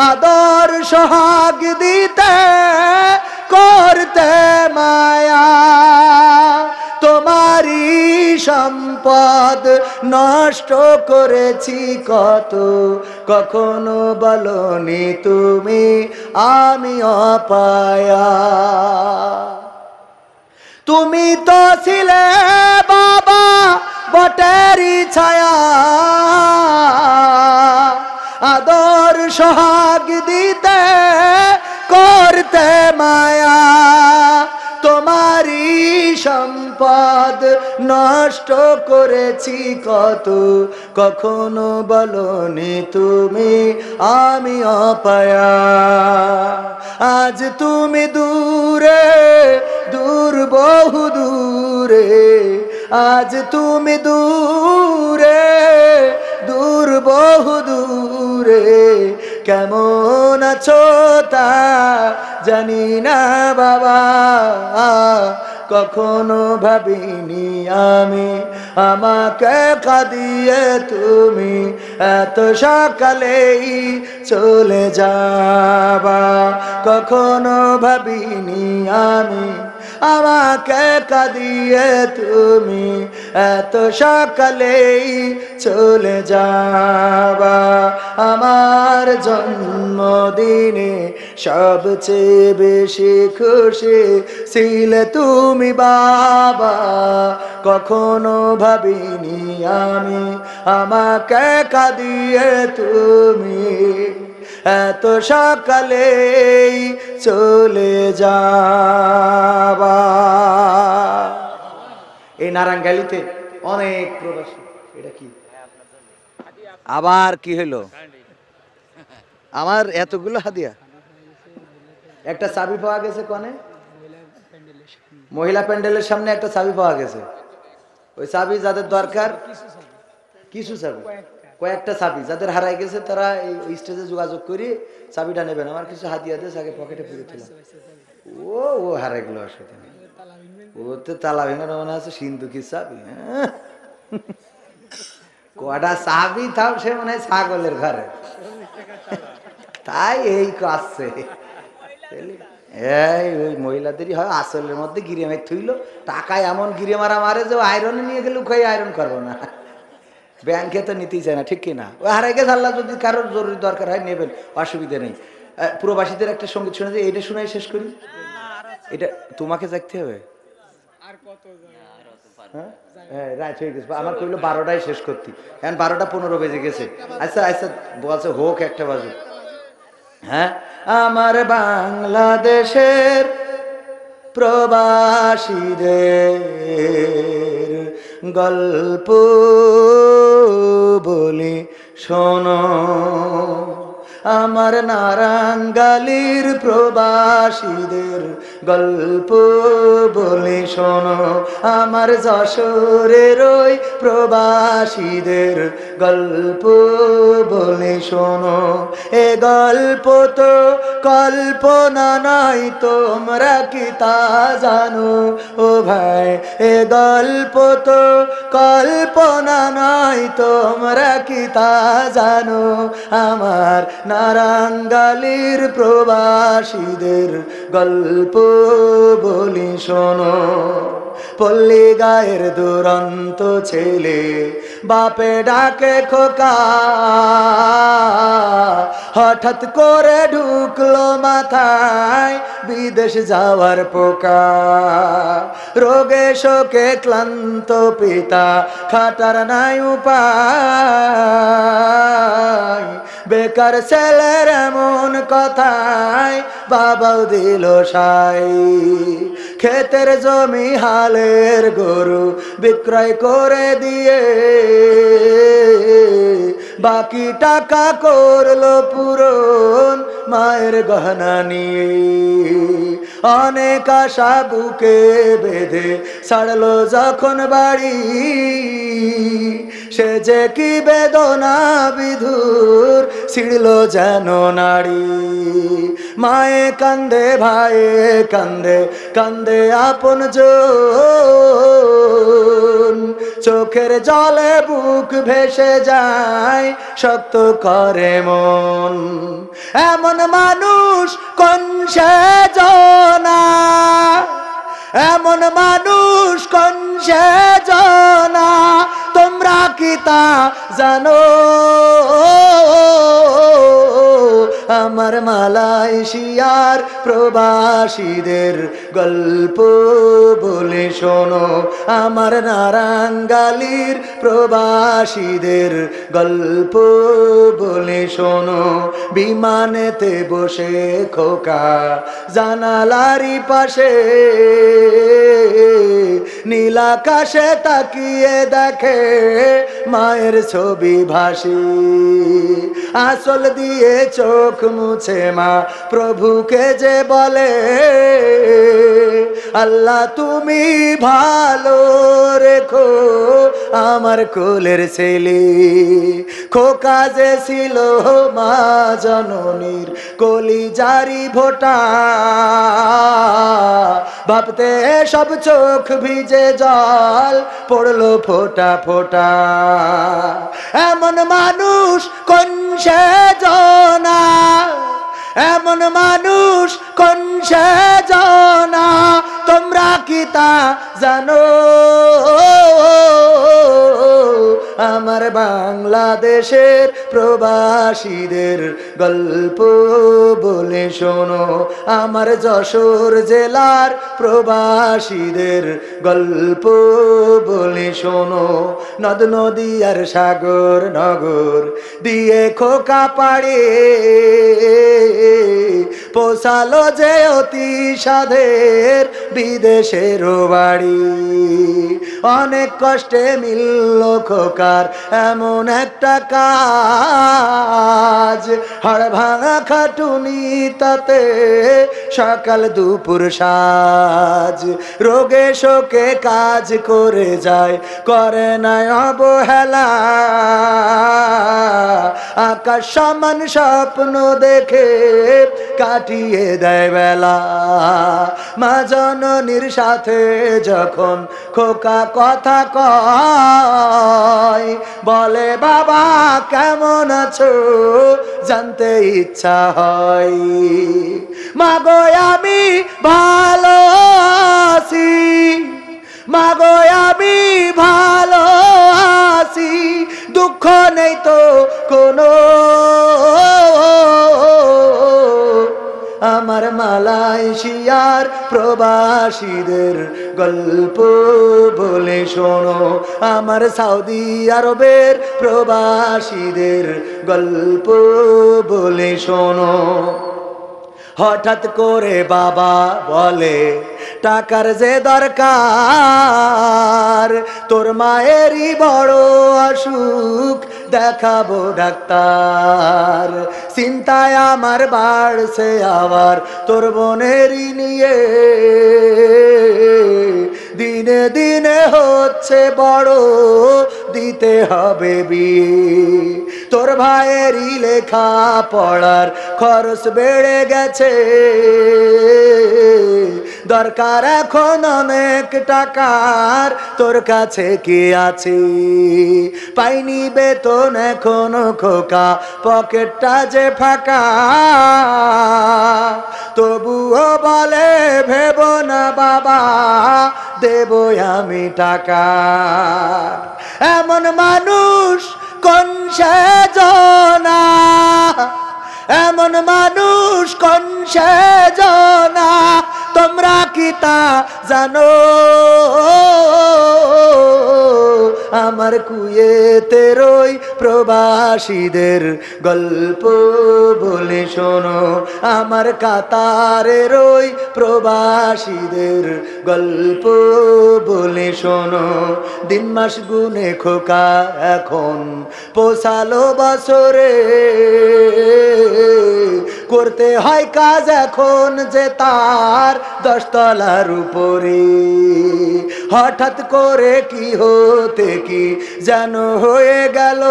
আদর সোহাগ দিতে করতে মায়া। তোমারই সম্পদ নষ্ট করেছি কত, কখনো বলনি তুমি আমি অপায়া। তুমি তো ছিলে বাবা বটেরই ছায়া, আদর সোহাগ দিতে করতে মায়া। তোমারই সম্পদ নষ্ট করেছি কত, কখনো বলনি তুমি আমি অপায়া। আজ তুমি দূরে দূর বহু দূরে, আজ তুমি দূরে দূর বহু দূরে। কেমন আছো তা জানি না বাবা। কখনো ভাবিনি আমি আমাকে কাঁদিয়ে তুমি এত সকালেই চলে যাবা। কখনো ভাবিনি আমি আমাকে কাঁদিয়ে তুমি এত সকালেই চলে যাবা। আমার জন্মদিনে সবচেয়ে বেশি খুশি ছিলে তুমি বাবা। কখনো ভাবিনি আমি আমাকে কাঁদিয়ে তুমি এত সকালেই চলে যাবা। এই নারায়ণগালিতে অনেক প্রবাসী। এটা কি আবার কি হলো? আমার এতগুলো হাদিয়া। একটা চাবি পাওয়া গেছে কোনে? মহিলা প্যান্ডেলের সামনে একটা চাবি পাওয়া গেছে। ওই চাবি যাদের দরকার, কিছু চাবি, কয়েকটা চাবি যাদের হারাই গেছে তারা এই স্টেজে যোগাযোগ করে চাবিটা নেবেন। আমার কিছু হাদিয়া দিয়ে আগে পকেটে পুরেছিলাম। ও ও হারাই গেল, অসুবিধা নেই। ও তো তালা ভেঙানো মনে আছে সিন্ধুকির চাবি। কটা চাবি তাও সে মনে হয় ছাগলের ঘরে, তাই এই আসছে। এই ওই মহিলাদেরই হয় আসলের মধ্যে গিরে মার থইলো। টাকায় এমন গিরে মারা মারে যে আয়রনে নিয়ে গেলে উখাই আয়রন করবো না। ব্যাংকে তো নিতেই চায় না, ঠিক কিনা? ওই হারাই গেছে, আল্লাহ যদি কারোর জরুরি দরকার হয় নেবেন, অসুবিধা নেই। প্রবাসীদের একটা সঙ্গীত শুনে যে এটা শোনাই শেষ করি, এটা তোমাকে দেখতে হবে। হ্যাঁ রাইট হয়ে গেছে, আমার কইলো 12টায় শেষ করতি, এখন 12:15 বেজে গেছে। আচ্ছা আচ্ছা বলছে হোক, একটা বাজুক। হ্যাঁ, আমার বাংলাদেশের প্রবাসীদের গল্প বলি শোনো, আমার নারাঙ্গালির প্রবাসীদের গল্প বলি শোনো, আমার যশোরের ওই প্রবাসীদের গল্প বলি শোনো। এ গল্প তো কল্পনা নয়, তোমরা কি তা জানো ও ভাই? এ গল্প তো কল্পনা নয়, তোমরা কি তা জানো? আমার নারাঙ্গালির প্রবাসীদের গল্প বলি শোনো। পল্লী গায়ের দুরন্ত ছেলে বাপে ডাকে খোকা, হঠাৎ করে ঢুকলো মাথায় বিদেশ যাওয়ার পোকা। রোগে শোকে ক্লান্ত পিতা, খাটার নাই উপায়, বেকার ছেলের এমন কথায় বাবাও দিল সাই। ক্ষেতের জমি হালের গরু বিক্রয় করে দিয়ে বাকি টাকা করলো পূরণ মায়ের গহনা নিয়ে। অনেক আশা বুকে বেঁধে ছাড়লো যখন বাড়ি, সে যে কি বেদনা বিধুর ছিড়ল যেন নারী। মায়ে কান্দে, ভাইয়ে কান্দে, কান্দে আপন জন, চোখের জলে বুক ভেসে যায়, শক্ত করে মন। এমন মানুষ কোন সেজনা, এমন মানুষ কোন সেজনা, তোমরা কি তা জানো? আমার মালয়েশিয়ার প্রবাসীদের গল্প বলে শোনো, আমার নারাঙ্গালির প্রবাসীদের গল্প বলে শোনো। বিমানেতে বসে খোকা জানালারি পাশে, নীল আকাশে তাকিয়ে দেখে মায়ের ছবি ভাসি। আসল দিয়ে চোখ মুছে মা প্রভুকে যে বলে, আল্লাহ তুমি ভালো রেখো আমার কোলের ছেলে। খোকা যে ছিল মা জননীর কলিজারি ভোটা, ভাবতে সব চোখ ভিজে জল পড়লো ফোটা ফোটা। এমন মানুষ কোন সেজনা, এমন মানুষ কোন সেজনা, তোমরা কি তা জানো? আমার বাংলাদেশের প্রবাসীদের গল্প বলে শোনো, আমার যশোর জেলার প্রবাসীদের গল্প বলে শোনো। নদ নদী আর সাগর নগর দিয়ে খোকা পাড়ে পোষালো যে অতি সাধের বিদেশের বাড়ি। অনেক কষ্টে মিলল খোকার এমন একটা কাজ, হাড় ভাঙা খাটুনি তাতে সকাল দুপুর সাজ। রোগে শোকে কাজ করে যায়, করে না অবহেলা, আকাশ সমান স্বপ্ন দেখে কাটিয়ে দেয় বেলা। মা জননীর সাথে যখন খোকা কথা কয়, বলে বাবা কেমন আছো জানতে ইচ্ছা হয়। মাগো আমি ভালো আছি, মাগো আমি ভালো আছি, মালয়েশিয়ার প্রবাসীদের গল্প বলে শোনো, আমার সৌদি আরবের প্রবাসীদের গল্প বলে শোনো। হঠাৎ করে বাবা বলে টাকার যে দরকার, তোর মায়েরই বড় অসুখ, দেখাবো ডাক্তার। চিন্তায় আমার বাড়ছে আবার তোর বোনেরই নিয়ে, দিনে দিনে হচ্ছে বড়, দিতে হবে বিয়ে। তোর ভাইয়েরই লেখা পড়ার খরচ বেড়ে গেছে, দরকার এখন অনেক টাকার, তোর কাছে কি আছে? পাইনি বেতন এখনো খোকা, পকেটটা যে ফাঁকা, তবুও বলে ভেব না বাবা, দেব আমি টাকা। এমন মানুষ কোন সেজনা, এমন মানুষ কোন সেজনা, তোমরা কি তা জানো? আমার কুয়েতে রই প্রবাসীদের গল্প বলে শোনো, আমার কাতারে রই প্রবাসীদের গল্প বলে শোনো। দিন মাস গুনে খোকা এখন পোষালো বছরে, করতে হয় কাজ এখন যে তার 10 তলার উপরে। হঠাৎ করে কি হতে কি যেন হয়ে গেল,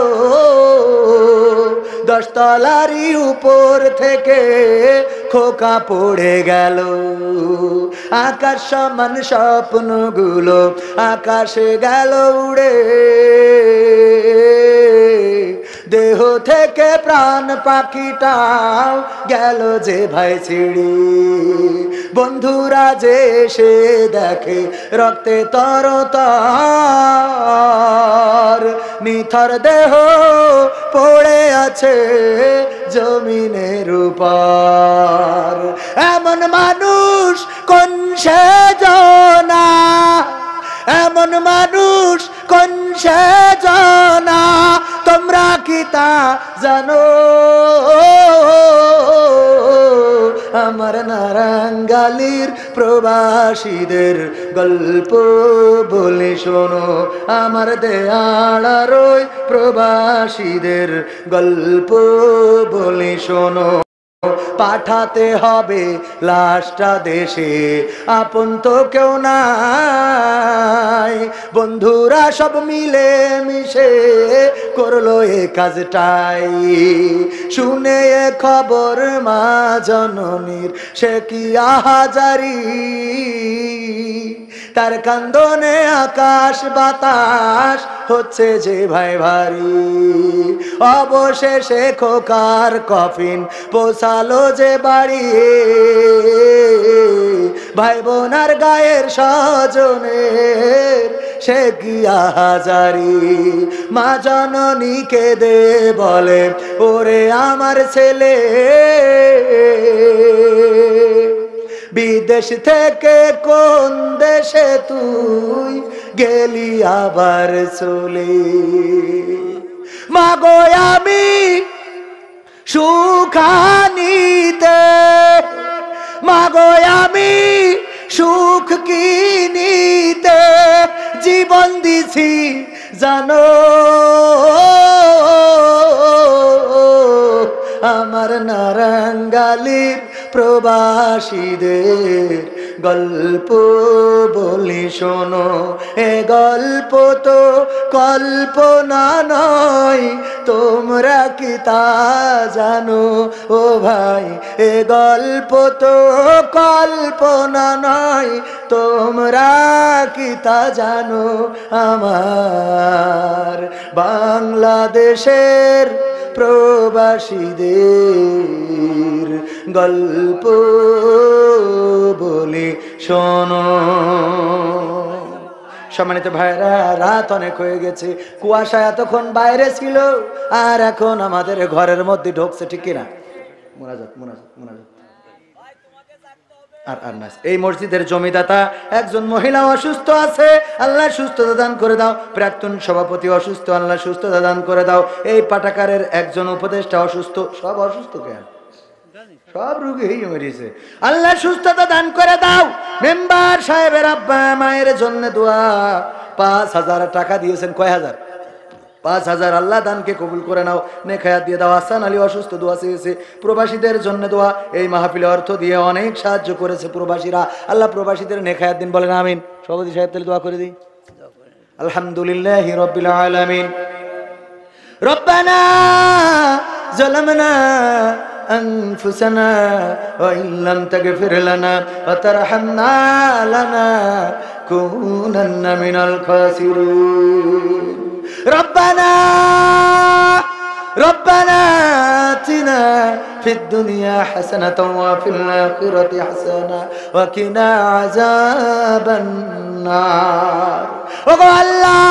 10 তলারই উপর থেকে খোকা পড়ে গেল। আকাশ সমান স্বপ্নগুলো আকাশে গেল উড়ে, দেহ থেকে প্রাণ পাখিটাও গেল যে ভাই ছিড়ি। বন্ধুরা যে এসে দেখে রক্তে তরতার, নিথর দেহ পড়ে আছে জমিনের উপর। এমন মানুষ কোন সেজনা, এমন মানুষ কোন সেজনা, তোমরা কি তা জানো? আমার নারাঙ্গালির প্রবাসীদের গল্প বলে শোনো, আমার দেয়াড়ারই প্রবাসীদের গল্প বলে শোনো। পাঠাতে হবে লাশটা দেশে, আপন তো কেউ নাই, বন্ধুরা সব মিলে মিশে করলো এ কাজটাই। শুনে এ খবর মা জননীর সে কি আহাজারি, তার কান্দনে আকাশ বাতাস হচ্ছে যে ভাই ভারী। অবশেষে খোকার কফিন পৌঁছালো যে বাড়ি, ভাই বোনার গায়ের স্বজনের সে কি আহাজারি। মা জননী কেঁদে বলে ওরে আমার ছেলে, বিদেশ থেকে কোন দেশে তুই গেলি আবার চলে। মাগো আমি সুখানিতে, মাগো আমি সুখ কিনিতে জীবন দিছি জানো, আমার নারাঙ্গালির প্রবাসীদের গল্প বলি শোনো। এ গল্প তো কল্পনা নয়, তোমরা কি তা জানো? ও ভাই এ গল্প তো কল্পনা নয়, তোমরা কি তা জানো? আমার বাংলাদেশের প্রবাসীদের গল্প বলি শোনো। সম্মানিত ভাইরা, রাত অনেক হয়ে গেছে, কুয়াশা এতক্ষণ বাইরে ছিল আর এখন আমাদের ঘরের মধ্যে ঢুকছে, ঠিক কিনা? মোনাজাত মোনাজাত মোনাজাত। আর আর না, এই মসজিদের জমিদাতা একজন মহিলা অসুস্থ আছে, আল্লাহ সুস্থতা দান করে দাও। প্রাক্তন সভাপতি অসুস্থ, আল্লাহ সুস্থতা দান করে দাও। এই পাঠাগারের একজন উপদেষ্টা অসুস্থ, সব অসুস্থ কেন? সব রোগী মরিছে, আল্লাহ সুস্থতা দান করে দাও। মেম্বার সাহেবের আব্বা মায়ের জন্য দোয়া। 5,000 টাকা দিয়েছেন, কয় হাজার? 5,000। আল্লাহ দানকে কবুল করে নাও, নেখায়াত দিয়ে দাও। হাসান আলী অসুস্থ, দোয়া চেয়েছে। প্রবাসীদের জন্য দোয়া। এই মাহফিলে অর্থ দিয়ে অনেক সাহায্য করেছে প্রবাসীরা, আল্লাহ প্রবাসীদের নেখায়াত দিন, বলেন আমিন। সভাপতি সাহেব তাহলে দোয়া করে দিই। আলহামদুলিল্লাহি রাব্বিল আলামিন। রব্বানা যালামনা أنفسنا وإن لم تغفر لنا وترحمنا لنكونن من الخاسرين ربنا آتنا في الدنيا حسنة وفي الآخرة حسنة وقنا عذاب النار ওগো আল্লাহ,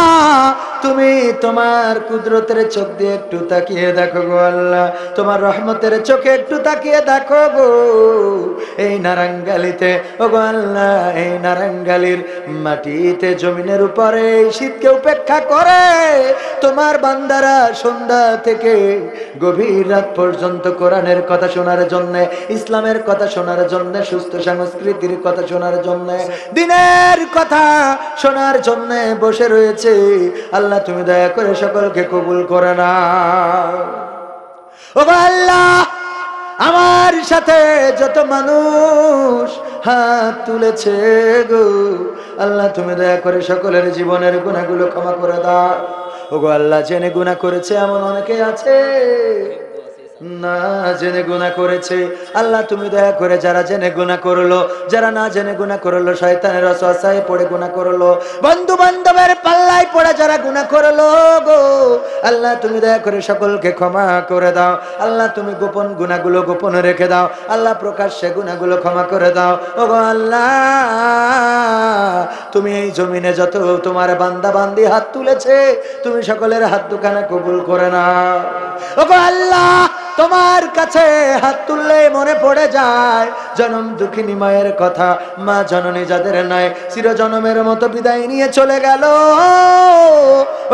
তুমি তোমার কুদরতের চোখ দিয়ে একটু তাকিয়ে দেখো গো আল্লাহ, তোমার রহমতের চোখে একটু তাকিয়ে দেখো গো এই নারাঙ্গালিতে। ওগো আল্লাহ, এই নারাঙ্গালির মাটিতে জমিনের উপরে এই শীতকে উপেক্ষা করে তোমার বান্দারা সন্ধ্যা থেকে গভীর রাত পর্যন্ত কোরআনের কথা শোনার জন্য, ইসলামের কথা শোনার জন্য, সুস্থ সংস্কৃতির কথা শোনার জন্য, দিনের কথা শোনার জন্য বসে রয়েছে। আল্লাহ তুমি দয়া করে সকলকে কবুল করে নাও। ওগো আল্লাহ, আমার সাথে যত মানুষ হাত তুলেছে গো আল্লাহ, তুমি দয়া করে সকলের জীবনের গুনাহগুলো ক্ষমা করে দাও। ওগো আল্লাহ, জেনে গুনাহ করেছে এমন অনেকে আছে, না জেনে গুনাহ করেছে, আল্লাহ তুমি দয়া করে যারা জেনে গুনাহ করলো, যারা না জেনে গুনাহ করলো, শয়তানের ওয়াসওয়াসায় পড়ে গুনাহ করলো, বন্ধু বান্ধবের পাল্লায় পড়ে যারা গুনাহ করলো গো আল্লাহ তুমি দয়া করে সকলকে ক্ষমা করে দাও। আল্লাহ তুমি গোপন গুনাহগুলো গোপনে রেখে দাও, আল্লাহ প্রকাশ্যে গুনাহগুলো ক্ষমা করে দাও। ওগো আল্লাহ, তুমি এই জমিনে যত তোমার বান্দা বান্দি হাত তুলেছে, তুমি সকলের হাত দুখানা কবুল করে নাও। ওগো আল্লাহ, তোমার কাছে হাত তুললে মনে পড়ে যায় জনম দুঃখিনী মায়ের কথা। মা জননী যাদের নাই চিরজনমের মতো বিদায় নিয়ে চলে গেল।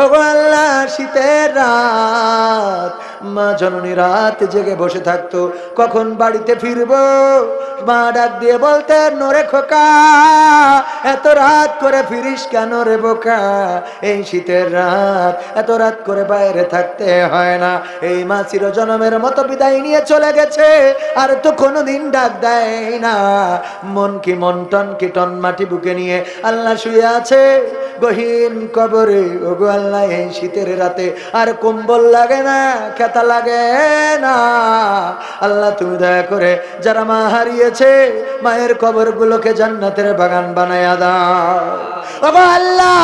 ওগো আল্লাহ, শীতের রাত মা জননী রাত জেগে বসে থাকতো, কখন বাড়িতে ফিরবো। মা ডাক দিয়ে বলতেন, নোরে খোকা এত রাত করে ফিরিস কেন রে বোকা? এই শীতের রাত এত রাত করে বাইরে থাকতে হয় না। এই মা চিরজনমের মতো বিদায় নিয়ে চলে গেছে, আর তো কোনোদিন ডাক দেয় না। মন কি মন, টন কি টন, মাটি বুকে নিয়ে আল্লাহ শুয়ে আছে গহীন কবরে। ওগো আল্লাহ, এই শীতের রাতে আর কম্বল লাগে না, খেতা লাগে না। আল্লাহ তুমি দয়া করে যারা মা হারিয়েছে, মায়ের কবরগুলোকে জান্নাতের বাগান বানায়া দাও। ওগো আল্লাহ,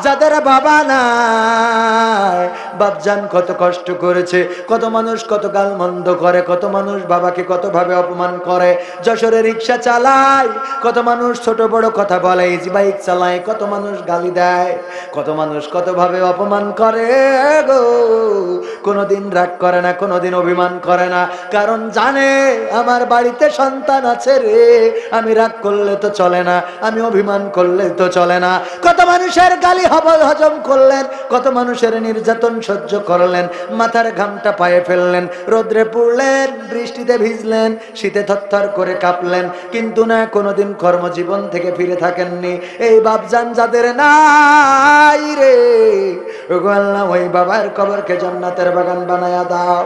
যাদের বাবা নাই, বাপজান কত কষ্ট করেছে, কত মানুষ কত গালমন্দ করে, কত মানুষ বাবাকে কত ভাবে অপমান করে, যশোরে রিক্সা চালায়, কত মানুষ ছোট বড় কথা বলে, ইজি বাইক চালায়, কত মানুষ গালি দেয়, কত মানুষ কত ভাবে অপমান করে গো। কোনোদিন রাগ করে না, কোনোদিন অভিমান করে না, কারণ জানে আমার বাড়িতে সন্তান আছে রে, আমি রাগ করলে তো চলে না, আমি অভিমান করলে তো চলে না। কত মানুষের গালি হজম করলেন, কত মানুষের নির্যাতন সহ্য করলেন, মাথার ঘামটা পায়ে ফেললেন, রোদ্রে পুড়লেন, বৃষ্টিতে ভিজলেন, শীতে থরথর করে কাঁপলেন, কিন্তু না কোনোদিন কর্মজীবন থেকে ফিরে থাকেননি। এই বাপজান যাদের নাই রে, ওগো আল্লাহ, ওই বাবার কবরকে জান্নাতের বাগান বানায়া দাও।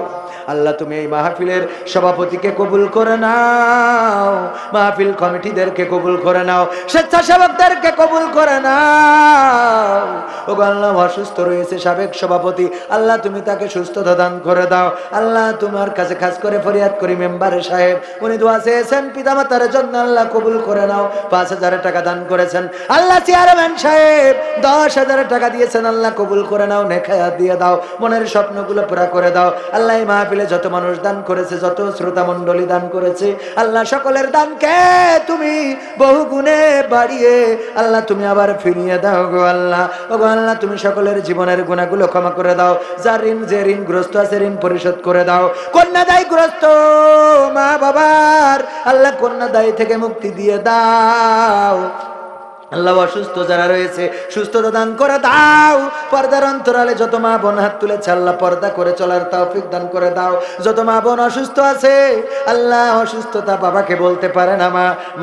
আল্লাহ তুমি এই মাহফিলের সভাপতিকে কবুল করে নাও, মাহফিল কমিটিদেরকে কবুল করে নাও, স্বেচ্ছাসেবকদেরকে কবুল করে নাও। ওগো আল্লাহ, অসুস্থ রয়েছে সাবেক সভাপতি, আল্লাহ তুমি তাকে সুস্থতা দান করে দাও। আল্লাহ তোমার কাছে খাস করে ফরিয়াদ করি মেম্বার সাহেব, উনি দোয়া চেয়েছেন পিতামাতার জন্য, আল্লাহ কবুল করে নাও। 5,000 টাকা দান করেছেন, আল্লাহ চেয়ারম্যান সাহেব 10,000 টাকা দিয়েছেন, আল্লাহ কবুল করে নাও, নেক হায়াত দিয়ে দাও, মনের স্বপ্নগুলো পুরা করে দাও। আল্লাহ এই মাহফিলে যত মানুষ দান করেছে, যত শ্রোতা মণ্ডলী দান করেছে, আল্লাহ সকলের দানকে তুমি বহু গুণে বাড়িয়ে আল্লাহ তুমি আবার ফিরিয়ে দাও গো আল্লাহ। ও গো আল্লাহ, তুমি সকলের জীবনের গুনাহগুলো ক্ষমা করে দাও। যার ঋণ, যে ঋণগ্রস্ত আছে ঋণ পরিশোধ করে দাও। কন্যাদায়গ্রস্ত মা বাবার আল্লাহ কন্যাদায় থেকে মুক্তি দিয়ে দাও। আল্লাহ অসুস্থ যারা রয়েছে সুস্থতা দান করে দাও। পর্দার অন্তরালে যত মা বোন হাত তুলেছে আল্লাহ পর্দা করে চলার তৌফিক দান করে দাও। যত মা বোন অসুস্থ আছে আল্লাহ, অসুস্থতা বাবাকে বলতে পারে না,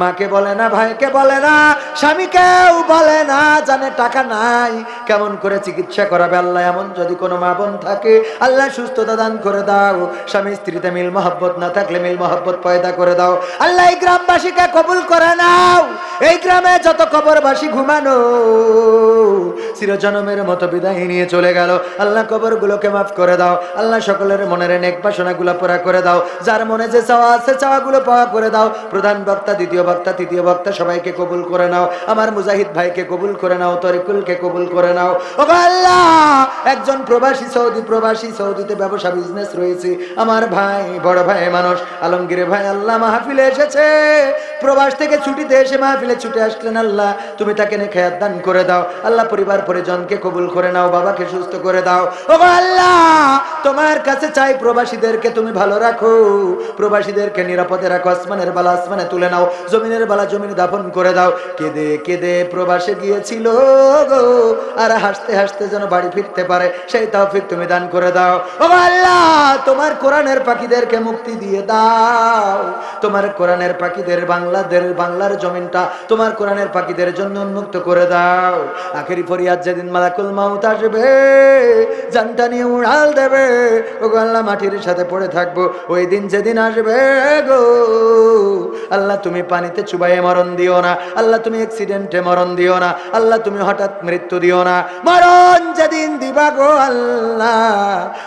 মাকে বলে না, ভাইকে বলে না, স্বামীকেও বলে না, জানে টাকা নাই কেমন করে চিকিৎসা করাবে। আল্লাহ এমন যদি কোনো মা বোন থাকে আল্লাহ সুস্থতা দান করে দাও। স্বামী স্ত্রীতে মিল মহব্বত না থাকলে মিল মহব্বত পয়দা করে দাও। আল্লাহ এই গ্রামবাসীকে কবুল করে নাও। এই গ্রামে যত কবরবাসী ঘুমানো চিরজনমের মতো বিদায় নিয়ে চলে গেল আল্লাহ কবরগুলোকে মাফ করে দাও। আল্লাহ সকলের মনের নেক বাসনাগুলো পুরা করে দাও। যার মনে যে চাওয়া আছে চাওয়াগুলো পাওয়া করে দাও। প্রধান বক্তা, দ্বিতীয় বক্তা, তৃতীয় বক্তা সবাইকে কবুল করে নাও। আমার মুজাহিদ ভাইকে কবুল করে নাও, তরিকুলকে কবুল করে নাও। ও আল্লাহ, একজন প্রবাসী সৌদিতে ব্যবসা বিজনেস রয়েছে আমার ভাই, বড় ভাই মানুষ আলমগীর ভাই আল্লাহ মাহফিলে এসেছে, প্রবাস থেকে ছুটিতে এসে মাহফিলে ছুটে আসলেন। আল্লাহ তুমি তাকে নেক হায়াত দান করে দাও। আল্লাহ পরিবার পরিজনকে কবুল করে নাও, বাবাকে সুস্থ করে দাও। ও আল্লাহ, তোমার কাছে চাই প্রবাসীদেরকে তুমি ভালো রাখো, প্রবাসীদেরকে নিরাপদে রাখো। আসমানের বালা আসমানে তুলে নাও, জমিনের বালা জমিনে দাফন করে দাও। কেঁদে কেঁদে প্রবাসে গিয়েছিল গো, আর হাসতে হাসতে যেন বাড়ি ফিরতে পারে সেই তৌফিক তুমি দান করে দাও। ও আল্লাহ, তোমার কোরআনের পাখিদেরকে মুক্তি দিয়ে দাও। তোমার কোরআনের পাখিদের বাংলার জমিনটা তোমার কোরআনের পাখিদের জন্য উন্মুক্ত করে দাও। আখেরি ফরিয়াদ যেদিন মালাকুল মাউত আসবে, জানটা নিয়ে উড়াল দেবে, ও আল্লাহ মাটির সাথে পড়ে থাকবো। ওই দিন যেদিন আসবে গো আল্লাহ, তুমি পানিতে চুবাইয়ে মরণ দিও না। আল্লাহ তুমি অ্যাক্সিডেন্টে মরণ দিও না। আল্লাহ তুমি হঠাৎ মৃত্যু দিও না। মরণ যেদিন দিবা গো আল্লাহ,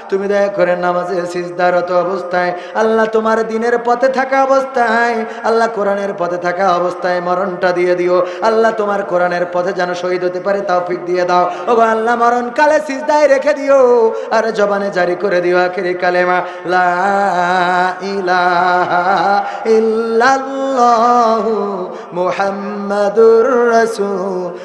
তুমি দয়া করে নামাজে সিজদারত অবস্থায়, আল্লাহ তোমার দিনের পথে থাকা অবস্থায়, আল্লাহ কোরআনের পথে থাকা অবস্থায় মরণটা দিয়ে দিও। আল্লাহ তোমার কোরআনের পথে যেন শহীদ হতে পারে তৌফিক দিয়ে দাও। ও আল্লাহ, মরণ কালে সিজদায় রেখে দিও, আর জবানে জারি করে দিও আখিরি কালেমা লা ইলাহা ইল্লাল্লাহু মুহাম্মাদুর রাসূলুল্লাহ।